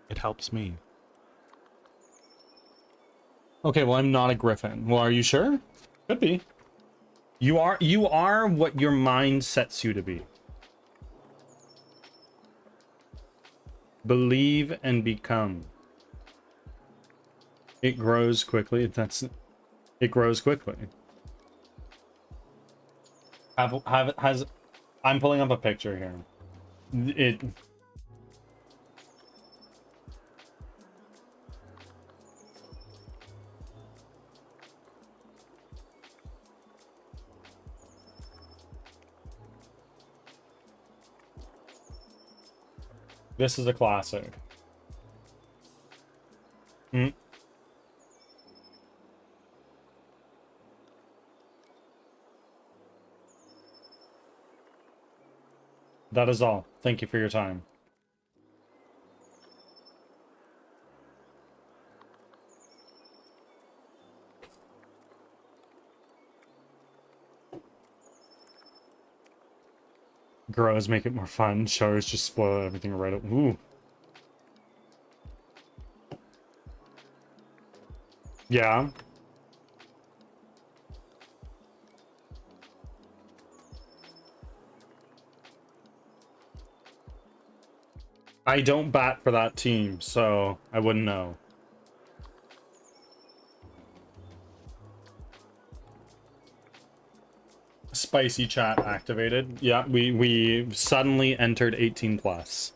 it helps me. Okay, well, I'm not a griffin. Well, are you sure? Could be. You are what your mind sets you to be. Believe and become. It grows quickly. It grows quickly. I'm pulling up a picture here. This is a classic. That is all. Thank you for your time. Grows make it more fun. Shows just spoil everything right up. Ooh. Yeah. I don't bat for that team, so I wouldn't know. Spicy chat activated. Yeah, we suddenly entered 18 plus.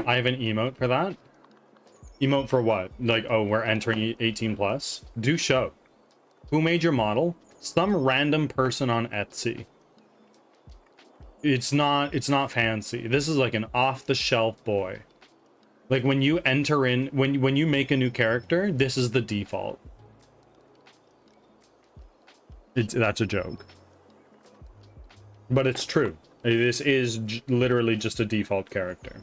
I have an emote for that. Emote for what? Like, oh, we're entering 18 plus? Do show. Who made your model? Some random person on Etsy. It's not fancy. This is like an off-the-shelf boy. Like when you enter in, when you make a new character, this is the default. That's a joke. But it's true. This is literally just a default character.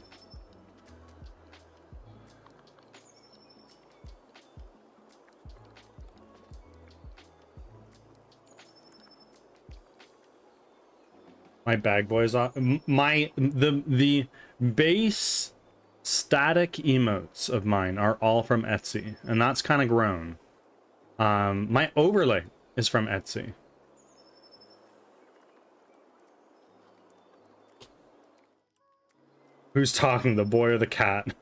My bag boys off. The base static emotes of mine are all from Etsy, and that's kind of grown. My overlay is from Etsy. Who's talking, the boy or the cat?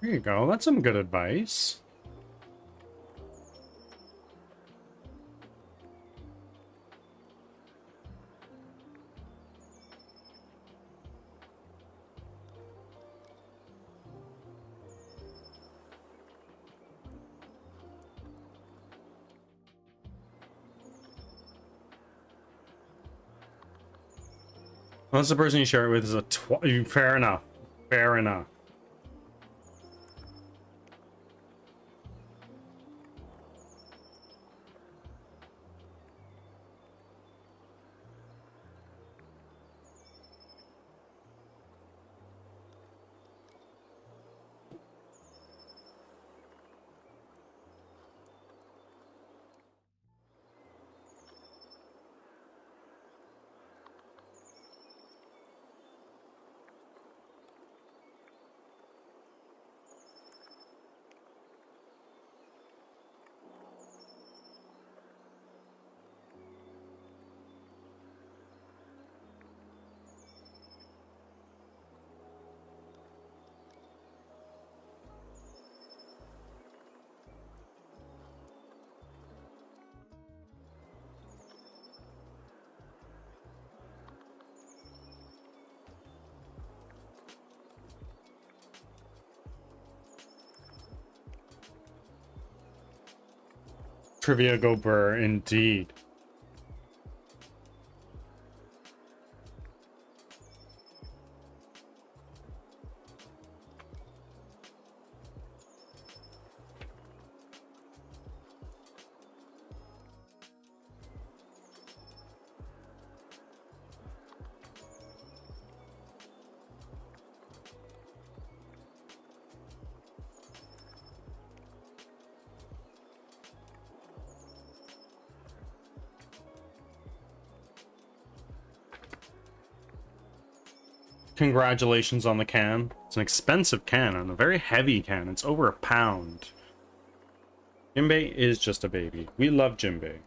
There you go. That's some good advice. Unless the person you share it with is a fair enough. Fair enough. Trivia go burr, indeed. Congratulations on the can. It's an expensive can and a very heavy can. It's over £1. Jinbei is just a baby. We love Jinbei.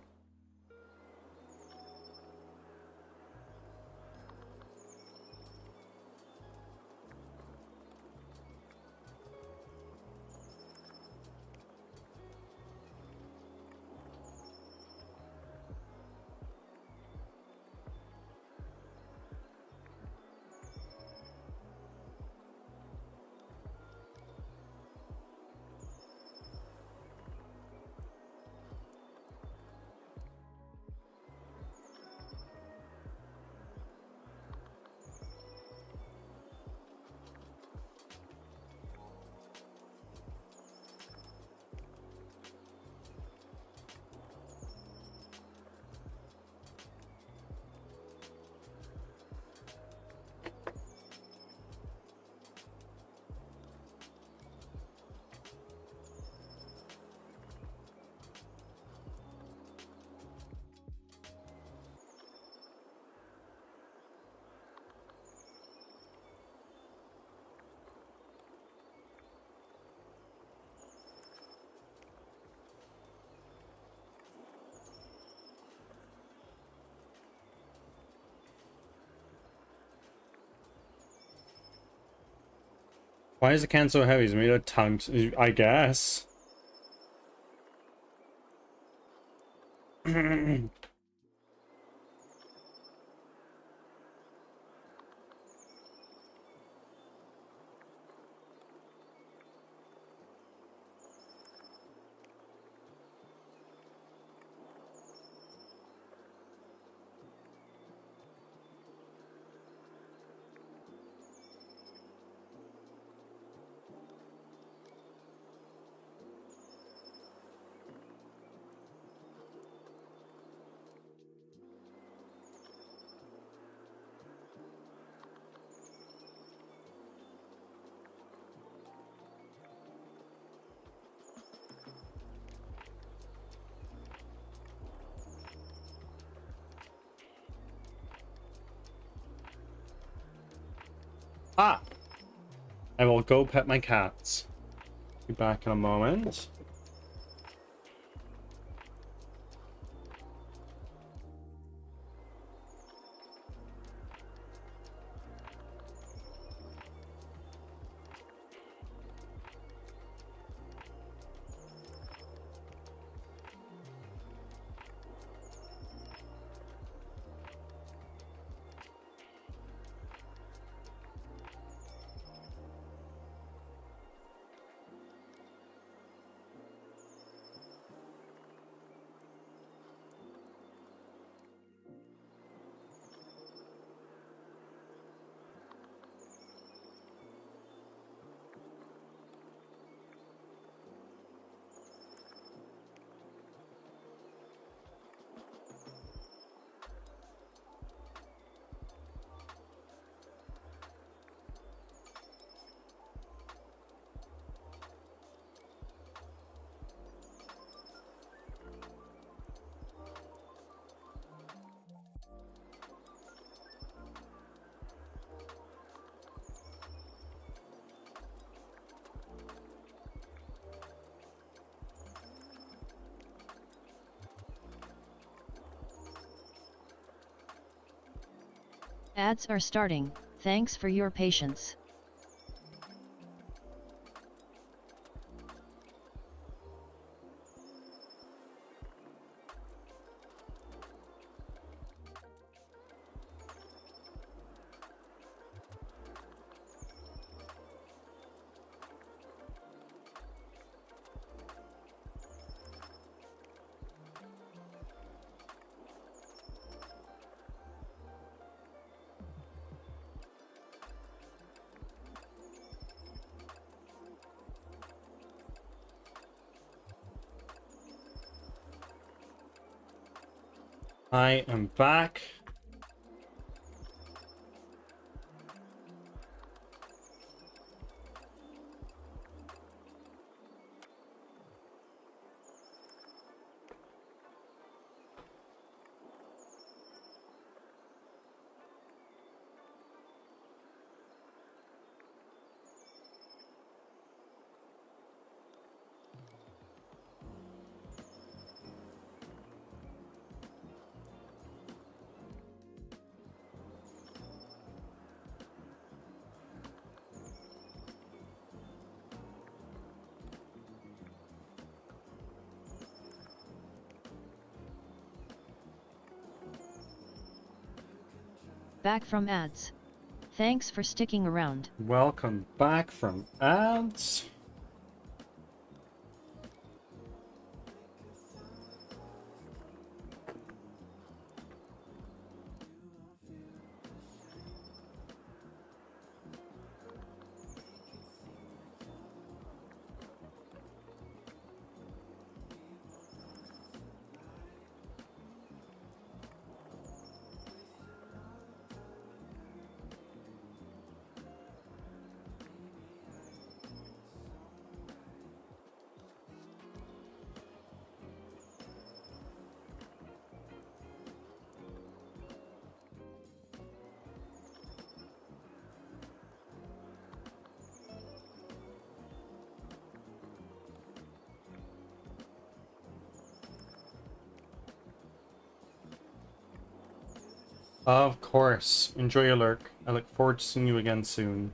Why is the can so heavy? It's made of tungsten, I guess. Ah! I will go pet my cats. Be back in a moment. Ads are starting, thanks for your patience. I am back. Back from ads. Thanks for sticking around. Welcome back from ads. Of course. Enjoy your lurk. I look forward to seeing you again soon.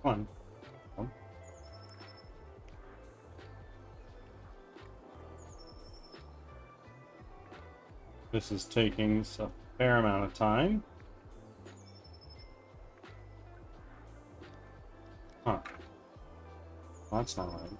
Come on. Come on. This is taking a fair amount of time. Huh. That's not right.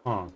Huh.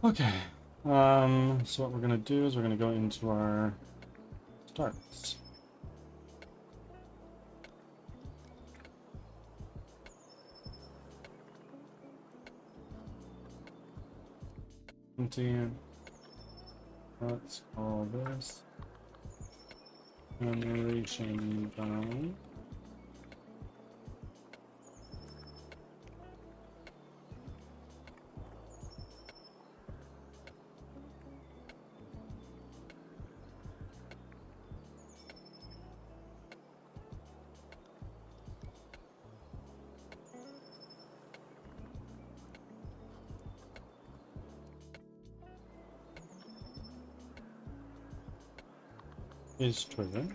Okay. So what we're gonna do is we're gonna go into our starts. Continue. Let's call this generation down. Is triggered.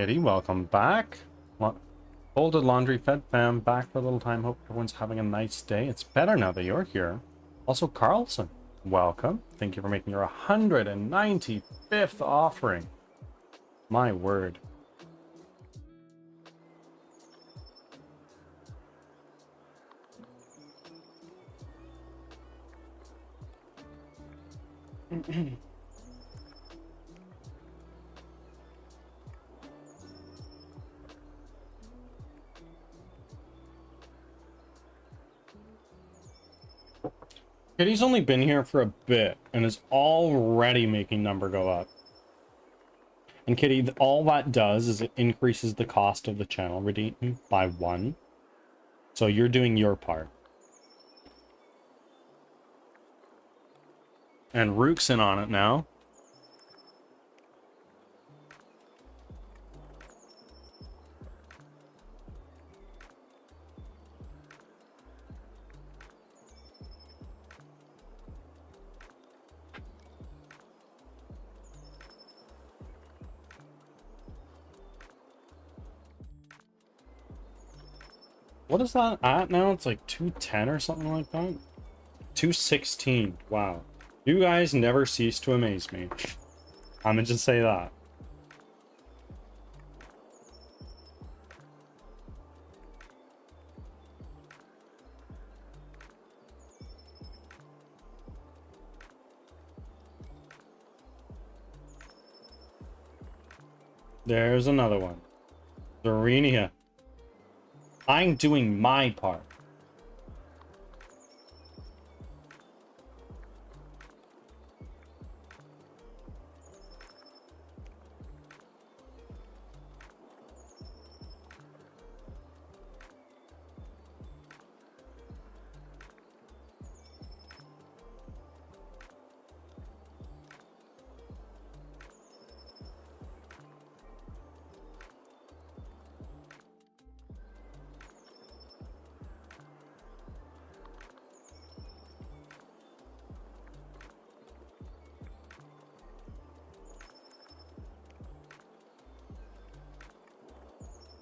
Kitty, welcome back. Folded laundry, fed fam, back for a little time. Hope everyone's having a nice day. It's better now that you're here. Also, Carlson, welcome. Thank you for making your 195th offering. My word. Kitty's only been here for a bit and is already making number go up. And Kitty, all that does is it increases the cost of the channel redeem by 1. So you're doing your part. And Rook's in on it now. What is that at now? It's like 210 or something like that? 216. Wow. You guys never cease to amaze me. I'm gonna just say that. There's another one. Serenia. I'm doing my part.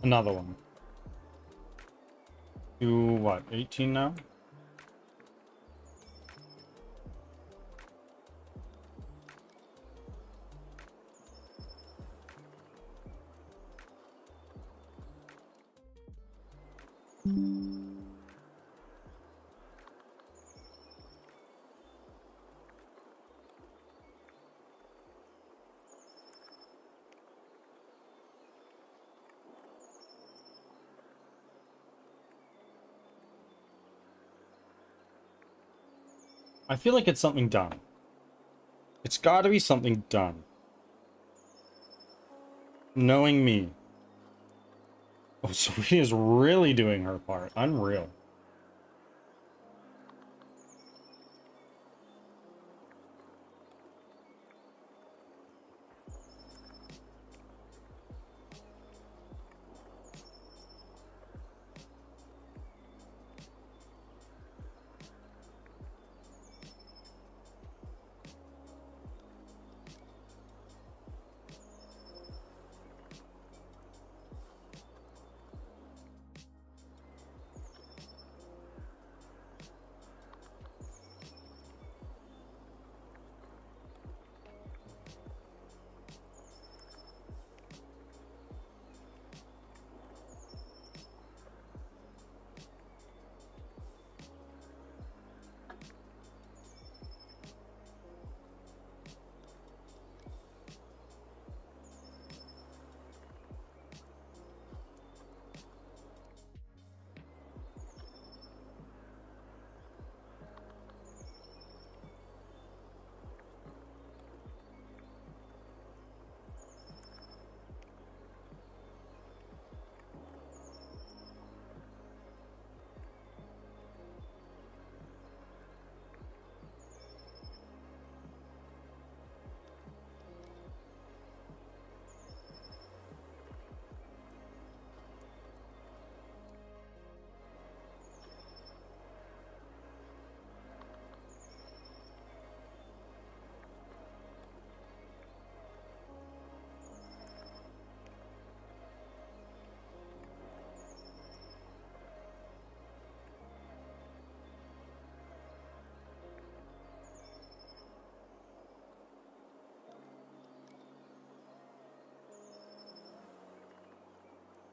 Another one. To what, 18 now? I feel like it's something done. It's got to be something done. Knowing me. Oh, Sophie is really doing her part. Unreal.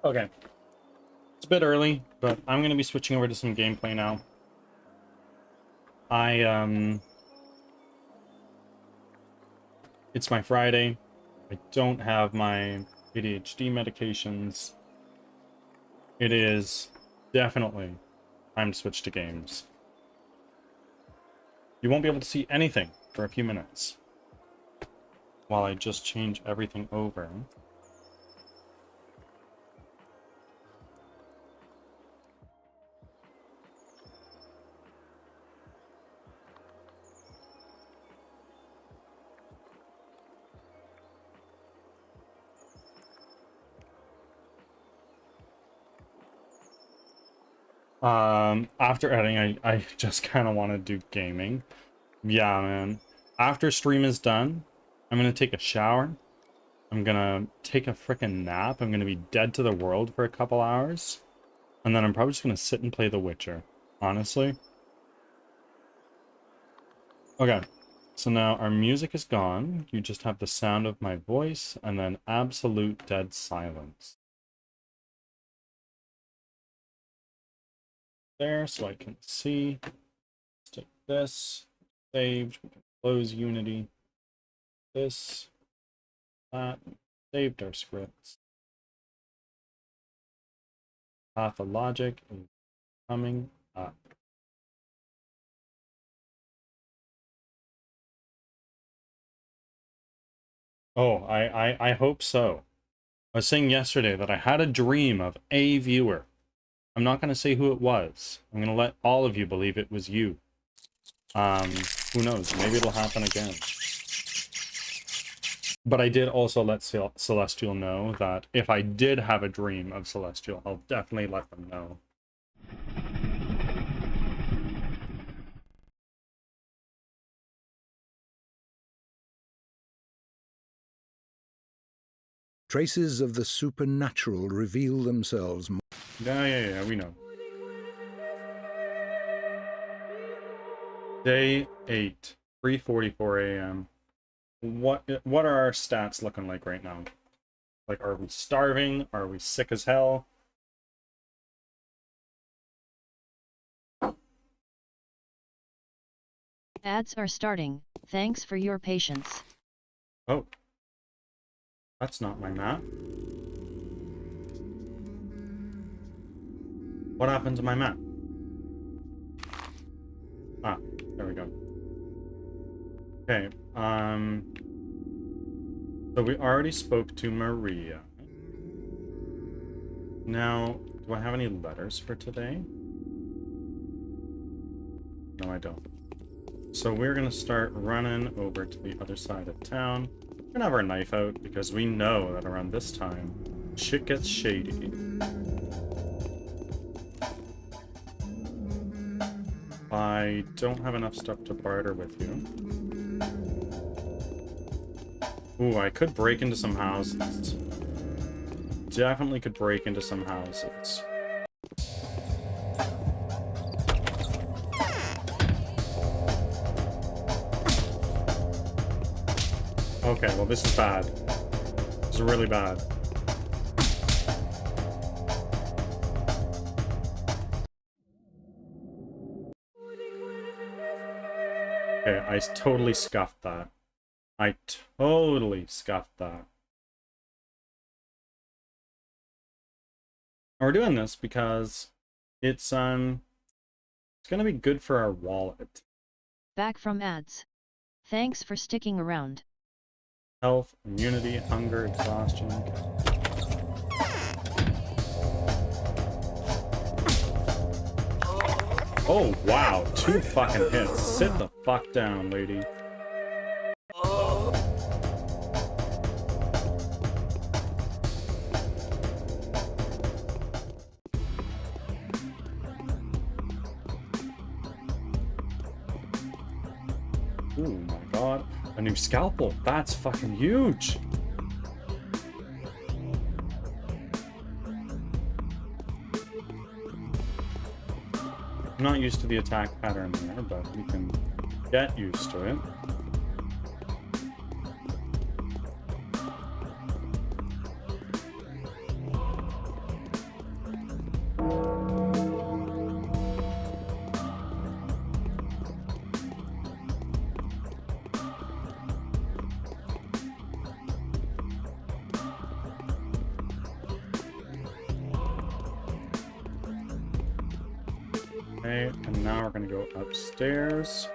Okay. It's a bit early, but I'm going to be switching over to some gameplay now. It's my Friday. I don't have my ADHD medications. It is definitely time to switch to games. You won't be able to see anything for a few minutes while I just change everything over. After editing, I just kind of want to do gaming. Yeah, man. After stream is done, I'm gonna take a shower. I'm gonna take a freaking nap. I'm gonna be dead to the world for a couple hours. And then I'm probably just gonna sit and play The Witcher, honestly. Okay, so now our music is gone. You just have the sound of my voice and then absolute dead silence. There, so I can see. Let's take this, saved, we can close Unity. This, that, saved our scripts. Pathologic is coming up. Oh, I hope so. I was saying yesterday that I had a dream of a viewer. I'm not going to say who it was. I'm going to let all of you believe it was you. Who knows? Maybe it'll happen again. But I did also let Celestial know that if I did have a dream of Celestial, I'll definitely let them know. Traces of the supernatural reveal themselves. Yeah, we know. Day 8, 3:44 a.m. What are our stats looking like right now? Like, are we starving? Are we sick as hell? Ads are starting. Thanks for your patience. Oh. That's not my map. What happened to my map? Ah, there we go. Okay, so we already spoke to Maria. Now, do I have any letters for today? No, I don't. So we're gonna start running over to the other side of town. We're gonna have our knife out because we know that around this time, shit gets shady. I don't have enough stuff to barter with you. Ooh, I could break into some houses. Definitely could break into some houses. Okay, well this is bad. This is really bad. Okay, I totally scuffed that. I totally scuffed that. And we're doing this because it's gonna be good for our wallet. Back from ads. Thanks for sticking around. Health, immunity, hunger, exhaustion. Oh wow, 2 fucking hits. Sit the fuck down, lady. Oh my god. A new scalpel. That's fucking huge. I'm not used to the attack pattern there, but we can get used to it. Okay, and now we're gonna go upstairs.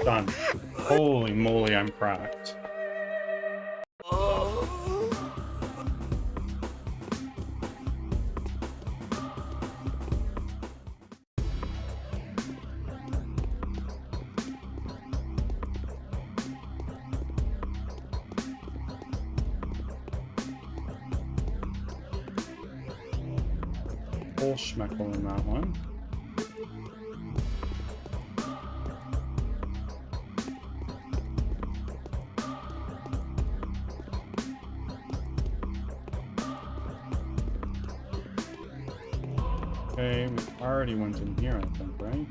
Done. Holy moly, I'm cracked. Whole schmeckle in that one. Okay, we already went in here, I think, right?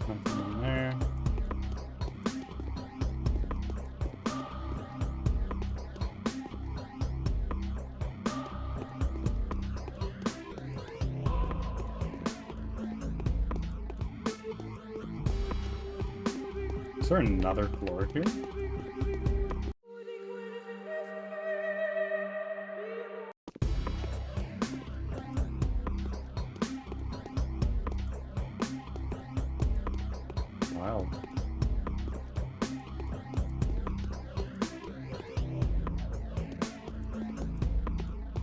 Nothing in there. Is there another floor here? Wow.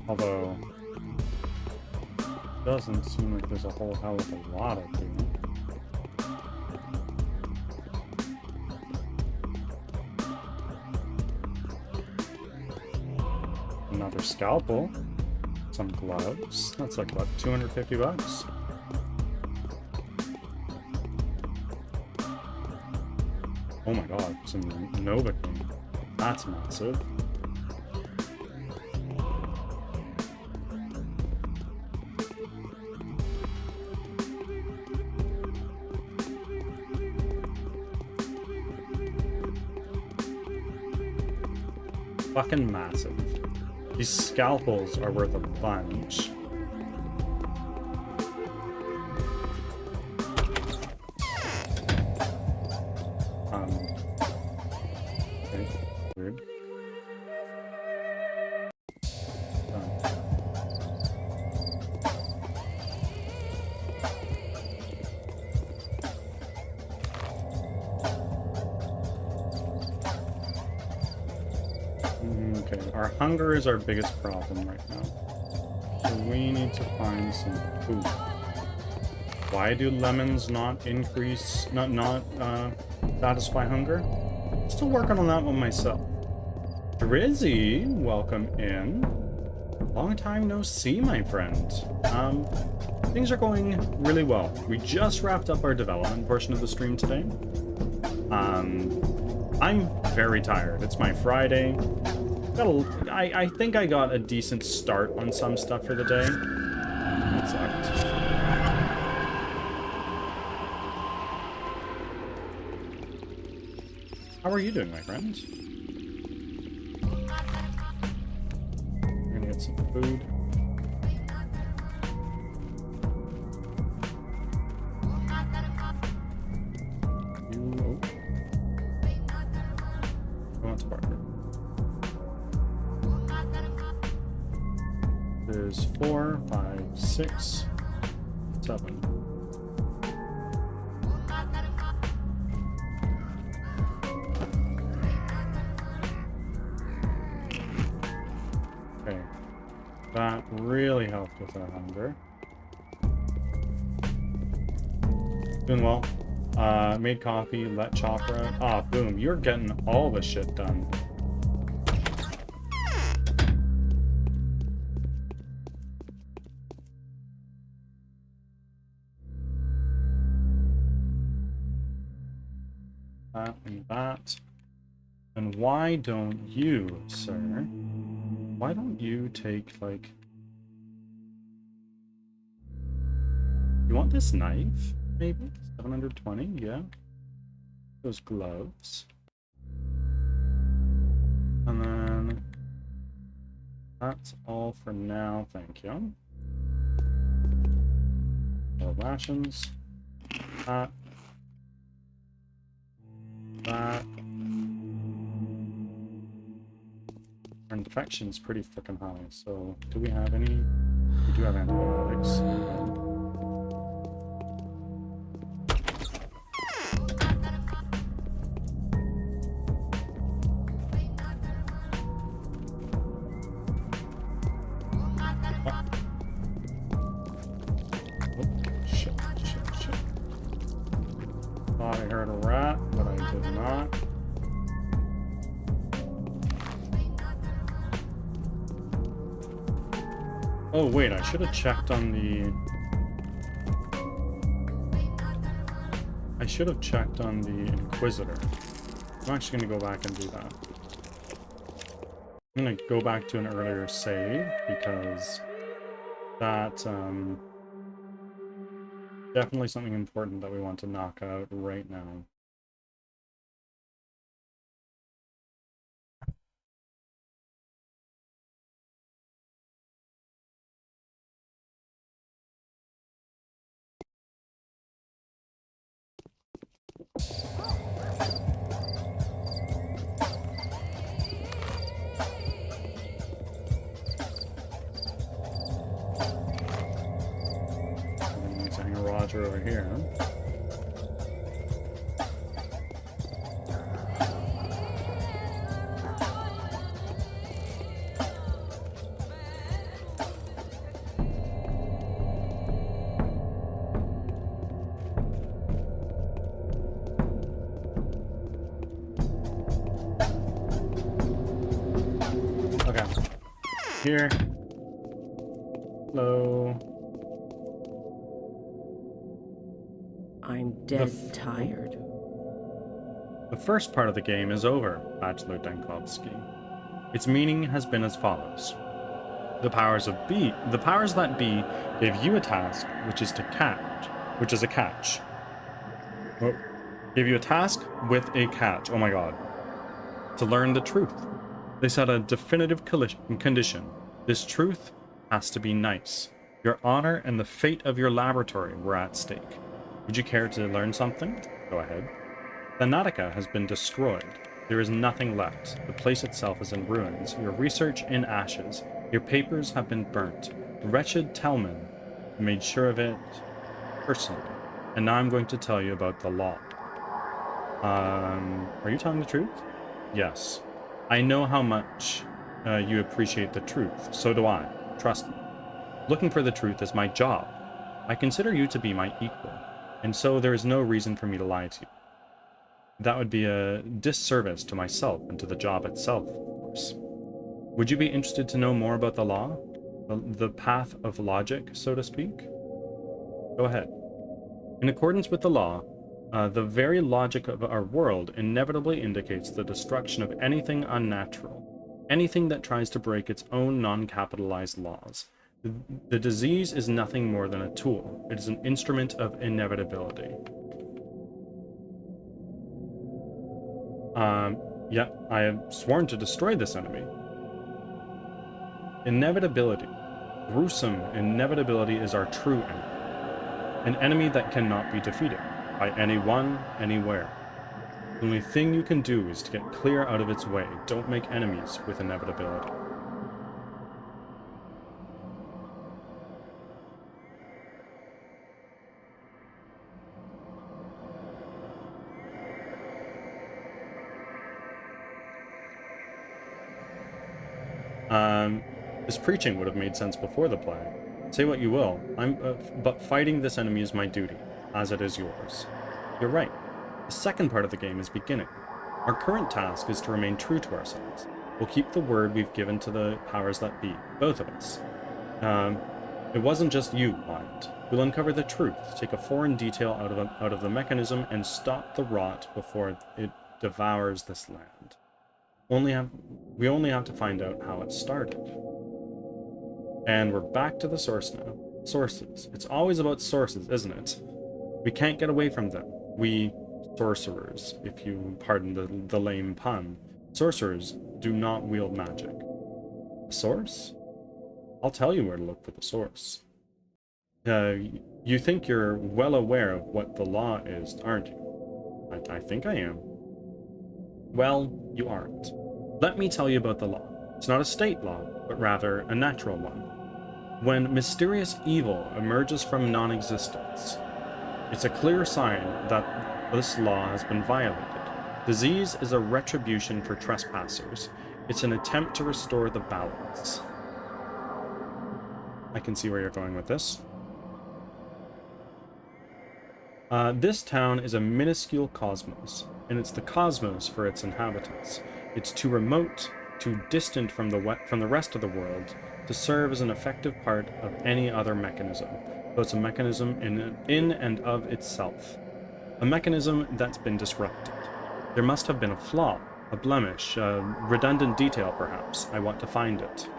Although, doesn't seem like there's a whole hell of a lot of here. Another scalpel. Some gloves. That's like about 250 bucks. Oh my god, some Novocaine. That's massive. Fucking massive. These scalpels are worth a bunch. Okay, weird. Okay, our hunger is our biggest problem right now. So we need to find some food. Why do lemons not increase, not satisfy hunger? Still working on that one myself. Drizzy, welcome in. Long time no see, my friend. Things are going really well. We just wrapped up our development portion of the stream today. I'm very tired. It's my Friday. I think I got a decent start on some stuff for the day. That sucked. How are you doing, my friend? We're gonna get some food. Go on to Parker. There's 4, 5, 6, 7. Okay, that really helped with our hunger. Doing well. Made coffee, let chakra. Ah, boom, you're getting all the shit done. That and that. And why don't you, sir? Why don't you take, like... You want this knife, maybe? 720, yeah. Those gloves. And then that's all for now, thank you. More rations. That. Our infection's pretty freaking high, so do we have any? We do have antibiotics. Shit. Thought I heard a rat, but I did not. Oh wait, I should have checked on the... I should have checked on the Inquisitor. I'm actually going to go back and do that. I'm going to go back to an earlier save, because that, definitely something important that we want to knock out right now. Saying Roger over here. Okay. Here. Hello. I'm dead tired. The first part of the game is over, Bachelor Denkovsky. Its meaning has been as follows. The powers that be gave you a task, which is a catch. Oh, gave you a task with a catch. Oh my god. To learn the truth. They set a definitive condition. This truth has to be nice. Your honor and the fate of your laboratory were at stake. Would you care to learn something? Go ahead. Thanatica has been destroyed. There is nothing left. The place itself is in ruins. Your research in ashes. Your papers have been burnt. The wretched Telman made sure of it personally. And now I'm going to tell you about the law. Are you telling the truth? Yes. I know how much you appreciate the truth. So do I. Trust me. Looking for the truth is my job. I consider you to be my equal. And so there is no reason for me to lie to you. That would be a disservice to myself and to the job itself, of course. Would you be interested to know more about the law? The path of logic, so to speak? Go ahead. In accordance with the law, the very logic of our world inevitably indicates the destruction of anything unnatural, anything that tries to break its own non-capitalized laws. The disease is nothing more than a tool. It is an instrument of inevitability. Yeah, I have sworn to destroy this enemy. Inevitability. Gruesome inevitability is our true enemy. An enemy that cannot be defeated by anyone, anywhere. The only thing you can do is to get clear out of its way. Don't make enemies with inevitability. This preaching would have made sense before the play. Say what you will, but fighting this enemy is my duty, as it is yours. You're right. The second part of the game is beginning. Our current task is to remain true to ourselves. We'll keep the word we've given to the powers that be, both of us. It wasn't just you, mind. We'll uncover the truth, take a foreign detail out of the mechanism, and stop the rot before it devours this land. We only have to find out how it started. And we're back to the source now. Sources. It's always about sources, isn't it? We can't get away from them. We sorcerers, if you pardon the lame pun, Sorcerers do not wield magic. A source? I'll tell you where to look for the source. You think you're well aware of what the law is, aren't you? I think I am. Well, you aren't. Let me tell you about the law. It's not a state law, but rather a natural one. When mysterious evil emerges from non-existence, it's a clear sign that this law has been violated. Disease is a retribution for trespassers. It's an attempt to restore the balance. I can see where you're going with this. This town is a minuscule cosmos, and it's the cosmos for its inhabitants. It's too remote, too distant from the rest of the world to serve as an effective part of any other mechanism. So it's a mechanism in and of itself. A mechanism that's been disrupted. There must have been a flaw, a blemish, a redundant detail perhaps. I want to find it.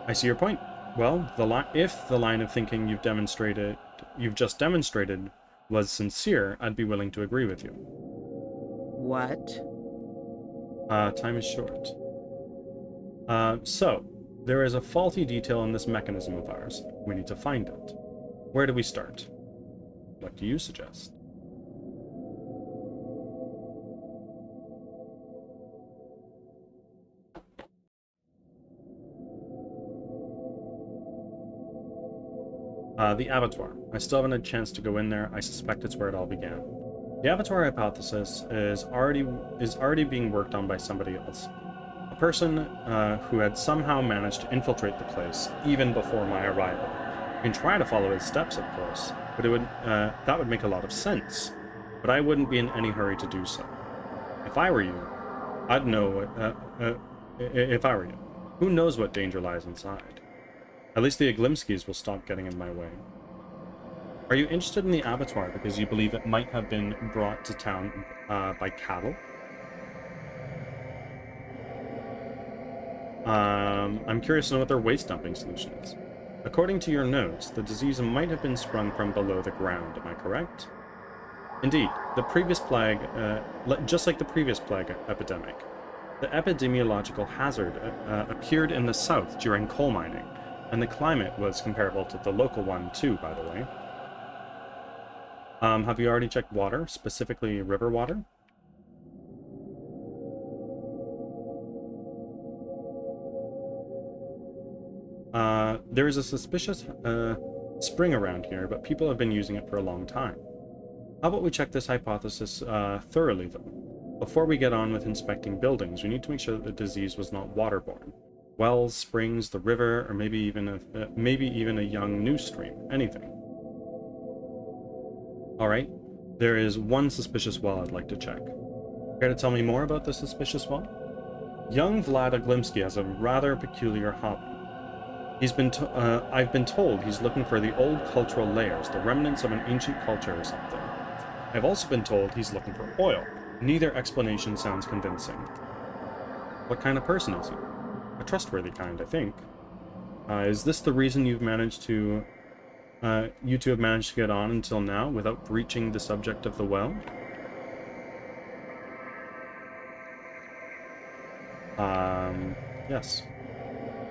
I see your point. Well, if the line of thinking you've just demonstrated was sincere, I'd be willing to agree with you. What? Time is short. So, there is a faulty detail in this mechanism of ours. We need to find it. Where do we start? What do you suggest? The abattoir. I still haven't had a chance to go in there. I suspect it's where it all began. The abattoir hypothesis is already being worked on by somebody else. A person who had somehow managed to infiltrate the place even before my arrival. You can try to follow his steps, of course, but that would make a lot of sense. But I wouldn't be in any hurry to do so. If I were you, I'd know. If I were you, who knows what danger lies inside? At least the Aglimskis will stop getting in my way. Are you interested in the abattoir because you believe it might have been brought to town by cattle? I'm curious to know what their waste dumping solution is. According to your notes, the disease might have been sprung from below the ground, am I correct? Indeed, the previous plague, just like the previous plague epidemic, the epidemiological hazard appeared in the south during coal mining, and the climate was comparable to the local one too, by the way. Have you already checked water, specifically river water? There is a suspicious spring around here, but people have been using it for a long time. How about we check this hypothesis thoroughly, though? Before we get on with inspecting buildings, we need to make sure that the disease was not waterborne. Wells, springs, the river, or maybe even a young new stream. Anything. Alright, there is one suspicious well I'd like to check. Care to tell me more about the suspicious well? Young Vlad Aglimsky has a rather peculiar hobby. I've been told he's looking for the old cultural layers, the remnants of an ancient culture or something. I've also been told he's looking for oil. Neither explanation sounds convincing. What kind of person is he? A trustworthy kind, I think. Is this the reason you two have managed to get on until now without breaching the subject of the well? Yes.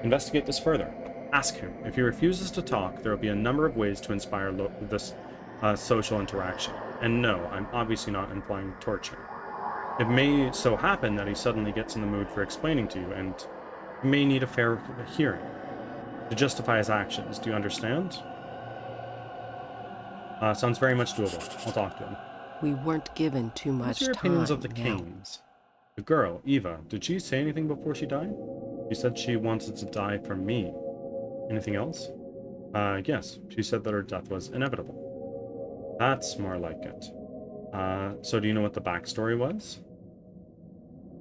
Investigate this further. Ask him. If he refuses to talk, there will be a number of ways to inspire this social interaction. And no, I'm obviously not implying torture. It may so happen that he suddenly gets in the mood for explaining to you, and may need a fair hearing to justify his actions. Do you understand? Sounds very much doable. I'll talk to him. We weren't given too much What's your time. opinions of the Mel. Canes? The girl, Eva, did she say anything before she died? She said she wanted to die for me. Anything else? Yes. She said that her death was inevitable. That's more like it. So do you know what the backstory was?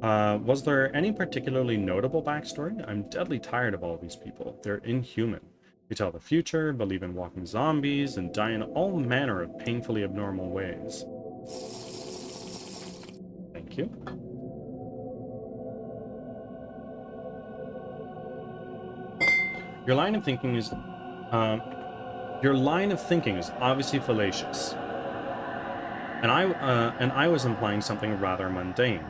Was there any particularly notable backstory? I'm deadly tired of all these people. They're inhuman. They tell the future, believe in walking zombies, and die in all manner of painfully abnormal ways. Thank you. Your line of thinking is, Your line of thinking is obviously fallacious. And I was implying something rather mundane.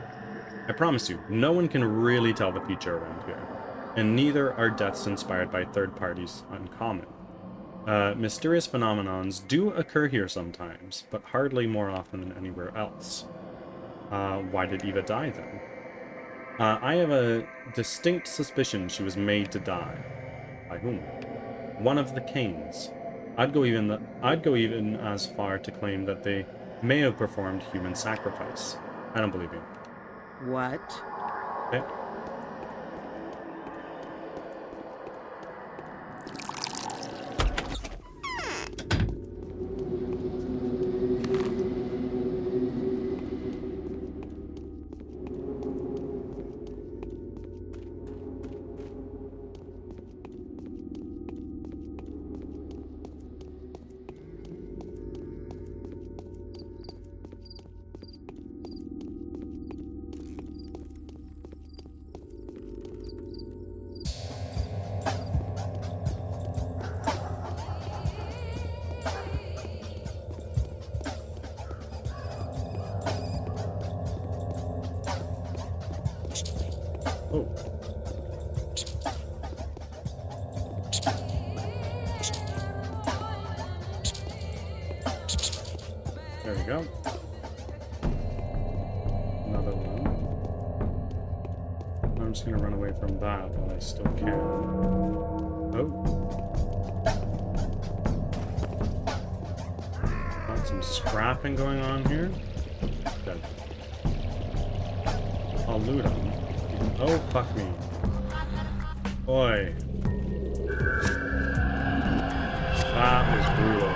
I promise you, no one can really tell the future around here, and neither are deaths inspired by third parties uncommon. Mysterious phenomenons do occur here sometimes, but hardly more often than anywhere else. Why did Eva die then? I have a distinct suspicion she was made to die. By whom? One of the Canes. I'd go even as far to claim that they may have performed human sacrifice. I don't believe you. What? Okay. Oh. There we go. Another one. I'm just gonna run away from that while I still can. Oh. Got some scrapping going on here. Dead. I'll loot them. Oh, fuck me. Oi. That was brutal.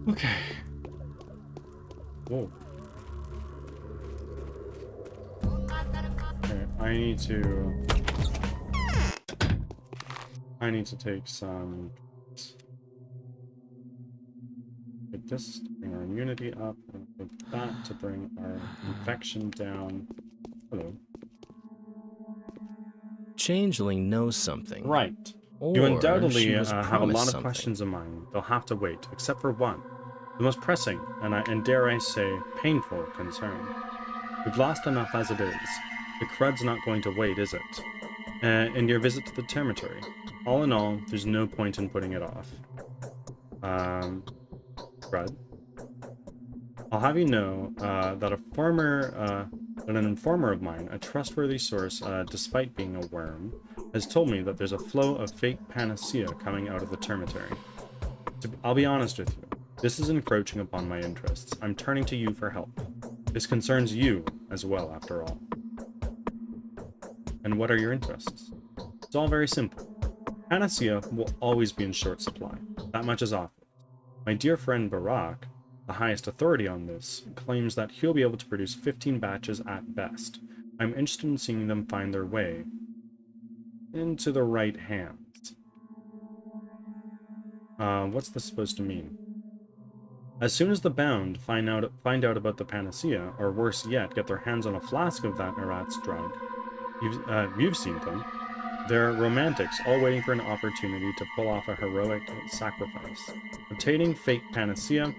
Okay. Whoa. Okay, I need to take some. Take this to bring our immunity up, and take that to bring our infection down. Hello. Changeling knows something. Right. Or You undoubtedly she was have a promised lot of something. questions of mine. They'll have to wait, except for one. The most pressing, and dare I say, painful concern. We've lost enough as it is. The crud's not going to wait, is it? And your visit to the termitory. All in all, there's no point in putting it off. Crud. I'll have you know that an informer of mine, a trustworthy source, despite being a worm, has told me that there's a flow of fake panacea coming out of the termitory. I'll be honest with you. This is encroaching upon my interests. I'm turning to you for help. This concerns you as well, after all. And what are your interests? It's all very simple. Panacea will always be in short supply. That much is obvious. My dear friend Barak, the highest authority on this, claims that he'll be able to produce 15 batches at best. I'm interested in seeing them find their way into the right hands. What's this supposed to mean? As soon as the bound find out about the panacea, or worse yet, get their hands on a flask of that Erat's drug, you've seen them. They're romantics, all waiting for an opportunity to pull off a heroic sacrifice. Obtaining fake panacea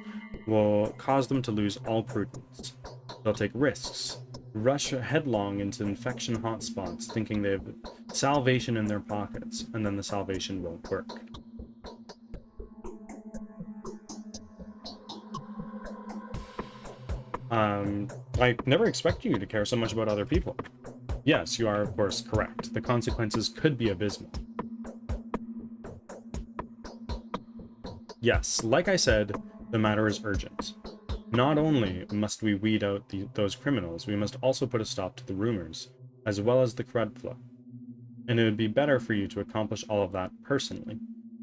will cause them to lose all prudence. They'll take risks, rush headlong into infection hotspots, thinking they have salvation in their pockets, and then the salvation won't work. I never expected you to care so much about other people. Yes, you are, of course, correct. The consequences could be abysmal. Yes, like I said, the matter is urgent. Not only must we weed out those criminals, we must also put a stop to the rumors, as well as the crud flow. and it would be better for you to accomplish all of that personally.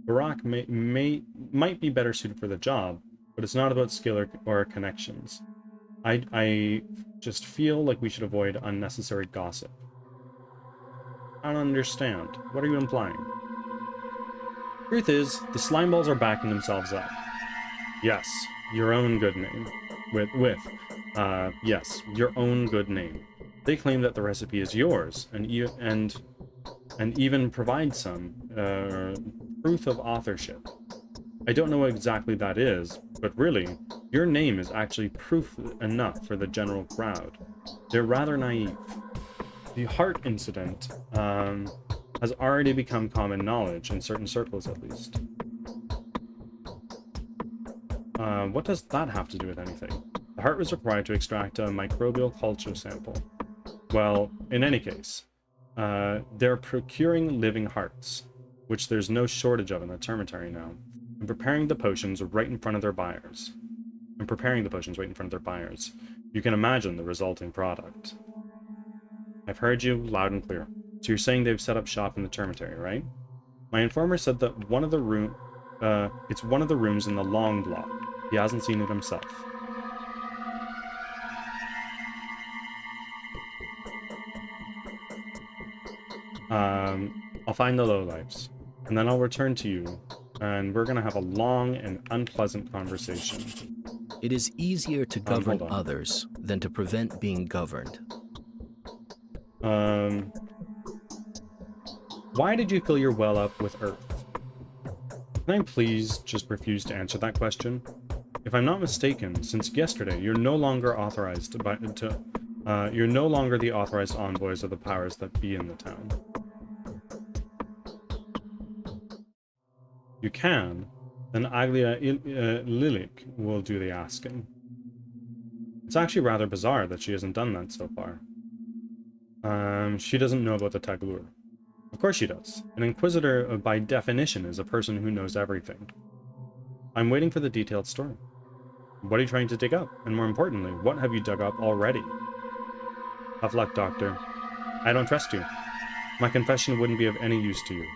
Barak might be better suited for the job, but it's not about skill or connections. I just feel like we should avoid unnecessary gossip. I don't understand. What are you implying? Truth is, the slime balls are backing themselves up. Yes, your own good name. Yes, your own good name. They claim that the recipe is yours, and even provide some proof of authorship. I don't know what exactly that is, but really, your name is actually proof enough for the general crowd. They're rather naive. The heart incident has already become common knowledge, in certain circles at least. What does that have to do with anything? The heart was required to extract a microbial culture sample. Well, in any case, they're procuring living hearts, which there's no shortage of in the termitary now, and preparing the potions right in front of their buyers. You can imagine the resulting product. I've heard you loud and clear. So you're saying they've set up shop in the termitary, right? My informer said that it's one of the rooms in the long block. He hasn't seen it himself. I'll find the lowlifes, and then I'll return to you, and we're gonna have a long and unpleasant conversation. It is easier to govern hold on. others than to prevent being governed. Why did you fill your well up with earth? Can I please just refuse to answer that question? If I'm not mistaken, since yesterday, you're no longer you're no longer the authorized envoys of the powers that be in the town. You can, then Aglia Lilik will do the asking. It's actually rather bizarre that she hasn't done that so far. She doesn't know about the Taglur. Of course she does. An Inquisitor, by definition, is a person who knows everything. I'm waiting for the detailed story. What are you trying to dig up? And more importantly, what have you dug up already? Tough luck, Doctor. I don't trust you. My confession wouldn't be of any use to you,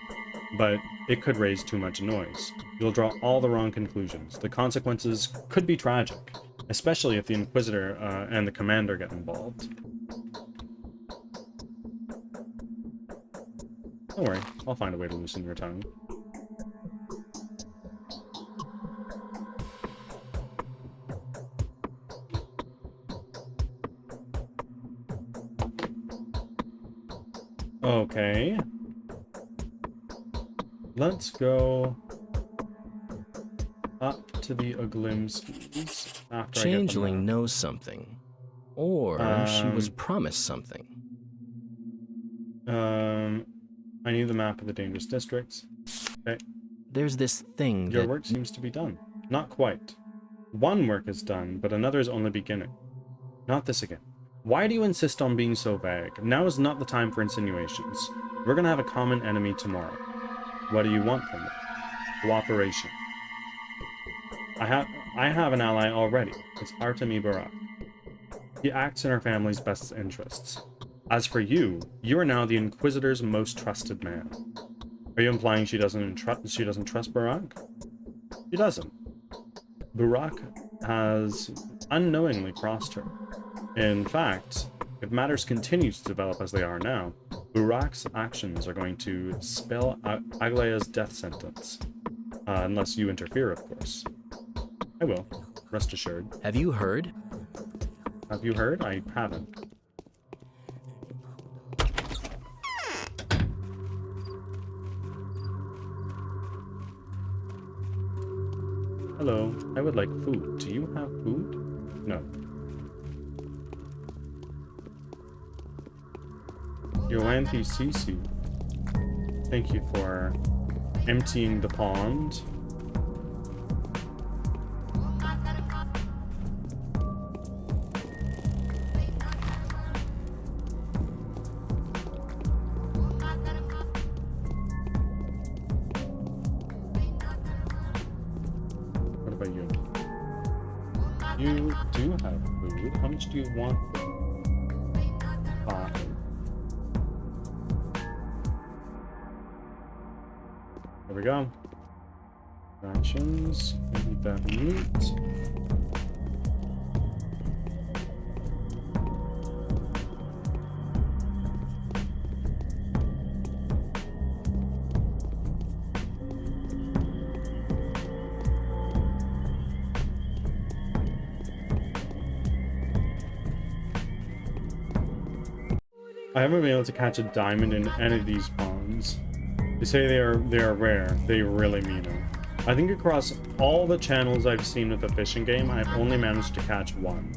but it could raise too much noise. You'll draw all the wrong conclusions. The consequences could be tragic, especially if the Inquisitor and the Commander get involved. Don't worry, I'll find a way to loosen your tongue. Okay. Let's go up to the Oglimskis after Changeling I get knows something. Or she was promised something. I need the map of the dangerous districts. Okay. There's this thing Your that... work seems to be done. Not quite. One work is done, but another is only beginning. Not this again. Why do you insist on being so vague? Now is not the time for insinuations. We're gonna have a common enemy tomorrow. What do you want from me? Cooperation. I have an ally already. It's Artemi Barak. He acts in our family's best interests. As for you, you are now the Inquisitor's most trusted man. Are you implying she doesn't trust Barak? She doesn't. Barak has unknowingly crossed her. In fact, if matters continue to develop as they are now, Barak's actions are going to spell Aglaya's death sentence. Unless you interfere, of course. I will, rest assured. Have you heard? Have you heard? I haven't. Hello, I would like food. Do you have food? No. Yoanthi Sisi, thank you for emptying the pond. What about you? You do have food. How much do you want? 5. There we go. Rations. Eat that meat. I haven't been able to catch a diamond in any of these ponds. They say they are rare. They really mean it. I think across all the channels I've seen with the fishing game, I've only managed to catch one.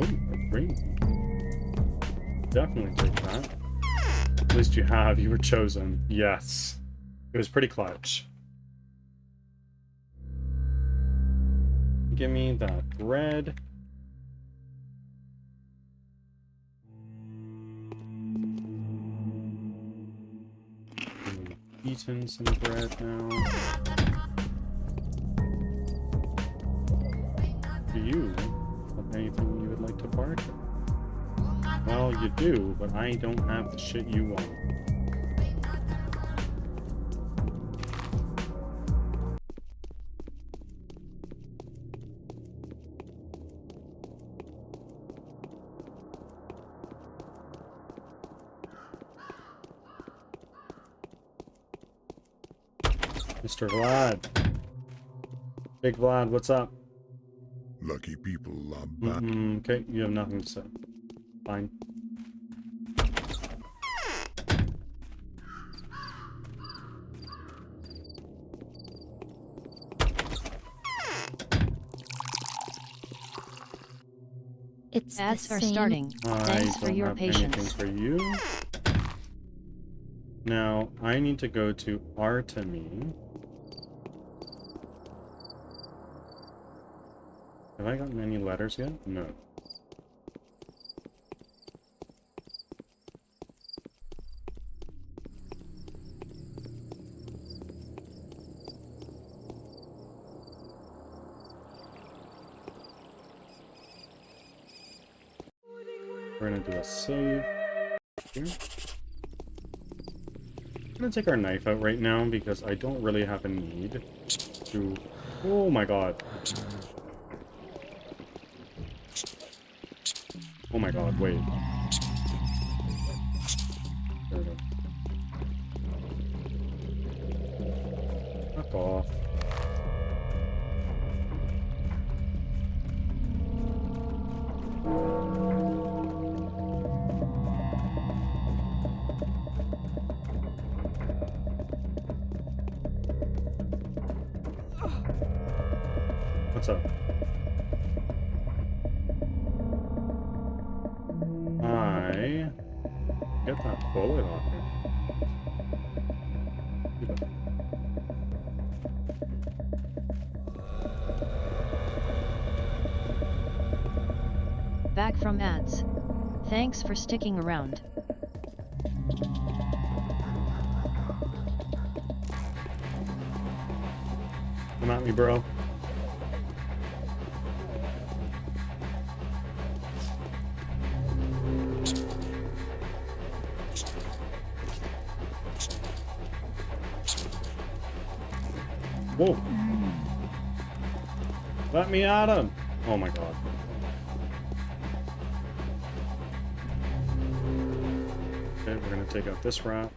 Oh, a ring. Definitely take that. At least you have. You were chosen. Yes. It was pretty clutch. Give me that bread. Eaten some bread now. Do you have anything you would like to barter? Well, you do, but I don't have the shit you want. Mr. Vlad. Big Vlad, what's up? Lucky people are bad. Okay, you have nothing to say. Fine. It's Ads the are same. starting. Thanks I for don't your have patience. anything for you. Now, I need to go to Artemy. Have I gotten any letters yet? No. We're gonna do a save here. I'm gonna take our knife out right now because I don't really have a need to... Oh my god. Oh my god, wait. There we go. Fuck off. What's up? I get that bullet off here. Back from ads. Thanks for sticking around. Come at me, bro. Whoa. Let me at him. Oh my god. Okay, we're gonna take out this rat.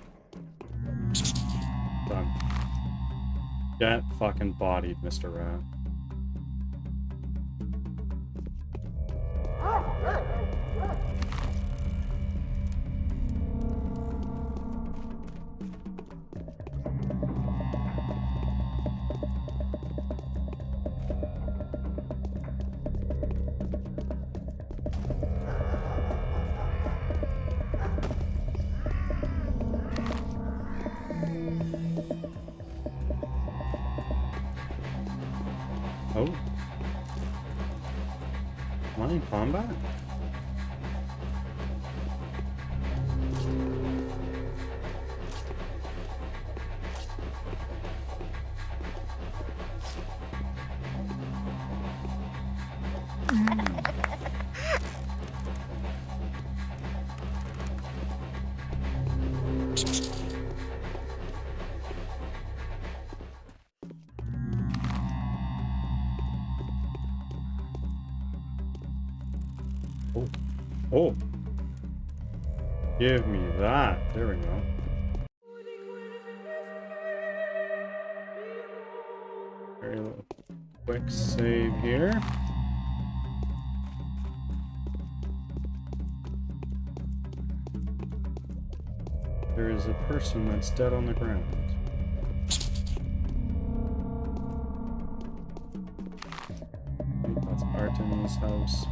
Done. Get fucking bodied, Mr. Rat. Oh. die in combat? Oh. Oh. Give me that. There we go. Very little quick save here. There is a person that's dead on the ground. That's Artem's house.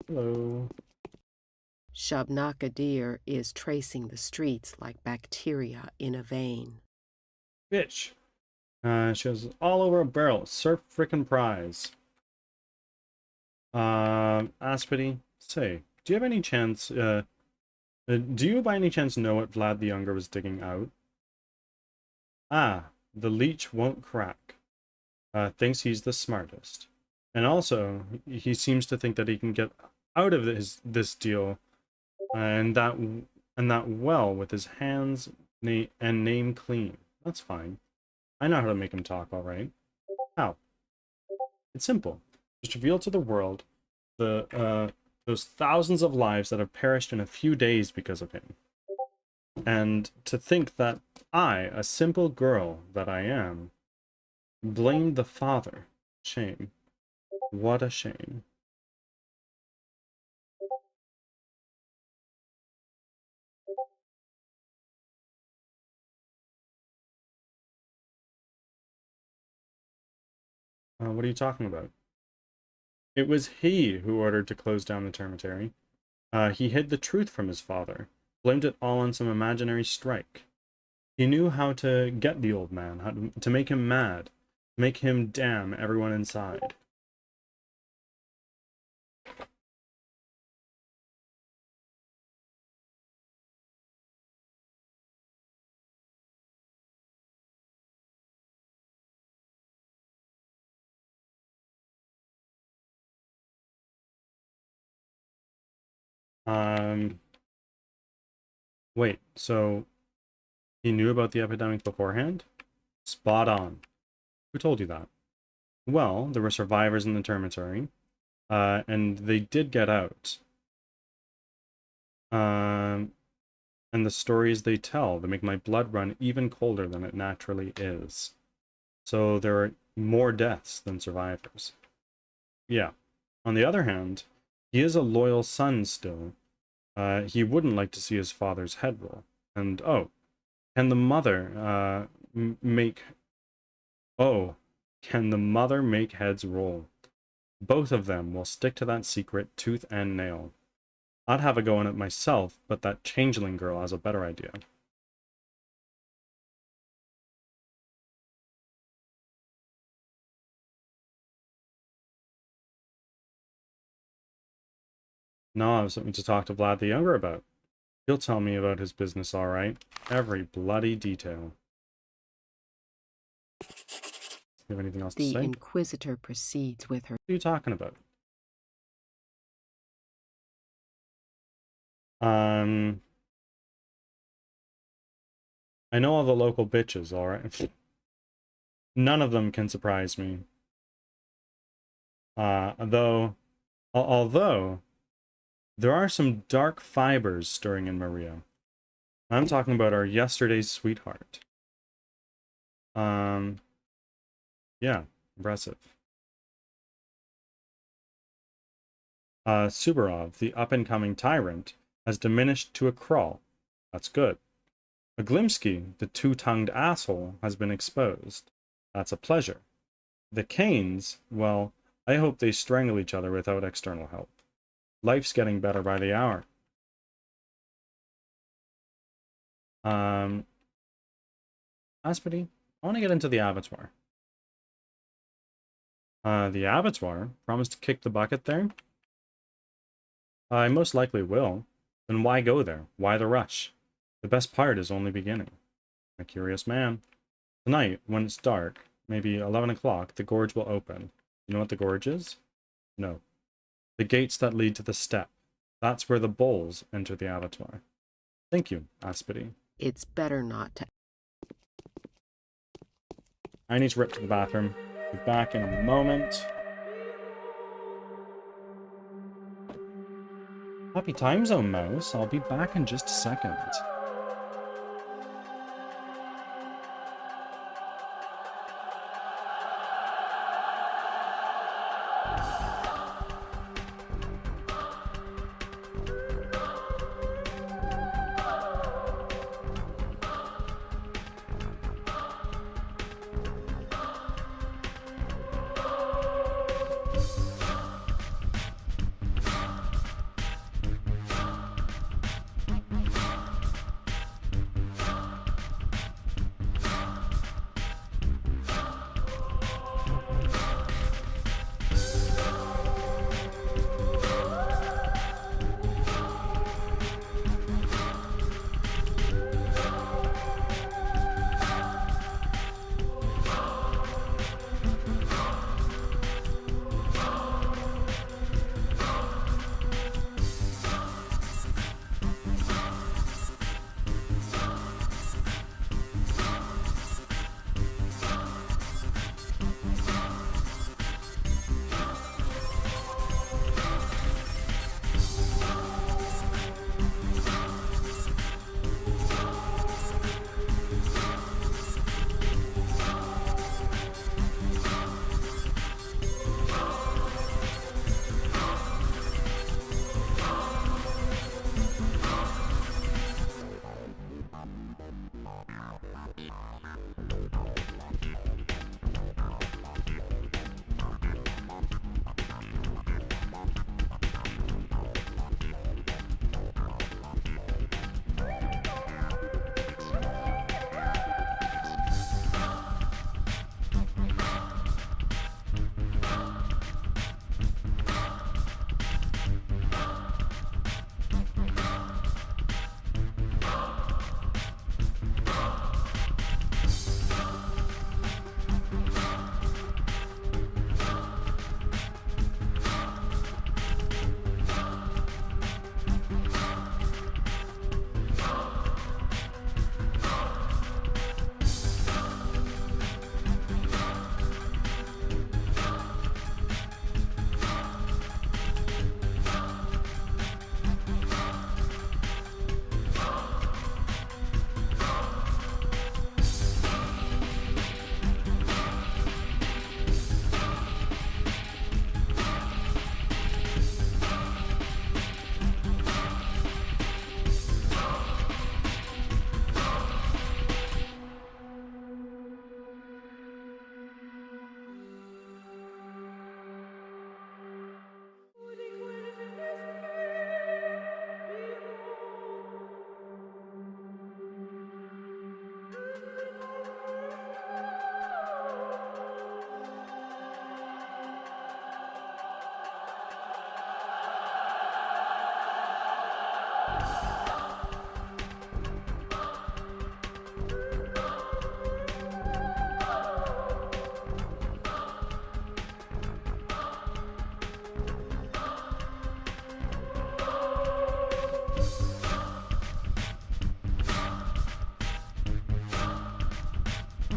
Hello. Shabnakadir is tracing the streets like bacteria in a vein. Bitch. She has all over a barrel. Surf frickin' prize. Aspity, say, do you have any chance, do you by any chance know what Vlad the Younger was digging out? Ah, the leech won't crack. Thinks he's the smartest. And also, he seems to think that he can get out of this deal, and that well with his hands and name clean. That's fine. I know how to make him talk, all right. How? It's simple. Just reveal to the world those thousands of lives that have perished in a few days because of him. And to think that I, a simple girl that I am, blamed the father. Shame. What a shame. What are you talking about? It was he who ordered to close down the termitary. He hid the truth from his father, blamed it all on some imaginary strike. He knew how to get the old man, how to make him mad, make him damn everyone inside. Wait, so he knew about the epidemic beforehand? Spot on. Who told you that? Well, there were survivors in the termitary, and they did get out. And the stories they tell, they make my blood run even colder than it naturally is. So there are more deaths than survivors. Yeah. On the other hand, he is a loyal son still. He wouldn't like to see his father's head roll. And, oh, can the mother make... Oh, can the mother make heads roll? Both of them will stick to that secret tooth and nail. I'd have a go on it myself, but that changeling girl has a better idea. No, I have something to talk to Vlad the Younger about. He'll tell me about his business, all right. Every bloody detail. You have anything else to say? The Inquisitor proceeds with her. What are you talking about? I know all the local bitches, all right. None of them can surprise me. Although there are some dark fibers stirring in Maria. I'm talking about our yesterday's sweetheart. Yeah, impressive. Subarov, the up-and-coming tyrant, has diminished to a crawl. That's good. Aglimsky, the two-tongued asshole, has been exposed. That's a pleasure. The Canes, well, I hope they strangle each other without external help. Life's getting better by the hour. Aspity, I want to get into the abattoir. The abattoir? Promise to kick the bucket there? I most likely will. Then why go there? Why the rush? The best part is only beginning. A curious man. Tonight, when it's dark, maybe 11 o'clock, the gorge will open. You know what the gorge is? No. The gates that lead to the steppe. That's where the bulls enter the abattoir. Thank you, Aspity. It's better not to. I need to rip to the bathroom. Be back in a moment. Happy time zone, Mouse. I'll be back in just a second.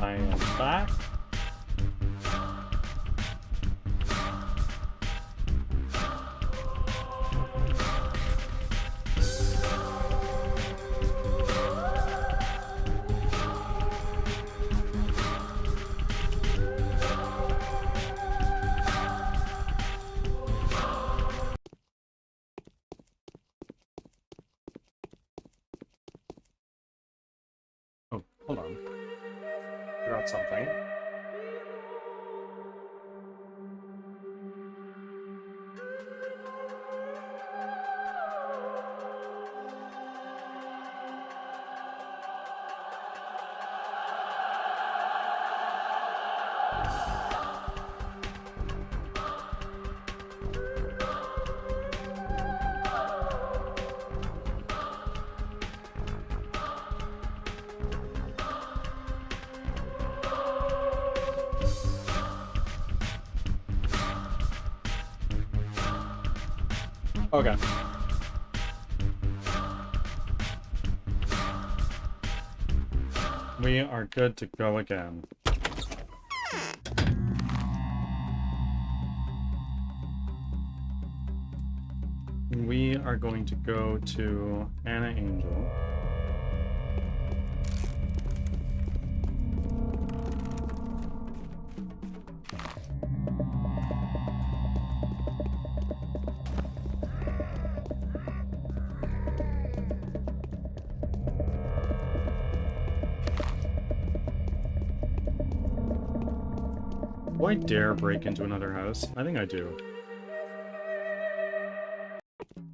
I am back. Oh, hold on. Forgot something. Okay. We are good to go again. We are going to go to Anna Angel. Do I dare break into another house? I think I do.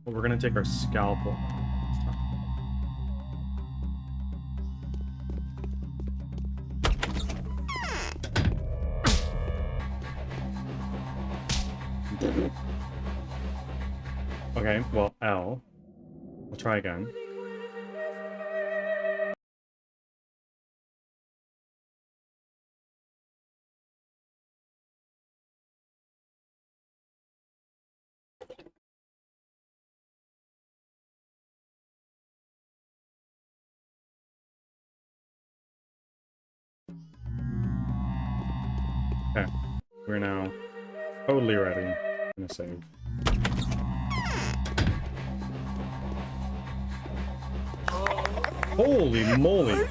Well, we're gonna take our scalpel. Okay, well, L. We'll try again. Okay, we're now totally ready. I'm gonna save. Holy moly!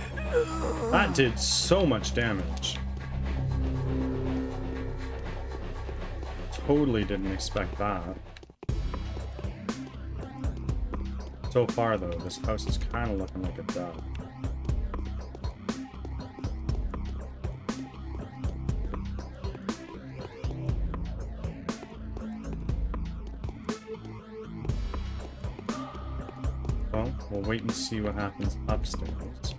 That did so much damage. Totally didn't expect that. So far though, this house is kind of looking like a duck. Well, we'll wait and see what happens upstairs.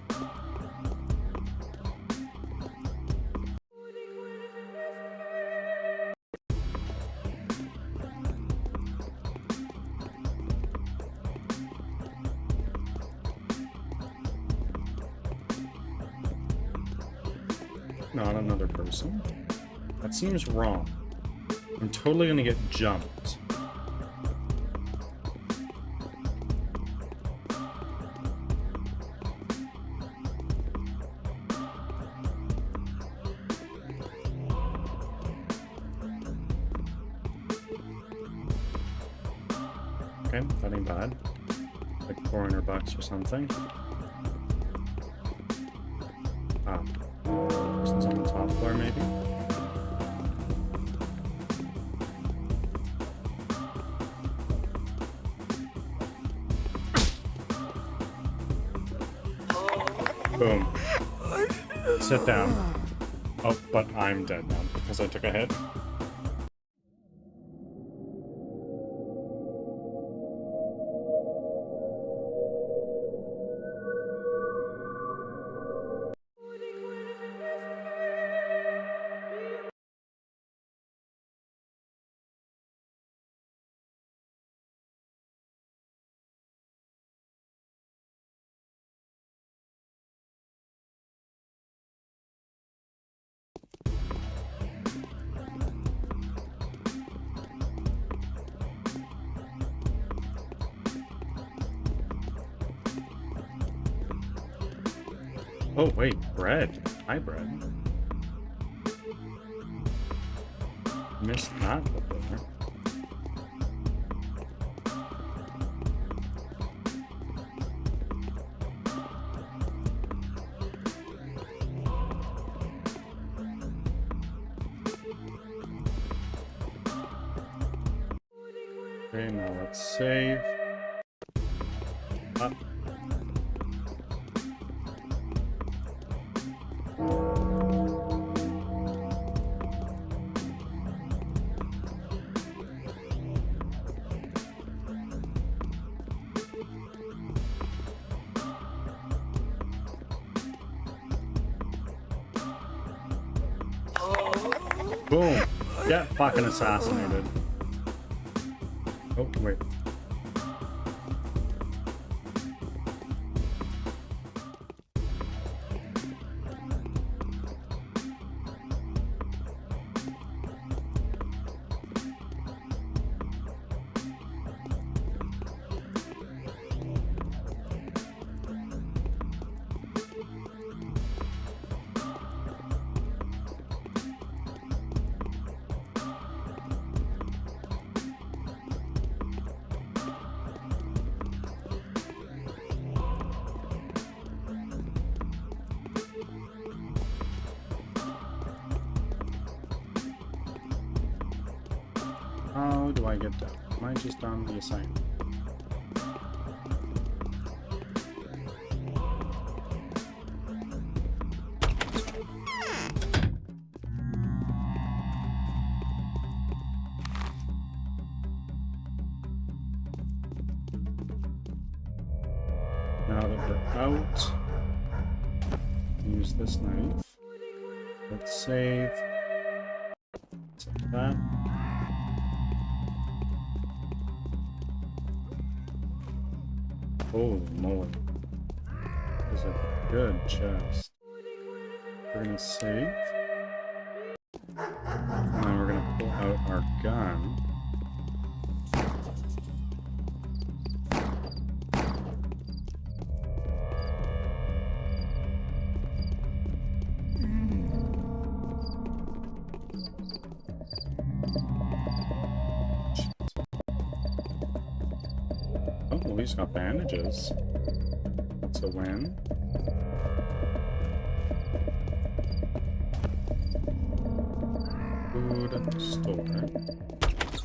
Not another person. That seems wrong. I'm totally gonna get jumped. Okay, that ain't bad. Like $400 or something. Ah. Person's on the top floor, maybe? Boom. Sit down. Oh, but I'm dead now because I took a hit. Oh, wait, bread. Hi, bread. Missed that before. Okay, now let's save. Up. Boom. Get fucking assassinated. Oh, wait. How do I get down? Am I just on the assignment? Now that we're out, use this knife. Let's save. Save that. Holy moly. This is a good chest. We're gonna save. And then we're gonna pull out our gun. Oh, at least got bandages. That's a win. Food store.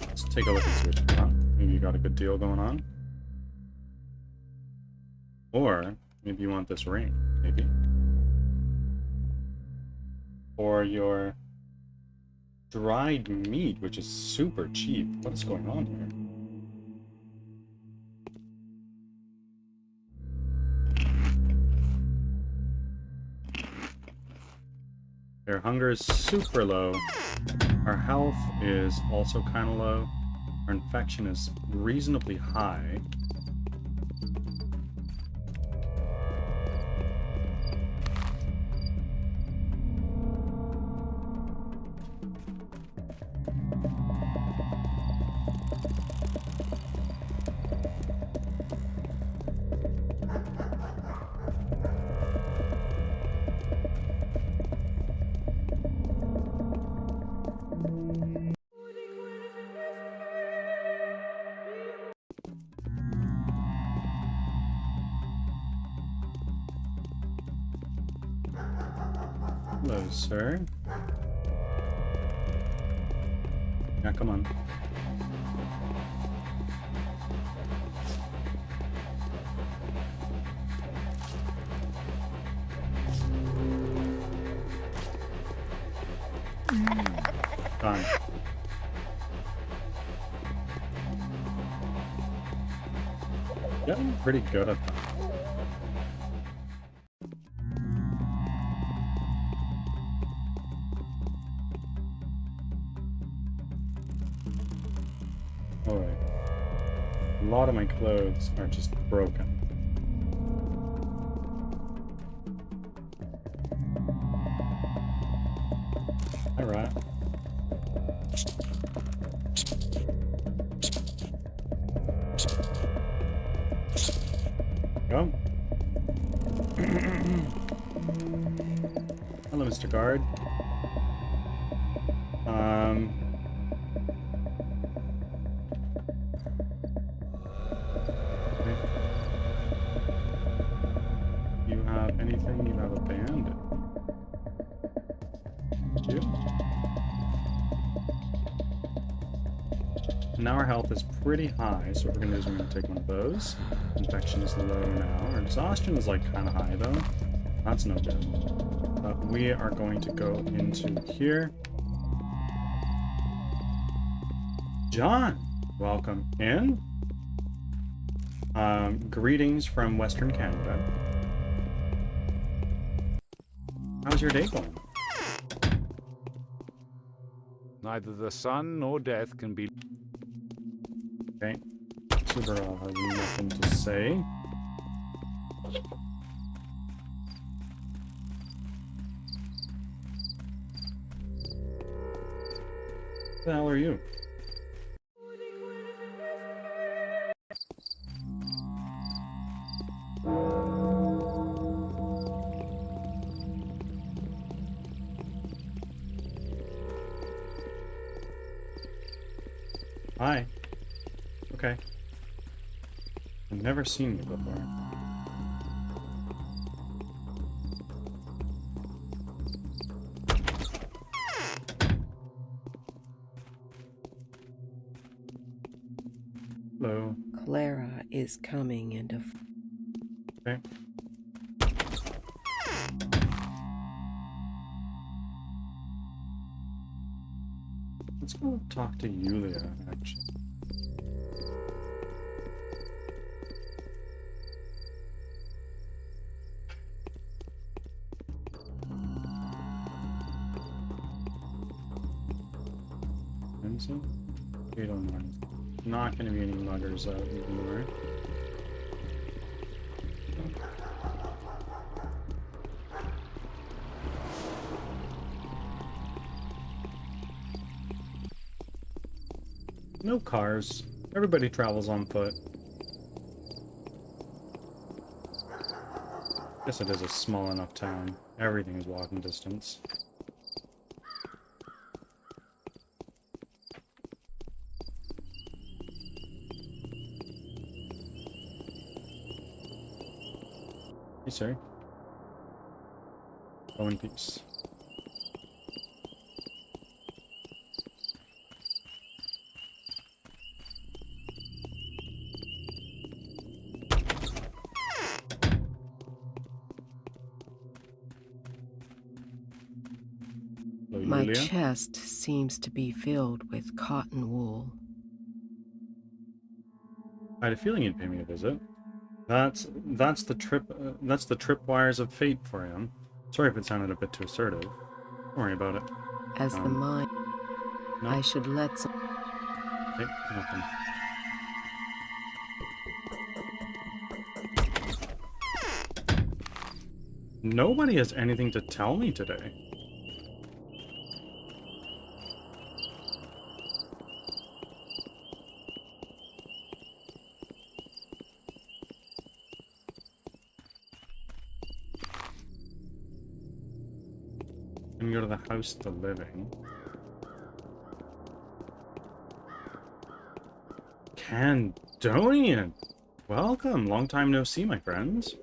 Let's take a look and see what you got. Maybe you got a good deal going on. Or maybe you want this ring, maybe. Or your dried meat, which is super cheap. What is going on here? Their hunger is super low. Our health is also kind of low. Our infection is reasonably high. Hello, sir. Yeah, come on. Done. Getting pretty good at that. Alright. A lot of my clothes are just broken. Alright. Go. Hello, Mr. Guard. You have anything? You have a bandit. You? Now our health is pretty high, so what we're gonna do is we're gonna take one of those. Infection is low now. Our exhaustion is like kind of high though. That's no good. We are going to go into here. John, welcome in. Greetings from Western Canada. How's your day going? Neither the sun nor death can be... Okay. Procedural has nothing to say. Who the hell are you? Hi. Okay. I've never seen you before. Hello. Clara is coming into... Okay. Let's go talk to Yulia, actually. Crimson? 809. Not going to be any muggers out anymore. No cars. Everybody travels on foot. Guess it is a small enough town. Everything is walking distance. Hey, sir. Go in peace. Hello, My Yulia. chest seems to be filled with cotton wool. I had a feeling you'd pay me a visit. That's the tripwires of fate for you. Sorry if it sounded a bit too assertive. Don't worry about it. As the mind, No, I should let some... hey, nothing. Nobody has anything to tell me today. Can go to the house to living. Candonian! Welcome! Long time no see, my friends.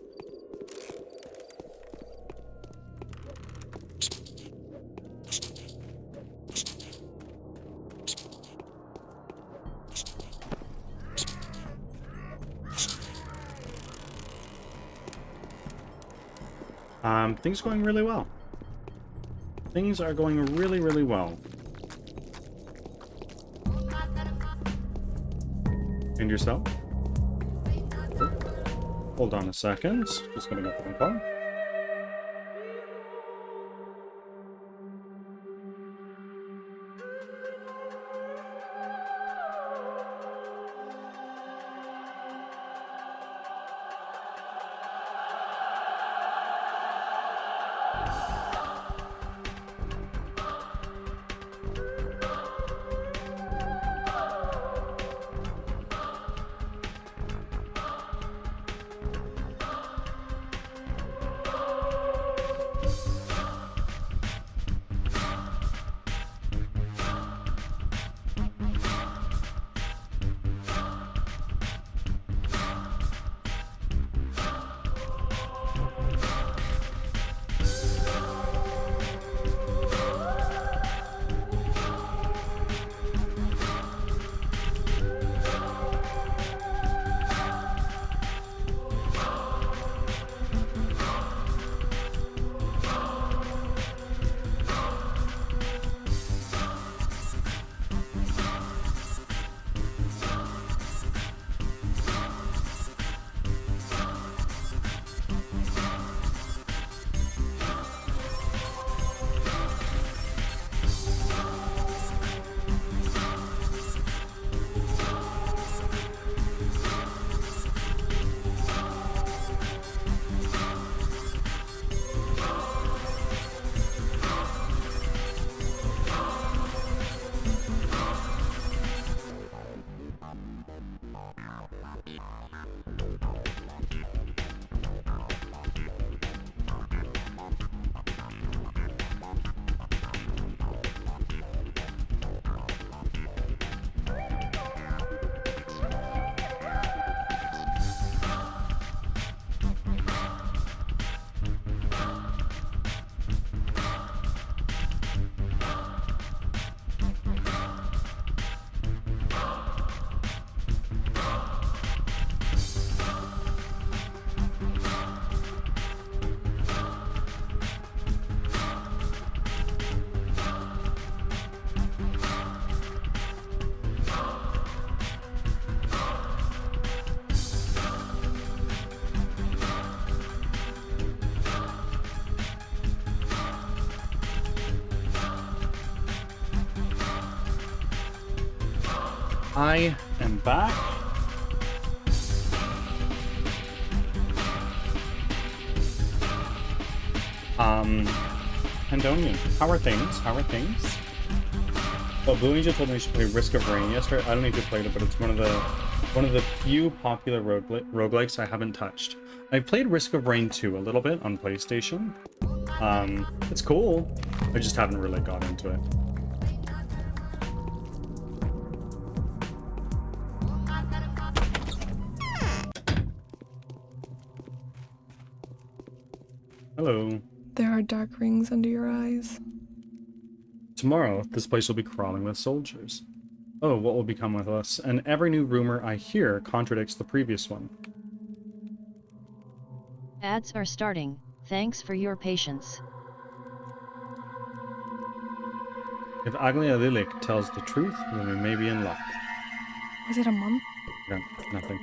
Things are going really well. Things are going really, really well. And yourself? Hold on a second. Just gonna get the phone call. I am back. Pandonian, how are things? How are things? Oh, Blue Angel told me I should play Risk of Rain yesterday. I don't know if you played it, but it's one of the few popular roguelikes I haven't touched. I played Risk of Rain 2 a little bit on PlayStation. It's cool. I just haven't really got into it. Hello. There are dark rings under your eyes. Tomorrow, this place will be crawling with soldiers. Oh, what will become with us? And every new rumor I hear contradicts the previous one. Ads are starting. Thanks for your patience. If Aglia Lilik tells the truth, then we may be in luck. Was it a month? Yeah, nothing.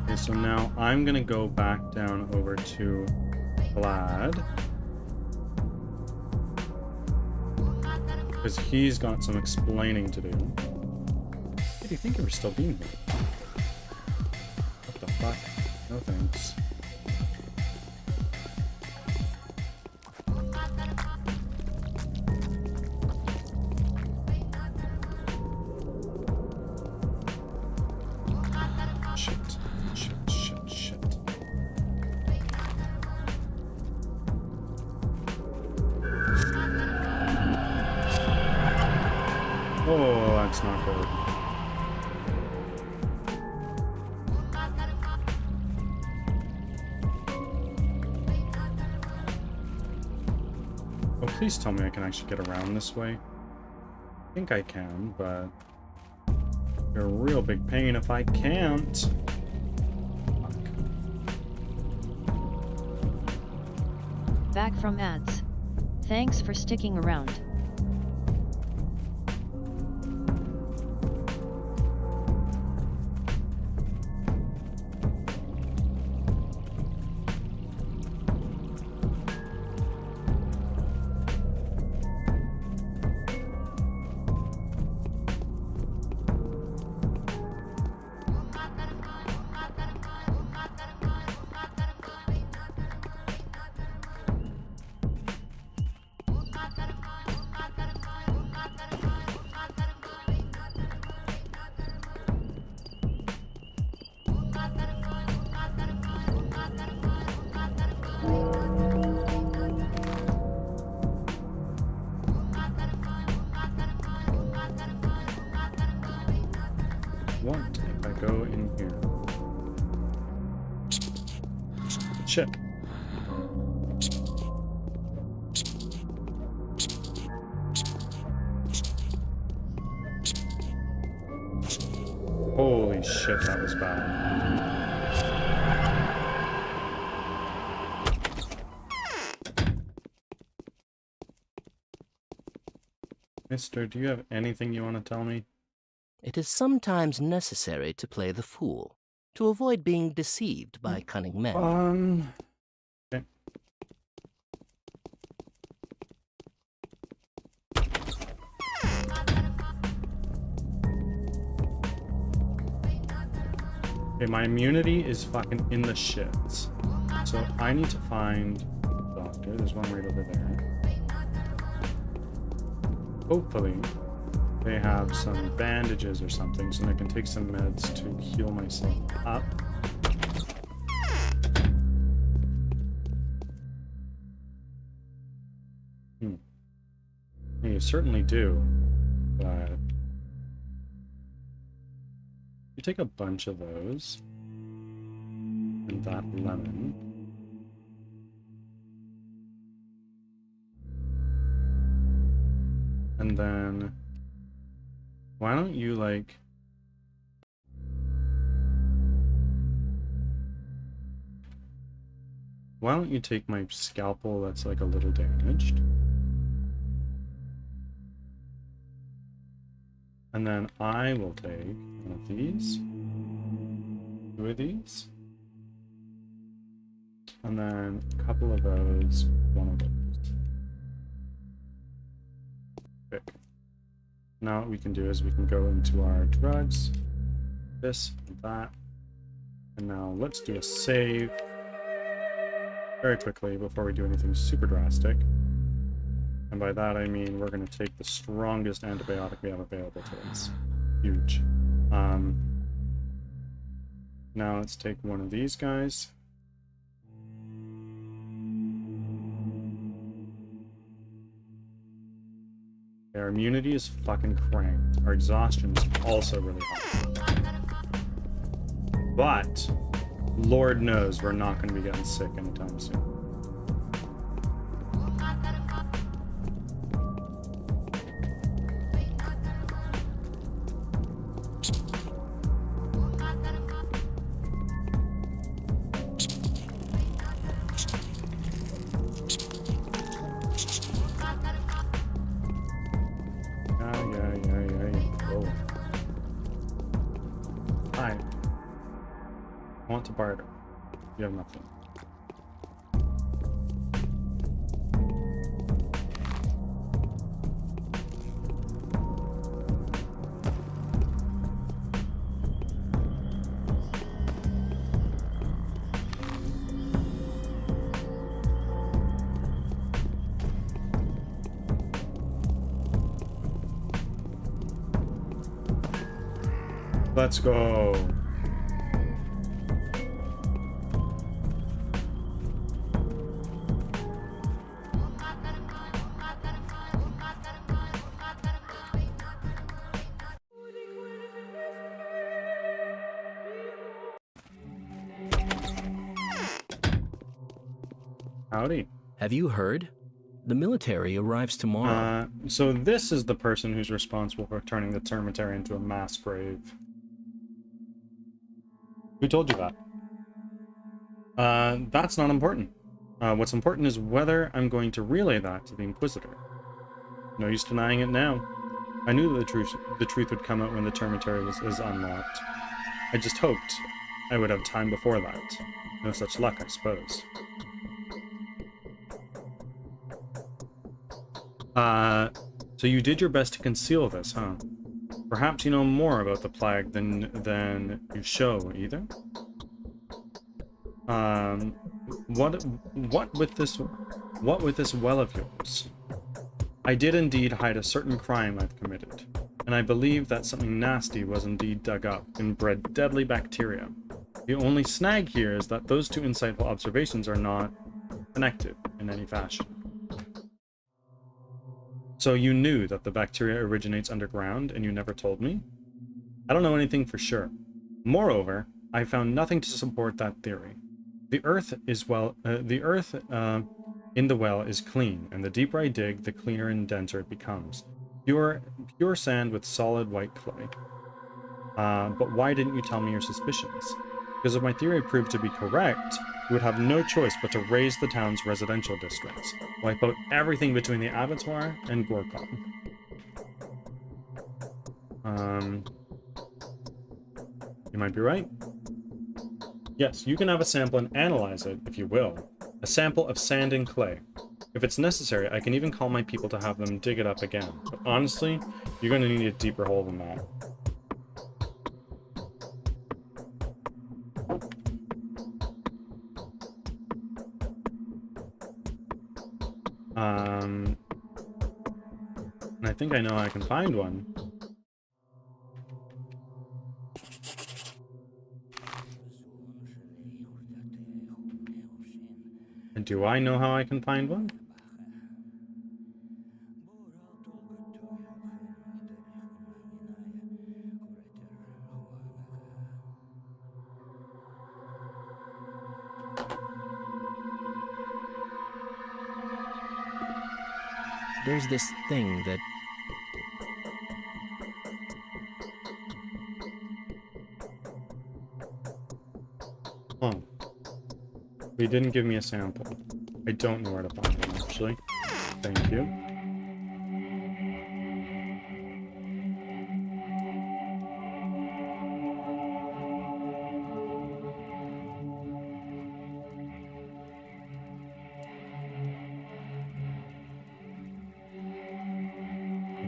Okay, so now I'm gonna go back down over to Vlad. Because he's got some explaining to do. Why do you think you were still being here? What the fuck? No thanks. Shit. Oh, that's not good. Oh, please tell me I can actually get around this way. I think I can, but you're a real big pain if I can't. Back from ads. Thanks for sticking around. What if I go in here? Shit. Holy shit, that was bad. Mister, do you have anything you want to tell me? It is sometimes necessary to play the fool, to avoid being deceived by cunning men. Okay. Okay, my immunity is fucking in the shits. So I need to find a doctor. There's one right over there. Hopefully, they have some bandages or something so I can take some meds to heal myself up. You certainly do, but you take a bunch of those and that lemon. And then why don't you like why don't you take my scalpel that's like a little damaged? And then I will take one of these. 2 of these. And then a couple of those, 1 of those. Okay. Now what we can do is we can go into our drugs, this and that. And now let's do a save very quickly before we do anything super drastic. And by that I mean we're going to take the strongest antibiotic we have available to us. Huge. Now let's take one of these guys. Our immunity is fucking cranked. Our exhaustion is also really high. But, Lord knows we're not going to be getting sick anytime soon. Hi. I want to barter. You have nothing. Let's go. Howdy. Have you heard? The military arrives tomorrow. So this is the person who's responsible for turning the cemetery into a mass grave. Who told you that? That's not important. What's important is whether I'm going to relay that to the Inquisitor. No use denying it now. I knew that the truth would come out when the cemetery is unlocked. I just hoped I would have time before that. No such luck, I suppose. So you did your best to conceal this, huh? Perhaps you know more about the plague than you show, either? What with this well of yours? I did indeed hide a certain crime I've committed, and I believe that something nasty was indeed dug up and bred deadly bacteria. The only snag here is that those two insightful observations are not connected in any fashion. So you knew that the bacteria originates underground, and you never told me? I don't know anything for sure. Moreover, I found nothing to support that theory. The earth in the well is clean, and the deeper I dig, the cleaner and denser it becomes. Pure sand with solid white clay. But why didn't you tell me your suspicions? Because if my theory proved to be correct, you would have no choice but to raise the town's residential districts, wipe out everything between the abattoir and Gorkon. You might be right. Yes, you can have a sample and analyze it, if you will. A sample of sand and clay. If it's necessary, I can even call my people to have them dig it up again. But honestly, you're going to need a deeper hole than that. And I think I know I can find one. And do I know how I can find one? There's this thing that... Oh. They didn't give me a sample. I don't know where to find one, actually. Thank you.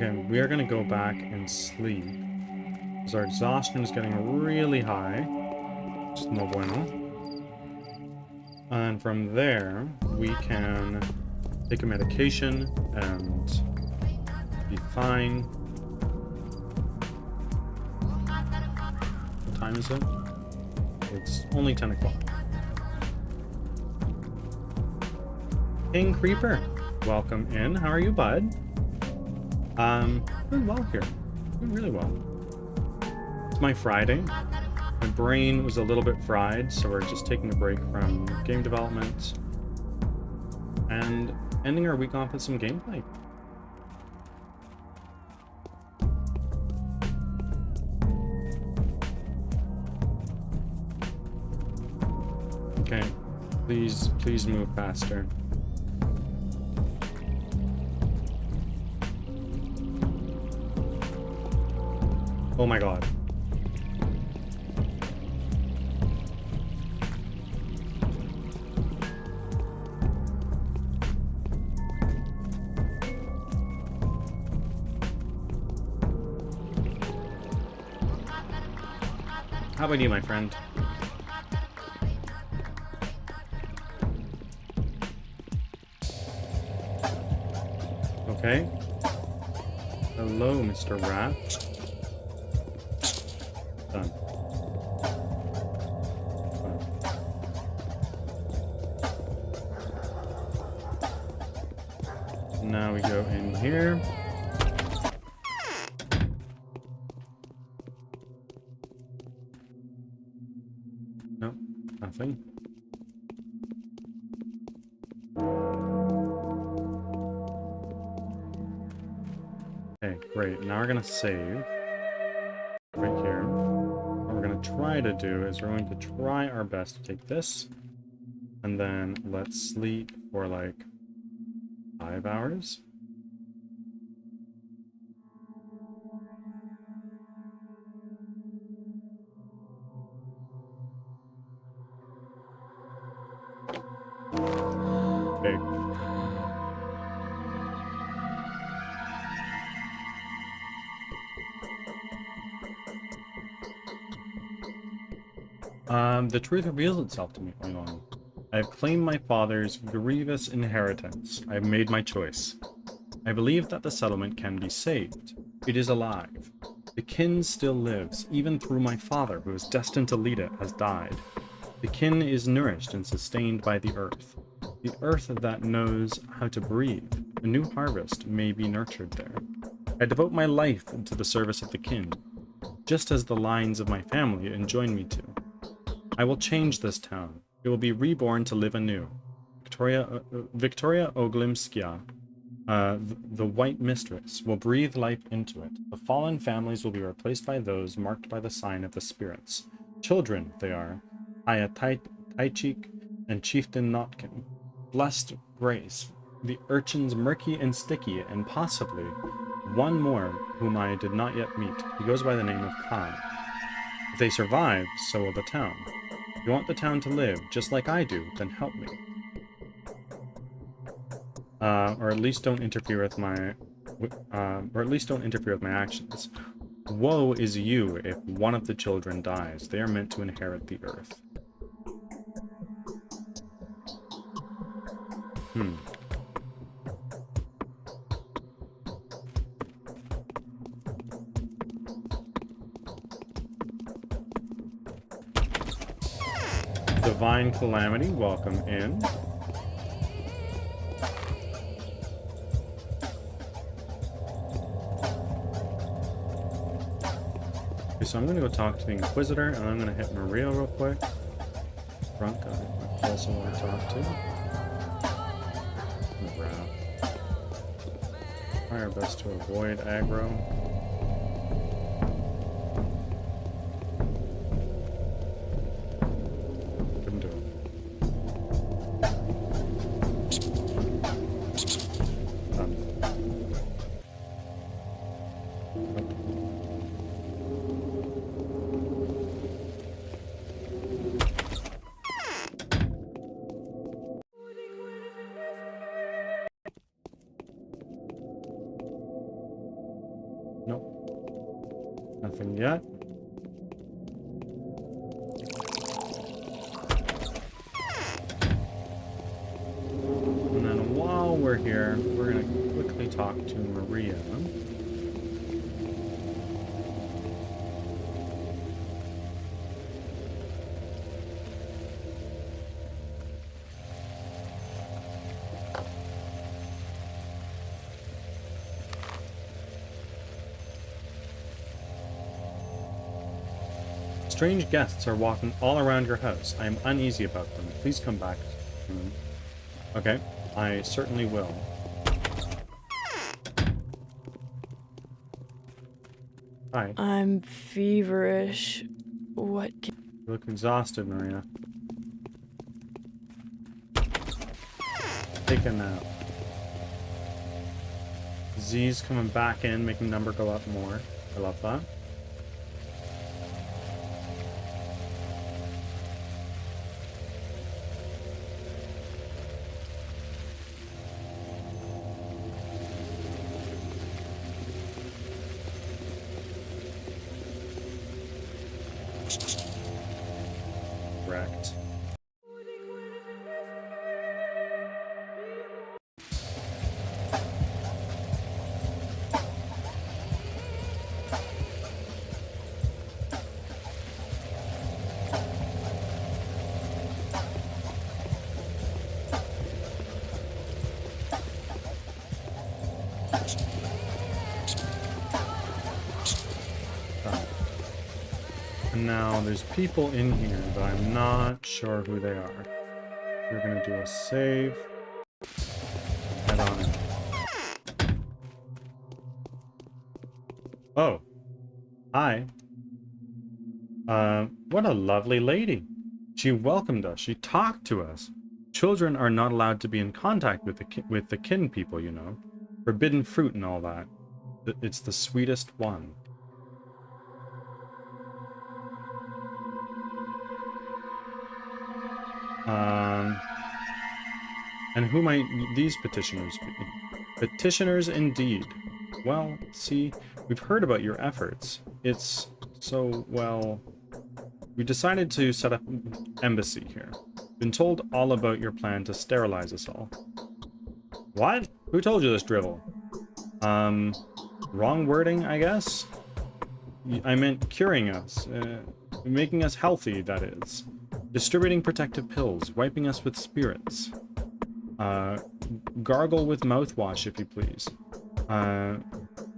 Okay, we are gonna go back and sleep. Because our exhaustion is getting really high. Just no bueno. And from there, we can take a medication and be fine. What time is it? It's only 10 o'clock. King Creeper, welcome in. How are you, bud? Doing well here. Doing really well. It's my Friday. My brain was a little bit fried, so we're just taking a break from game development and ending our week off with some gameplay. Okay, please move faster. Oh my god. How about you, my friend? Okay. Hello, Mr. Rat. Done. Done. Now we go in here. Nope, nothing. Okay, great. Now we're gonna save right here. What we're gonna try to do is we're going to try our best to take this, and then let's sleep for like 5 hours. Okay. The truth reveals itself to me. Hang on. I have claimed my father's grievous inheritance. I have made my choice. I believe that the settlement can be saved. It is alive. The kin still lives, even through my father, who is destined to lead it, has died. The kin is nourished and sustained by the earth that knows how to breathe. A new harvest may be nurtured there. I devote my life to the service of the kin, just as the lines of my family enjoin me to. I will change this town. It will be reborn to live anew. Victoria Oglimskia, the White Mistress, will breathe life into it. The fallen families will be replaced by those marked by the sign of the spirits. Children, they are. Aya Taichik and Chieftain Notkin. Blessed Grace, the urchins Murky and Sticky, and possibly one more whom I did not yet meet. He goes by the name of Khan. If they survive, so will the town. If you want the town to live, just like I do, then help me. Or at least don't interfere with my... actions. Woe is you if one of the children dies. They are meant to inherit the earth. Divine Calamity, welcome in. Okay, so I'm gonna go talk to the Inquisitor, and I'm gonna hit Maria real quick. Drunk, I also want to talk to. Try our best to avoid aggro. Couldn't do it. Done. Nope. Nothing yet. And then while we're here, we're going to quickly talk to Maria. Strange guests are walking all around your house. I am uneasy about them. Please come back soon. Okay, I certainly will. Hi. I'm feverish. What? You look exhausted, Maria. Take a nap. Z's coming back in, making number go up more. I love that. Correct. And now there's people in here, but I'm not sure who they are. We're gonna do a save. Head on in. Oh. Hi. What a lovely lady. She welcomed us. She talked to us. Children are not allowed to be in contact with the kin people, you know. Forbidden fruit and all that. It's the sweetest one. And who might these petitioners be? Petitioners indeed. Well, see, we've heard about your efforts. It's so, well, we decided to set up an embassy here. Been told all about your plan to sterilize us all. What? Who told you this drivel? Wrong wording, I guess? I meant curing us. Making us healthy, that is. Distributing protective pills, wiping us with spirits. Gargle with mouthwash, if you please.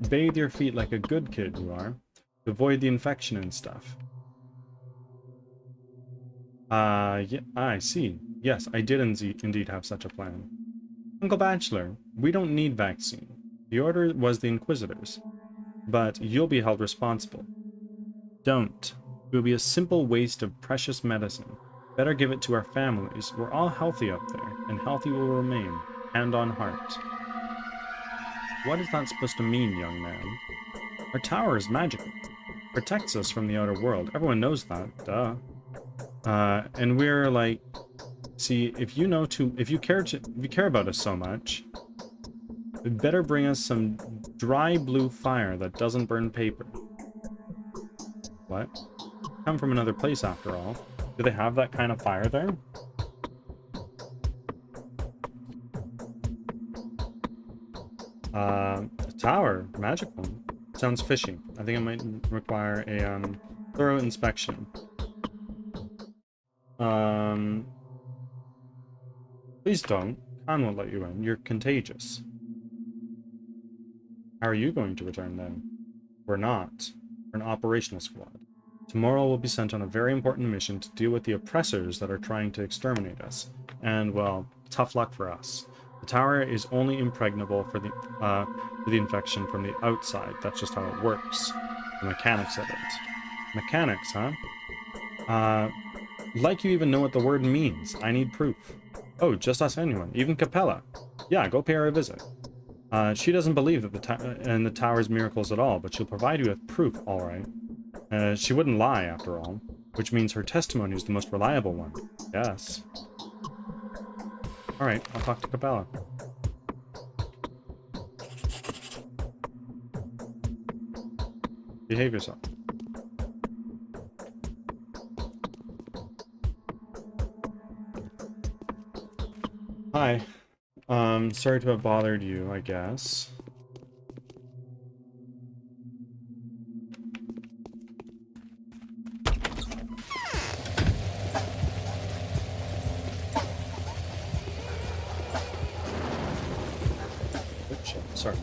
Bathe your feet like a good kid you are. Avoid the infection and stuff. Yeah, I see. Yes, I did indeed have such a plan. Uncle Bachelor, we don't need vaccine. The order was the Inquisitors. But you'll be held responsible. Don't. It will be a simple waste of precious medicine. Better give it to our families. We're all healthy up there, and healthy will remain, hand on heart. What is that supposed to mean, young man? Our tower is magical. Protects us from the outer world. Everyone knows that, duh. And we're like, see, if you care about us so much, it better bring us some dry blue fire that doesn't burn paper. What? Come from another place after all. Do they have that kind of fire there? Tower, magical. Sounds fishy. I think it might require a thorough inspection. Please don't. Khan won't let you in. You're contagious. How are you going to return then? We're not. We're an operational squad. Tomorrow we'll be sent on a very important mission to deal with the oppressors that are trying to exterminate us. And, well, tough luck for us. The tower is only impregnable for the infection from the outside. That's just how it works. The mechanics of it. Mechanics, huh? Like you even know what the word means. I need proof. Oh, just us anyone. Even Capella. Yeah, go pay her a visit. She doesn't believe that in the tower's miracles at all, but she'll provide you with proof, all right. She wouldn't lie, after all, which means her testimony is the most reliable one. Yes. All right, I'll talk to Capella. Behave yourself. Hi. Sorry to have bothered you, I guess. Oh, shit. Sorry.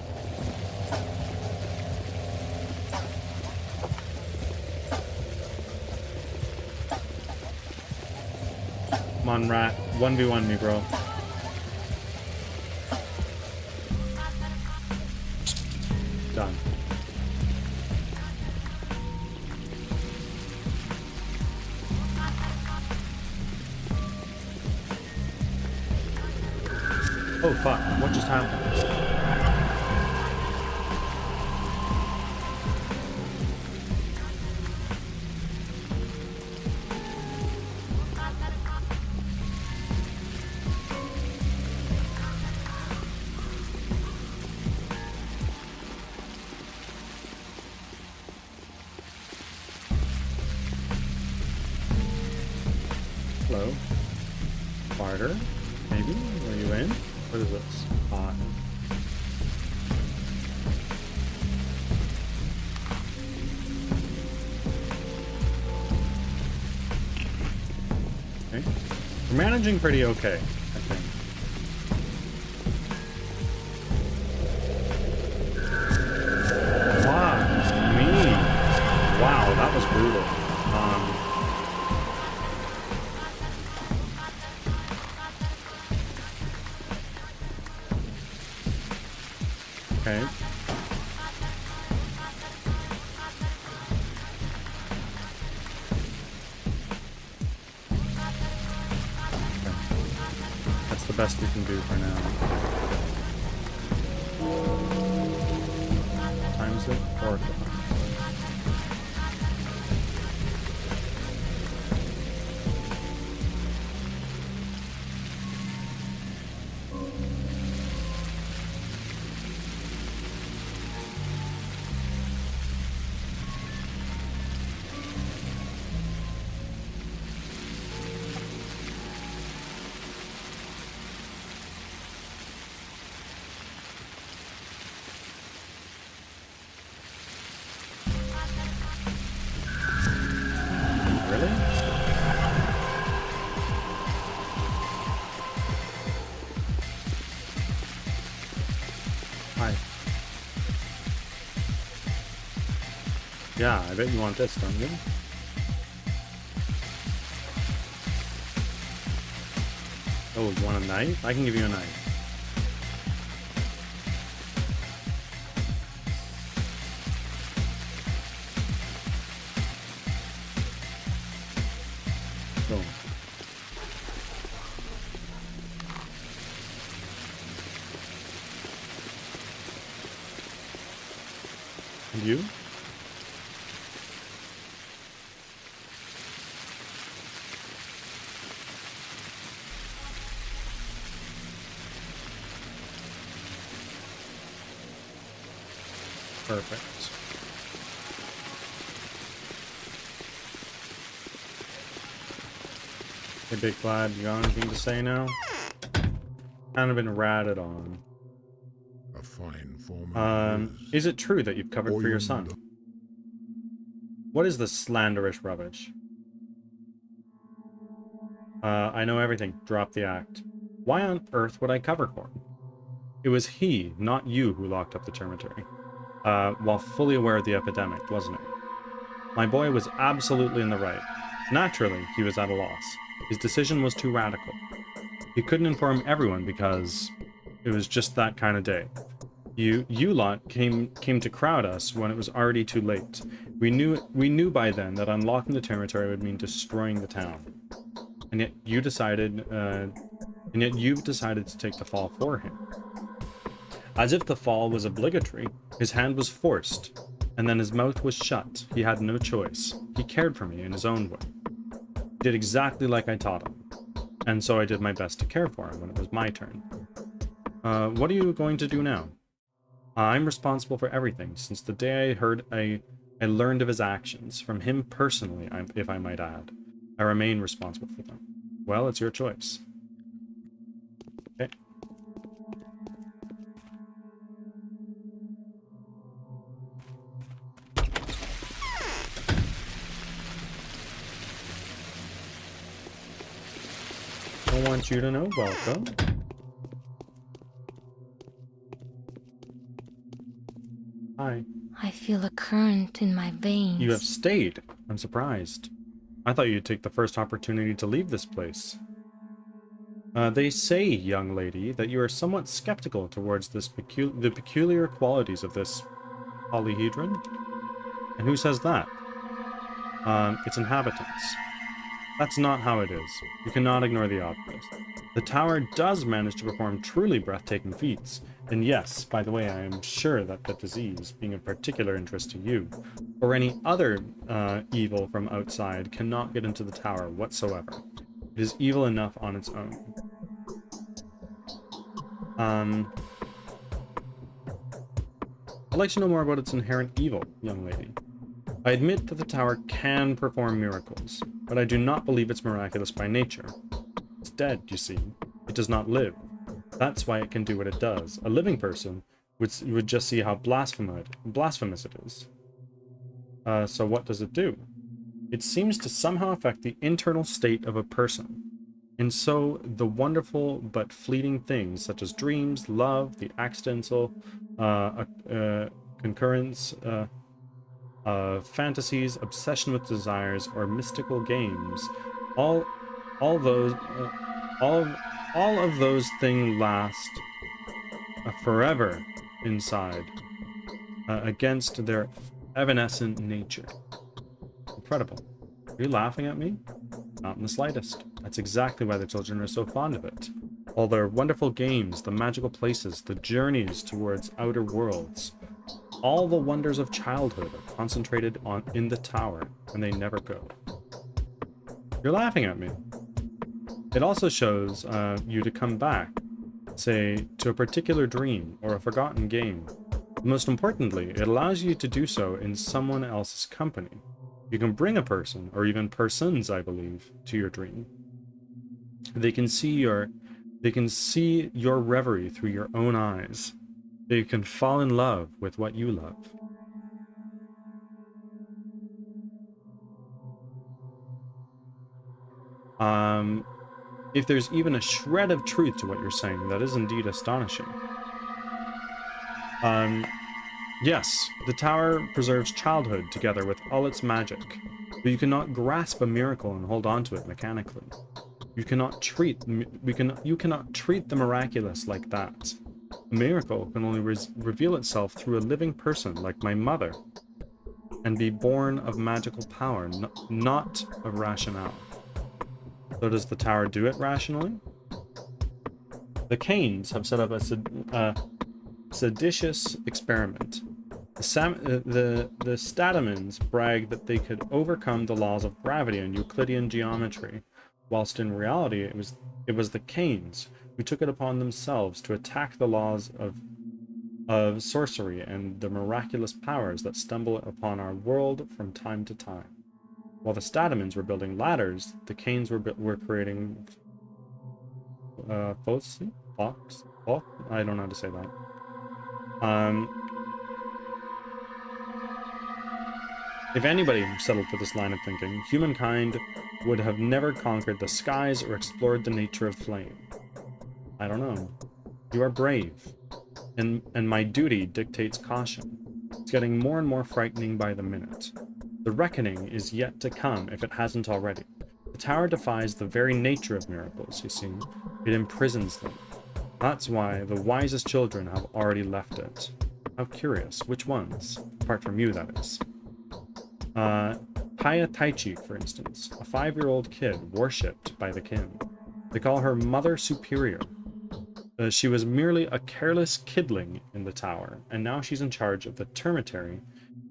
Come on, rat. 1v1 me, bro. Done. Oh, fuck. What just happened? Hello. Barter? Maybe? Are you in? What is this? Hot. Okay. We're managing pretty okay, I think. Wow, me. Wow, that was brutal. Okay. That's the best we can do for now. Times it? 4 o'clock. Really? Hi. Yeah, I bet you want this, don't you? Oh, you want a knife? I can give you a knife. Go. And you? Perfect. Hey, Big Glad, you got anything to say now? Kind of been ratted on. A fine foreman Is it true that you've covered for your son? What is this slanderish rubbish? I know everything. Drop the act. Why on earth would I cover for him? It was he, not you, who locked up the termitary. While fully aware of the epidemic, wasn't it? My boy was absolutely in the right. Naturally, he was at a loss. His decision was too radical. He couldn't inform everyone because it was just that kind of day. You lot came to crowd us when it was already too late. We knew by then that unlocking the termitary would mean destroying the town. And yet you've decided to take the fall for him. As if the fall was obligatory, his hand was forced, and then his mouth was shut. He had no choice. He cared for me in his own way. He did exactly like I taught him. And so I did my best to care for him when it was my turn. What are you going to do now? I'm responsible for everything. Since the day I heard I I learned of his actions, from him personally, if I might add. I remain responsible for them. Well, it's your choice. Okay. I want you to know, welcome. Hi. I feel a current in my veins. You have stayed. I'm surprised. I thought you'd take the first opportunity to leave this place. They say, young lady, that you are somewhat skeptical towards the peculiar qualities of this polyhedron. And who says that? Its inhabitants. That's not how it is. You cannot ignore the obvious. The tower does manage to perform truly breathtaking feats. And yes, by the way, I am sure that the disease, being of particular interest to you, or any other evil from outside, cannot get into the tower whatsoever. It is evil enough on its own. I'd like to know more about its inherent evil, young lady. I admit that the tower can perform miracles, but I do not believe it's miraculous by nature. It's dead, you see. It does not live. That's why it can do what it does. A living person would just see how blasphemous it is. So what does it do? It seems to somehow affect the internal state of a person. And so the wonderful but fleeting things such as dreams, love, the accidental concurrence fantasies, obsession with desires, or mystical games, all of those things last forever inside, against their evanescent nature. Incredible. Are you laughing at me? Not in the slightest. That's exactly why the children are so fond of it. All their wonderful games, the magical places, the journeys towards outer worlds. All the wonders of childhood are concentrated in the tower, and they never go. You're laughing at me. It also shows you to come back, say, to a particular dream or a forgotten game. Most importantly, it allows you to do so in someone else's company. You can bring a person, or even persons, I believe, to your dream. They can see your reverie through your own eyes. They can fall in love with what you love. If there's even a shred of truth to what you're saying, that is indeed astonishing. Yes, the tower preserves childhood together with all its magic, but you cannot grasp a miracle and hold on to it mechanically. You cannot treat the miraculous like that. A miracle can only reveal itself through a living person like my mother, and be born of magical power, not of rationale. So does the tower do it rationally? The Canes have set up a seditious experiment. The Statamans bragged that they could overcome the laws of gravity and Euclidean geometry, whilst in reality it was the Canes who took it upon themselves to attack the laws of sorcery and the miraculous powers that stumble upon our world from time to time. While the Statamans were building ladders, the Canes were creating fox? I don't know how to say that. If anybody settled for this line of thinking, humankind would have never conquered the skies or explored the nature of flame. I don't know. You are brave, and my duty dictates caution. It's getting more and more frightening by the minute. The reckoning is yet to come if it hasn't already. The tower defies the very nature of miracles, you see. It imprisons them. That's why the wisest children have already left it. How curious. Which ones? Apart from you, that is. Paya Taichi, for instance, a 5-year-old kid worshipped by the kin. They call her Mother Superior. She was merely a careless kidling in the tower, and now she's in charge of the termitary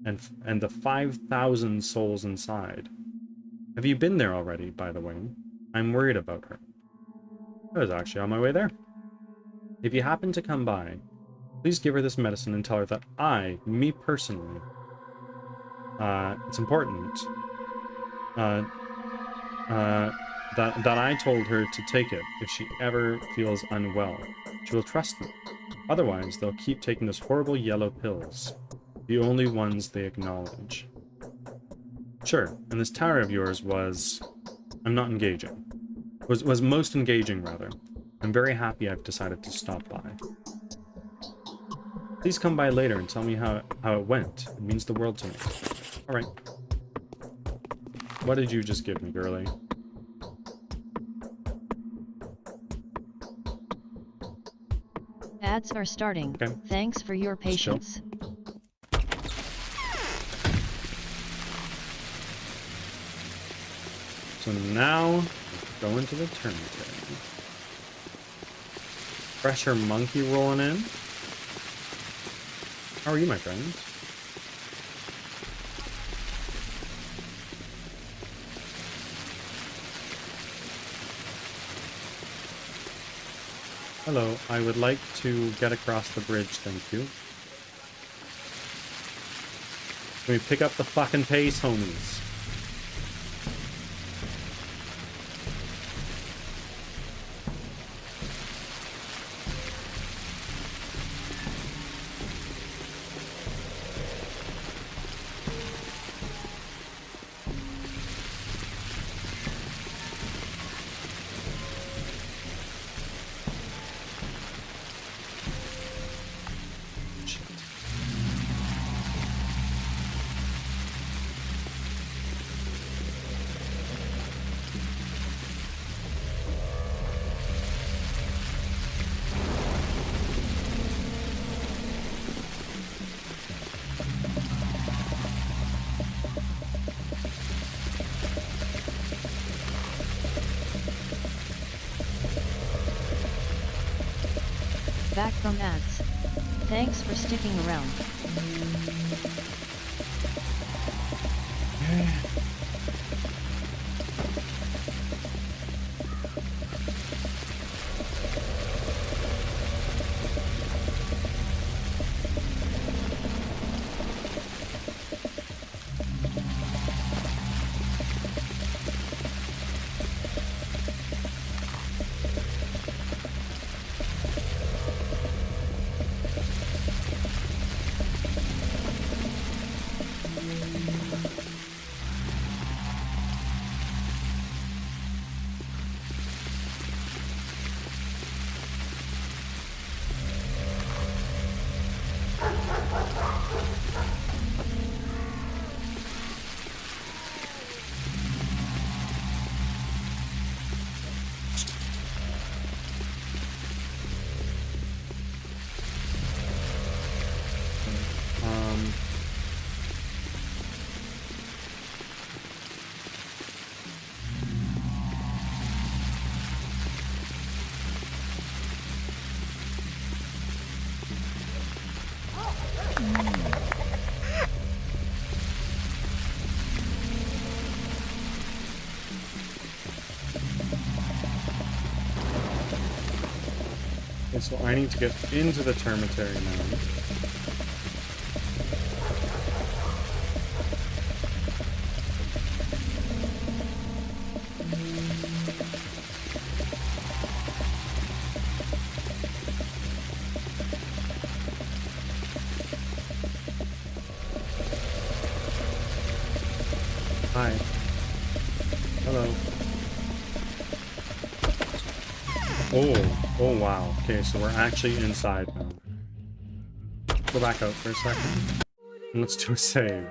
and the 5,000 souls inside. Have you been there already, by the way? I'm worried about her. I was actually on my way there. If you happen to come by, please give her this medicine and tell her that me personally, It's important that I told her to take it if she ever feels unwell. She will trust me. Otherwise, they'll keep taking those horrible yellow pills, the only ones they acknowledge. Sure, and this tower of yours was... I'm not engaging. Was most engaging, rather. I'm very happy I've decided to stop by. Please come by later and tell me how it went. It means the world to me. Alright. What did you just give me, girlie? Ads are starting. Okay. Thanks for your patience. So now, go into the tournament. Pressure monkey rolling in. How are you, my friend? Hello, I would like to get across the bridge, thank you. Can we pick up the fucking pace, homies? Back from ads. Thanks for sticking around. Okay, so I need to get into the termitary now. Hi. Hello. Oh wow. Okay, so we're actually inside now. Go back out for a second. And let's do a save.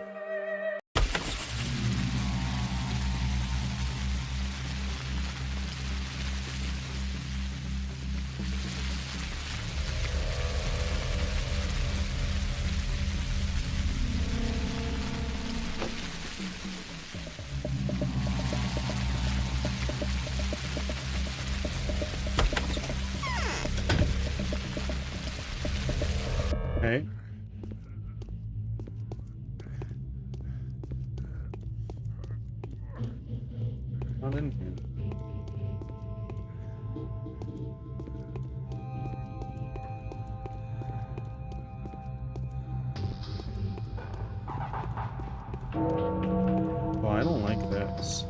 Okay. Not in here. Well, I don't like this.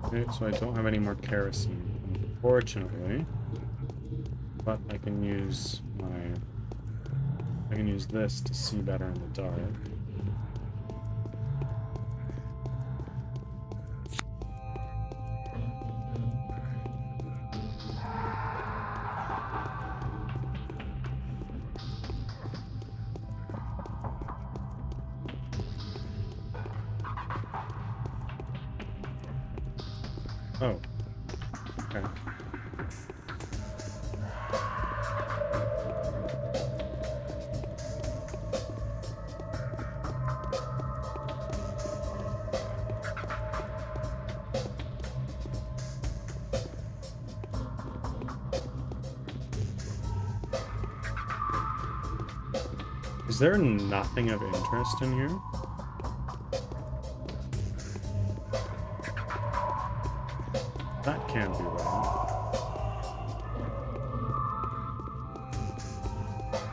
Okay, so I don't have any more kerosene, unfortunately. But I can use this to see better in the dark. Oh. Okay. Is there nothing of interest in here? That can't be right.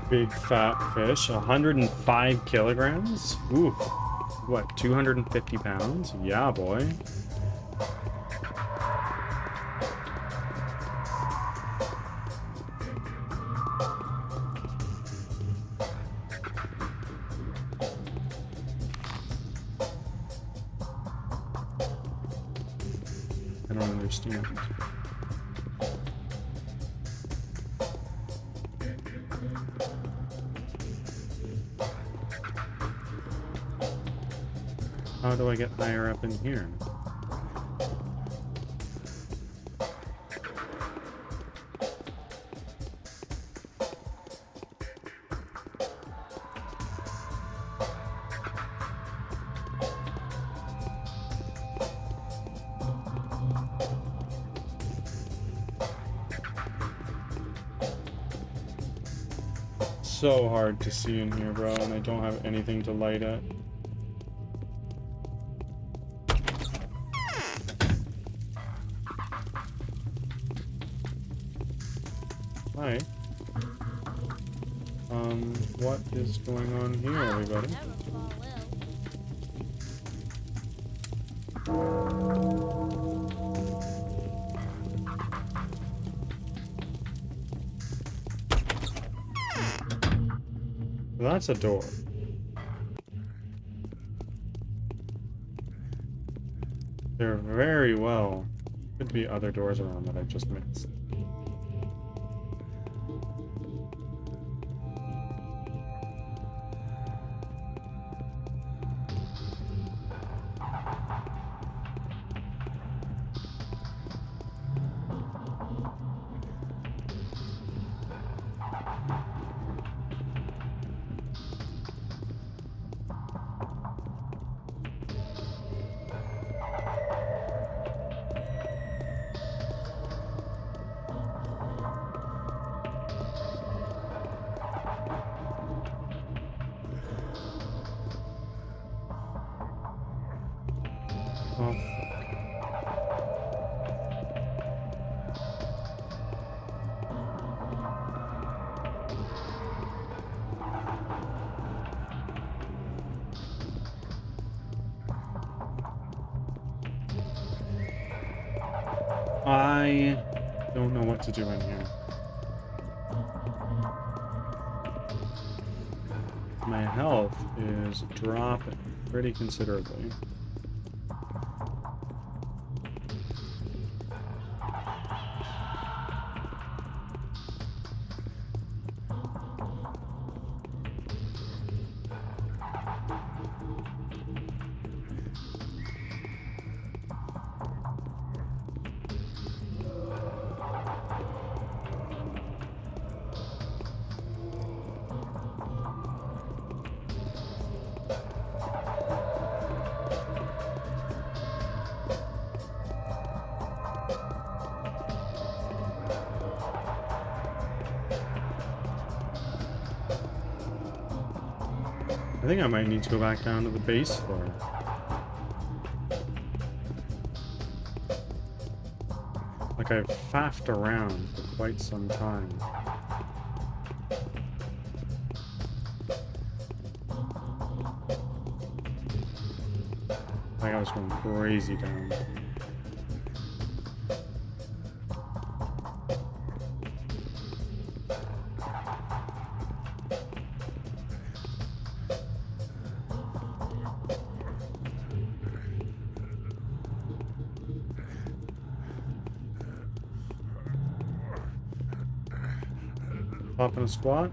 Big fat fish, 105 kilograms? Ooh, what, 250 pounds? Yeah, boy. I don't understand. How do I get higher up in here? So hard to see in here, bro, and I don't have anything to light it. Hi. What is going on here, everybody? That's a door. There very well could be other doors around that I just missed. Oh. I don't know what to do in here. My health is dropping pretty considerably. I think I might need to go back down to the base floor. Like I've faffed around for quite some time. I think I was going crazy down. Pop in a squat.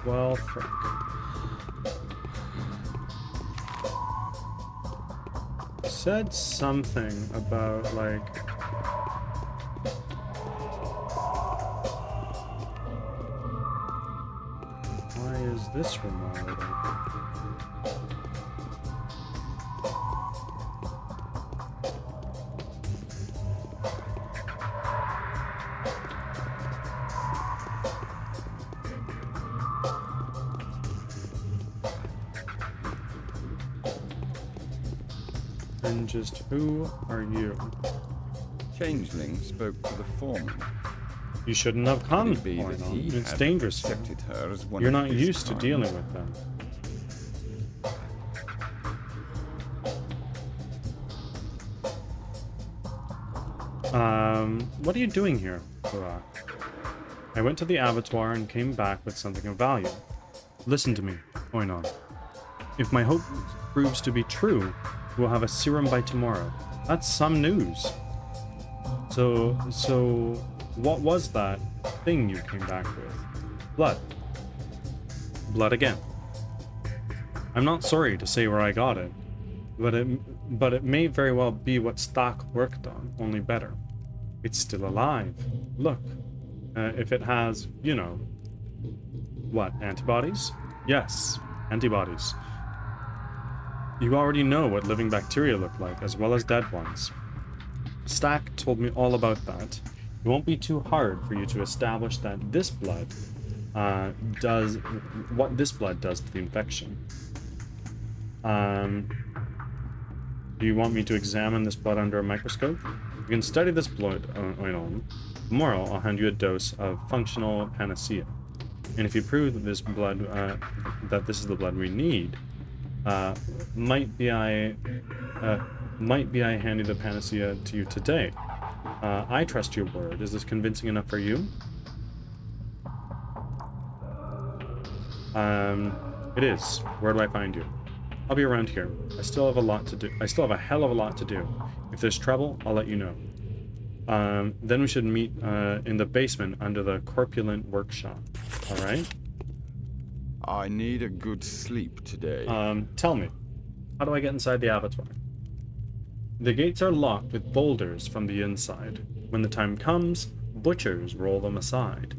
Well, frick. Said something about, like... Why is this room already? And just who are you? Changeling spoke to the foreman. You shouldn't have come. Could it be that he It's had dangerous. accepted her as one You're of not his used to kind? dealing with them. What are you doing here, Burak? I went to the abattoir and came back with something of value. Listen to me, Oinon. If my hope proves to be true, we'll have a serum by tomorrow. That's some news. So what was that thing you came back with? Blood. Blood again. I'm not sorry to say where I got it, but it may very well be what Stock worked on, only better. It's still alive. Look. If it has, you know... What, antibodies? Yes, antibodies. You already know what living bacteria look like, as well as dead ones. Stack told me all about that. It won't be too hard for you to establish that this blood does... what this blood does to the infection. Do you want me to examine this blood under a microscope? You can study this blood, Tomorrow, I'll hand you a dose of functional panacea. And if you prove that this blood, that this is the blood we need, might be I hand you the panacea to you today. I trust your word. Is this convincing enough for you? It is. Where do I find you? I'll be around here. I still have a lot to do. I still have a hell of a lot to do. If there's trouble, I'll let you know. Then we should meet in the basement under the corpulent workshop. All right? I need a good sleep today. Tell me, how do I get inside the abattoir? The gates are locked with boulders from the inside. When the time comes, butchers roll them aside.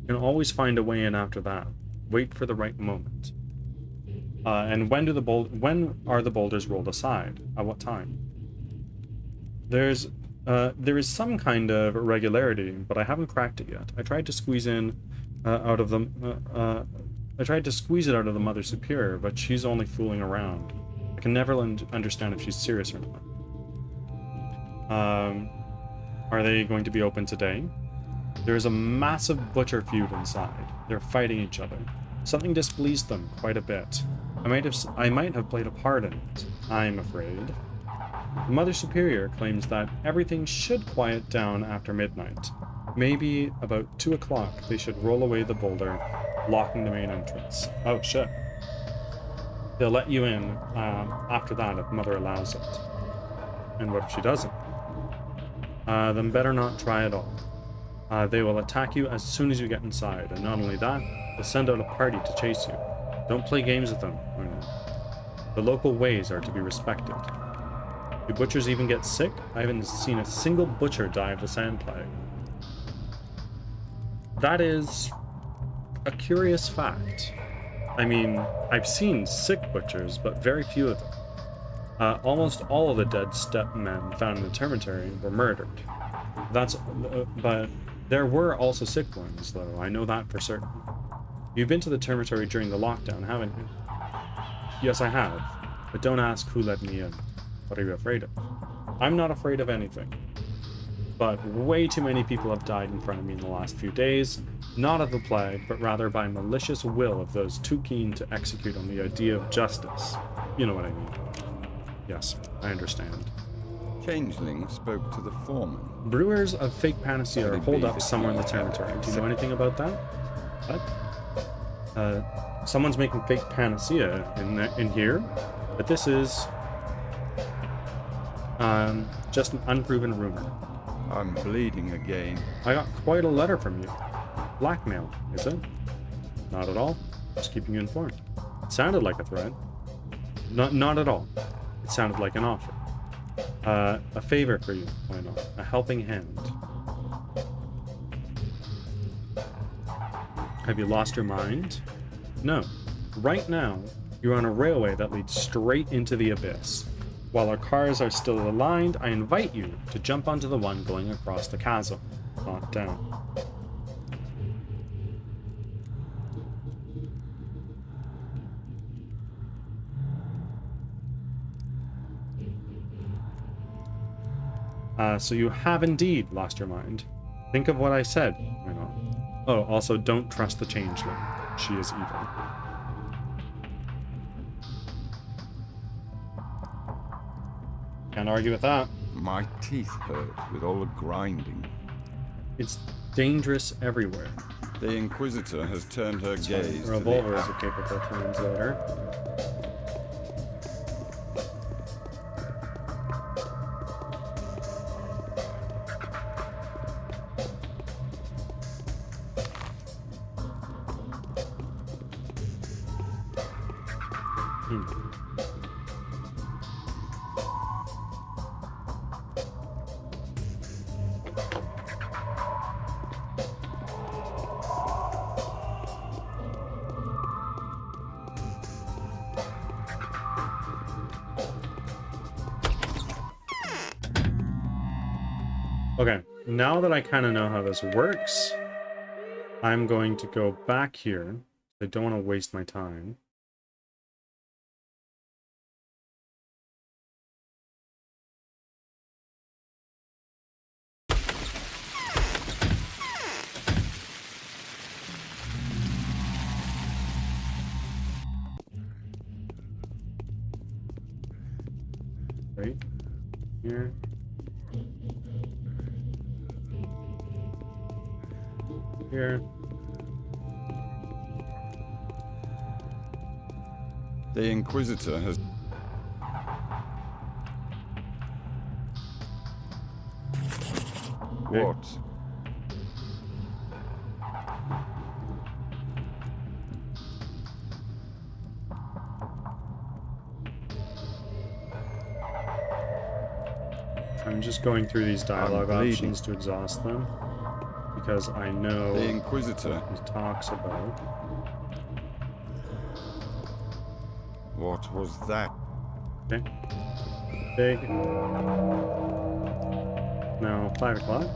You can always find a way in after that. Wait for the right moment. And when are the boulders rolled aside? At what time? There is some kind of irregularity, but I haven't cracked it yet. I tried to squeeze it out of the Mother Superior, but she's only fooling around. I can never understand if she's serious or not. Are they going to be open today? There is a massive butcher feud inside. They're fighting each other. Something displeased them quite a bit. I might have played a part in it, I'm afraid. The Mother Superior claims that everything should quiet down after midnight. Maybe about 2 o'clock they should roll away the boulder, blocking the main entrance. Oh shit. They'll let you in after that if Mother allows it. And what if she doesn't? Then better not try at all. They will attack you as soon as you get inside, and not only that, they'll send out a party to chase you. Don't play games with them. The local ways are to be respected. Do butchers even get sick? I haven't seen a single butcher die of the sand plague. That is a curious fact. I mean, I've seen sick butchers, but very few of them. Almost all of the dead stepmen found in the cemetery were murdered. But there were also sick ones, though. I know that for certain. You've been to the cemetery during the lockdown, haven't you? Yes, I have. But don't ask who let me in. What are you afraid of? I'm not afraid of anything. But way too many people have died in front of me in the last few days, not of the plague, but rather by malicious will of those too keen to execute on the idea of justice. You know what I mean. Yes, I understand. Changeling spoke to the foreman. Brewers of fake panacea are holed up somewhere in the cemetery. Do you know anything about that? What? Someone's making fake panacea in here, but this is just an unproven rumor. I'm bleeding again. I got quite a letter from you. Blackmail, is it? Not at all. Just keeping you informed. It sounded like a threat. Not at all. It sounded like an offer. A favor for you, why not? A helping hand. Have you lost your mind? No. Right now, you're on a railway that leads straight into the abyss. While our cars are still aligned, I invite you to jump onto the one going across the chasm, not down. So you have indeed lost your mind. Think of what I said, why not? Oh, also don't trust the changeling. She is evil. Can't argue with that. My teeth hurt with all the grinding. It's dangerous everywhere. The Inquisitor has turned her gaze A revolver is a capable translator. Okay, now that I kind of know how this works, I'm going to go back here. I don't want to waste my time. Right here. Here. The Inquisitor has... What? I'm just going through these dialogue bleeding. options to exhaust them, because I know The Inquisitor. what he talks about. What was that? Okay. Big. Now, 5 o'clock.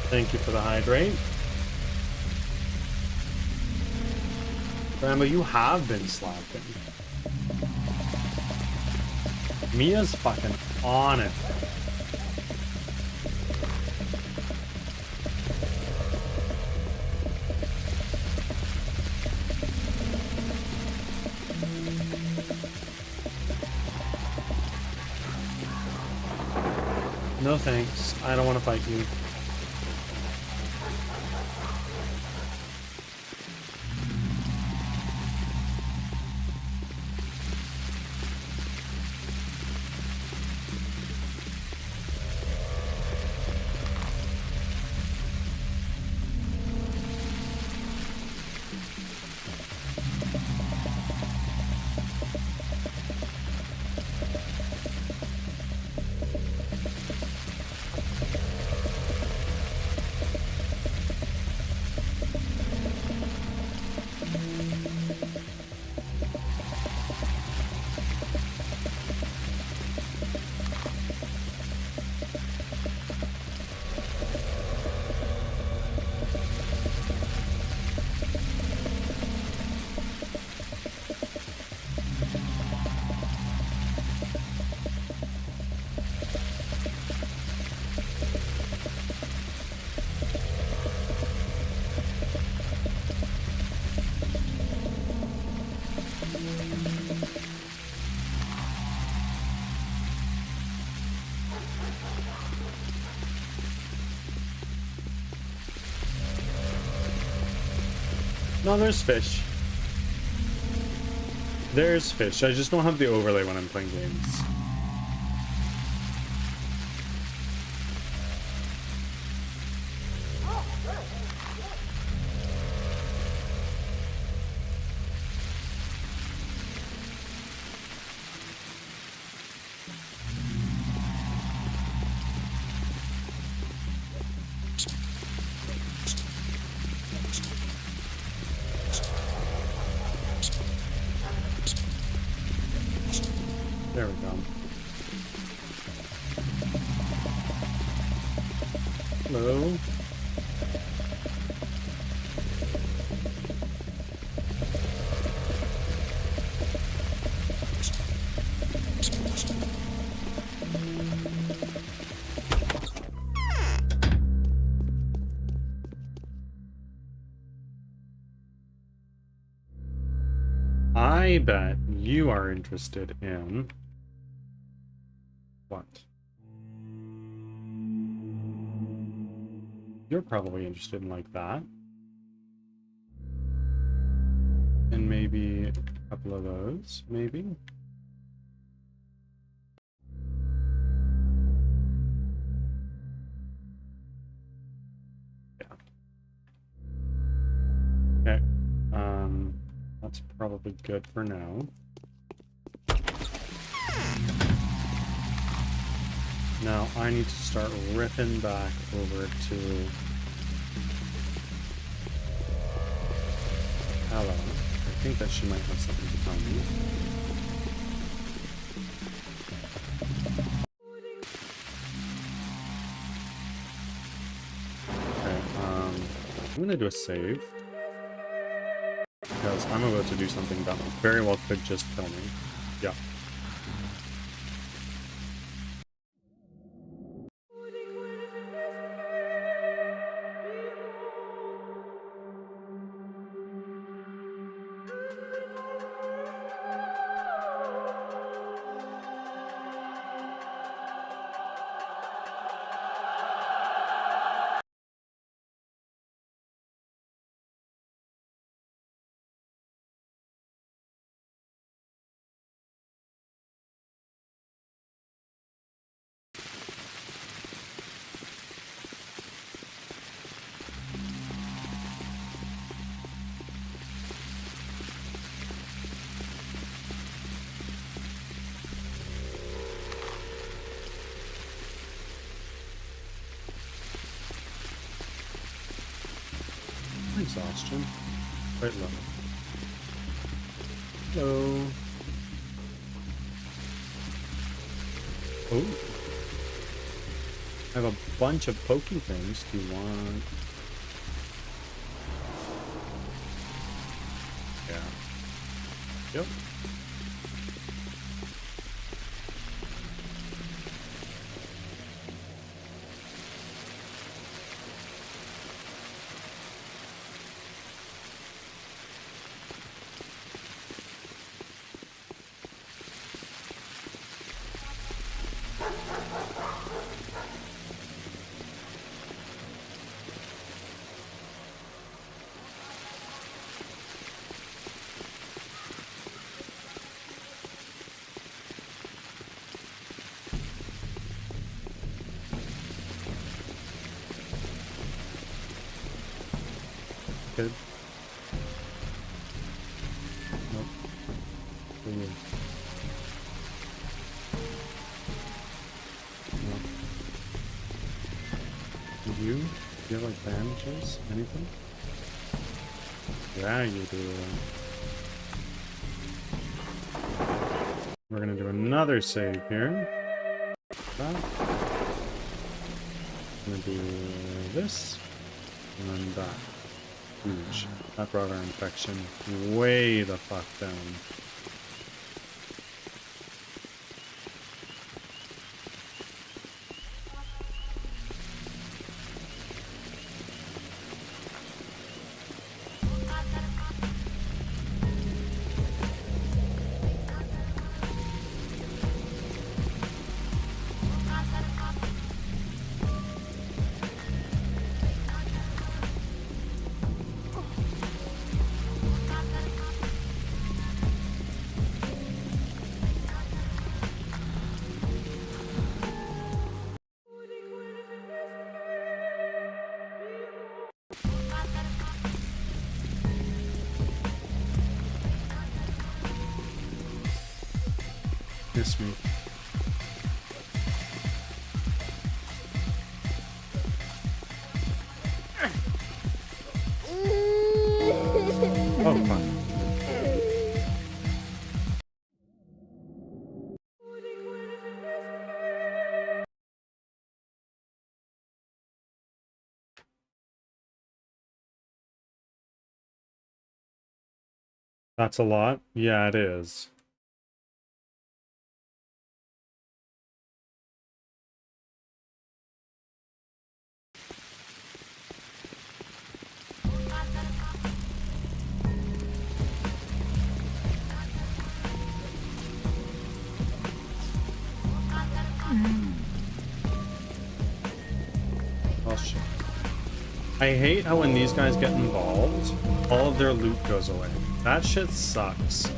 Thank you for the hydrate. Rambo, you have been slacking. Mia's fucking on it. No thanks. I don't want to fight you. No, there's fish. There's fish. I just don't have the overlay when I'm playing games. There we go. Hello. I bet you are interested in what? You're probably interested in like that. And maybe a couple of those, maybe. Yeah. Okay. That's probably good for now. Now I need to start ripping back over to Hello. I think that she might have something to tell me. Okay, I'm gonna do a save. Because I'm about to do something that very well could just kill me. Yeah. exhaustion? Quite low. Hello. Oh. I have a bunch of pokey things. Do you want... Yeah. Yep. Good. Nope. Weird. Nope. You? Do you have like bandages? Anything? Yeah, you do. We're gonna do another save here. That. Gonna do this and that. Huge. That brought our infection way the fuck down. Miss me. Oh, fuck. That's a lot? Yeah, it is. Oh, shit. I hate how when these guys get involved, all of their loot goes away. That shit sucks.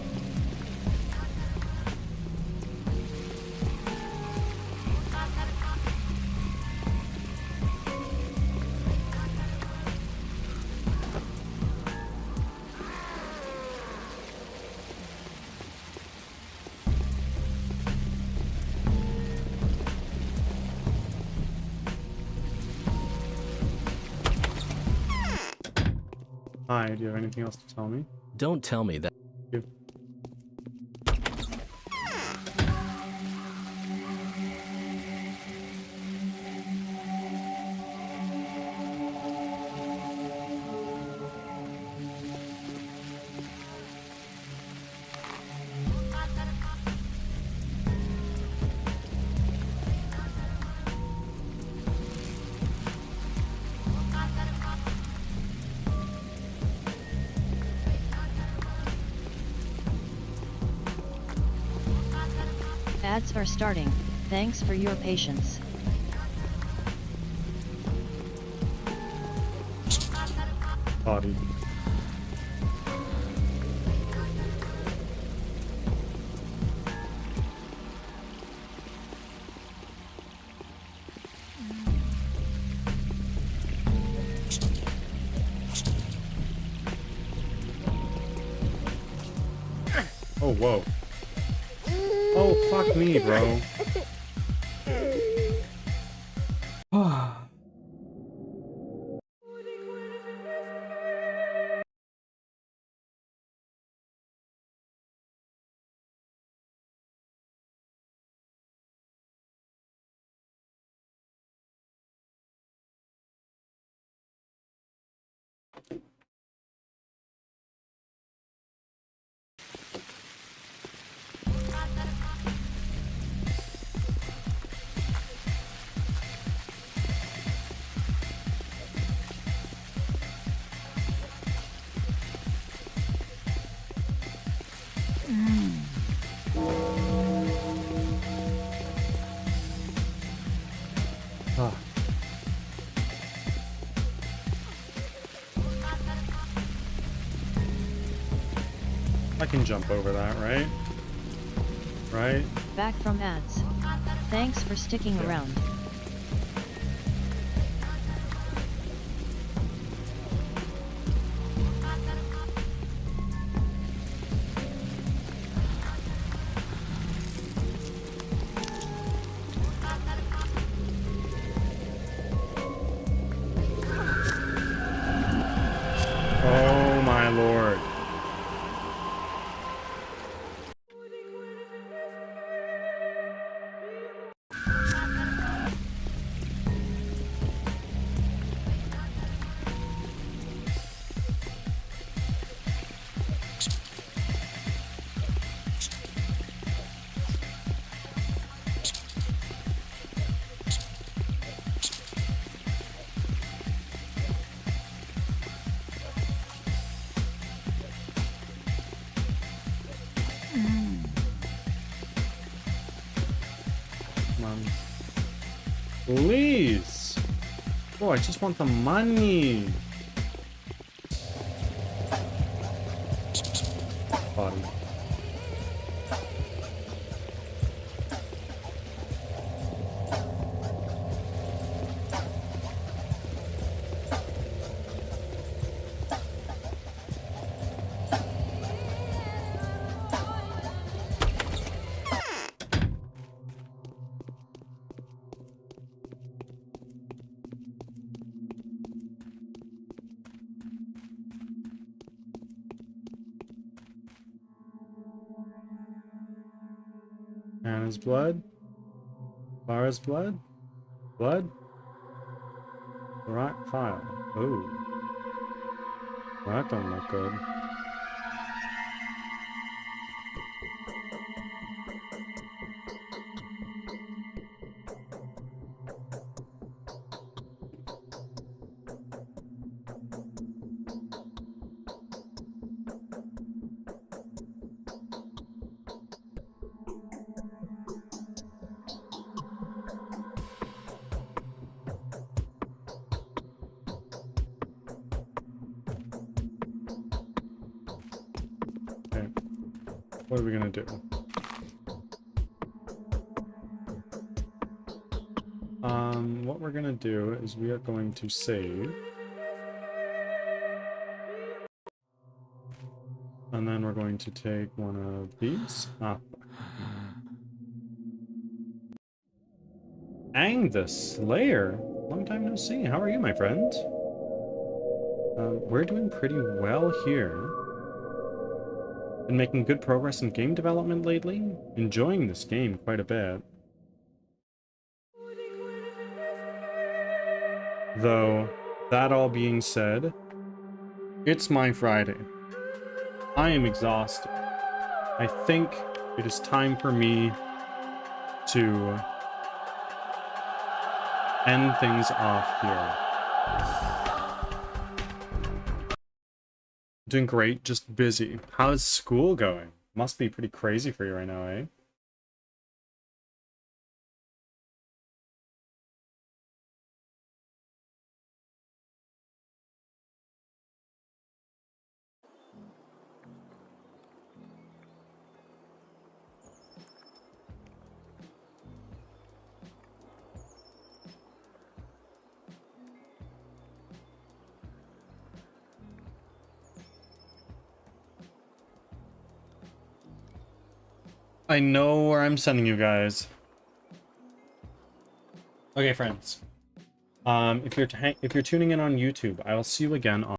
Hi, do you have anything else to tell me? Don't tell me that. You. Ads are starting. Thanks for your patience. Body. Oh, whoa. Oh, fuck me, bro. I can jump over that, right? Right? Back from ads. Thanks for sticking around. Oh my lord. Come on. Please. Oh, I just want the money. Body. Anna's blood. Lara's blood. Blood. The right file. Oh. That don't look good. Okay. What are we gonna do? What we're gonna do is we are going to save. And then we're going to take one of these. Ah. Ang the Slayer. Long time no see. How are you, my friend? We're doing pretty well here. Been making good progress in game development lately. Enjoying this game quite a bit. Though, that all being said, it's my Friday. I am exhausted. I think it is time for me to end things off here. Doing great, just busy. How's school going? Must be pretty crazy for you right now, eh? I know where I'm sending you guys. Okay, friends. If you're tuning in on YouTube, I'll see you again on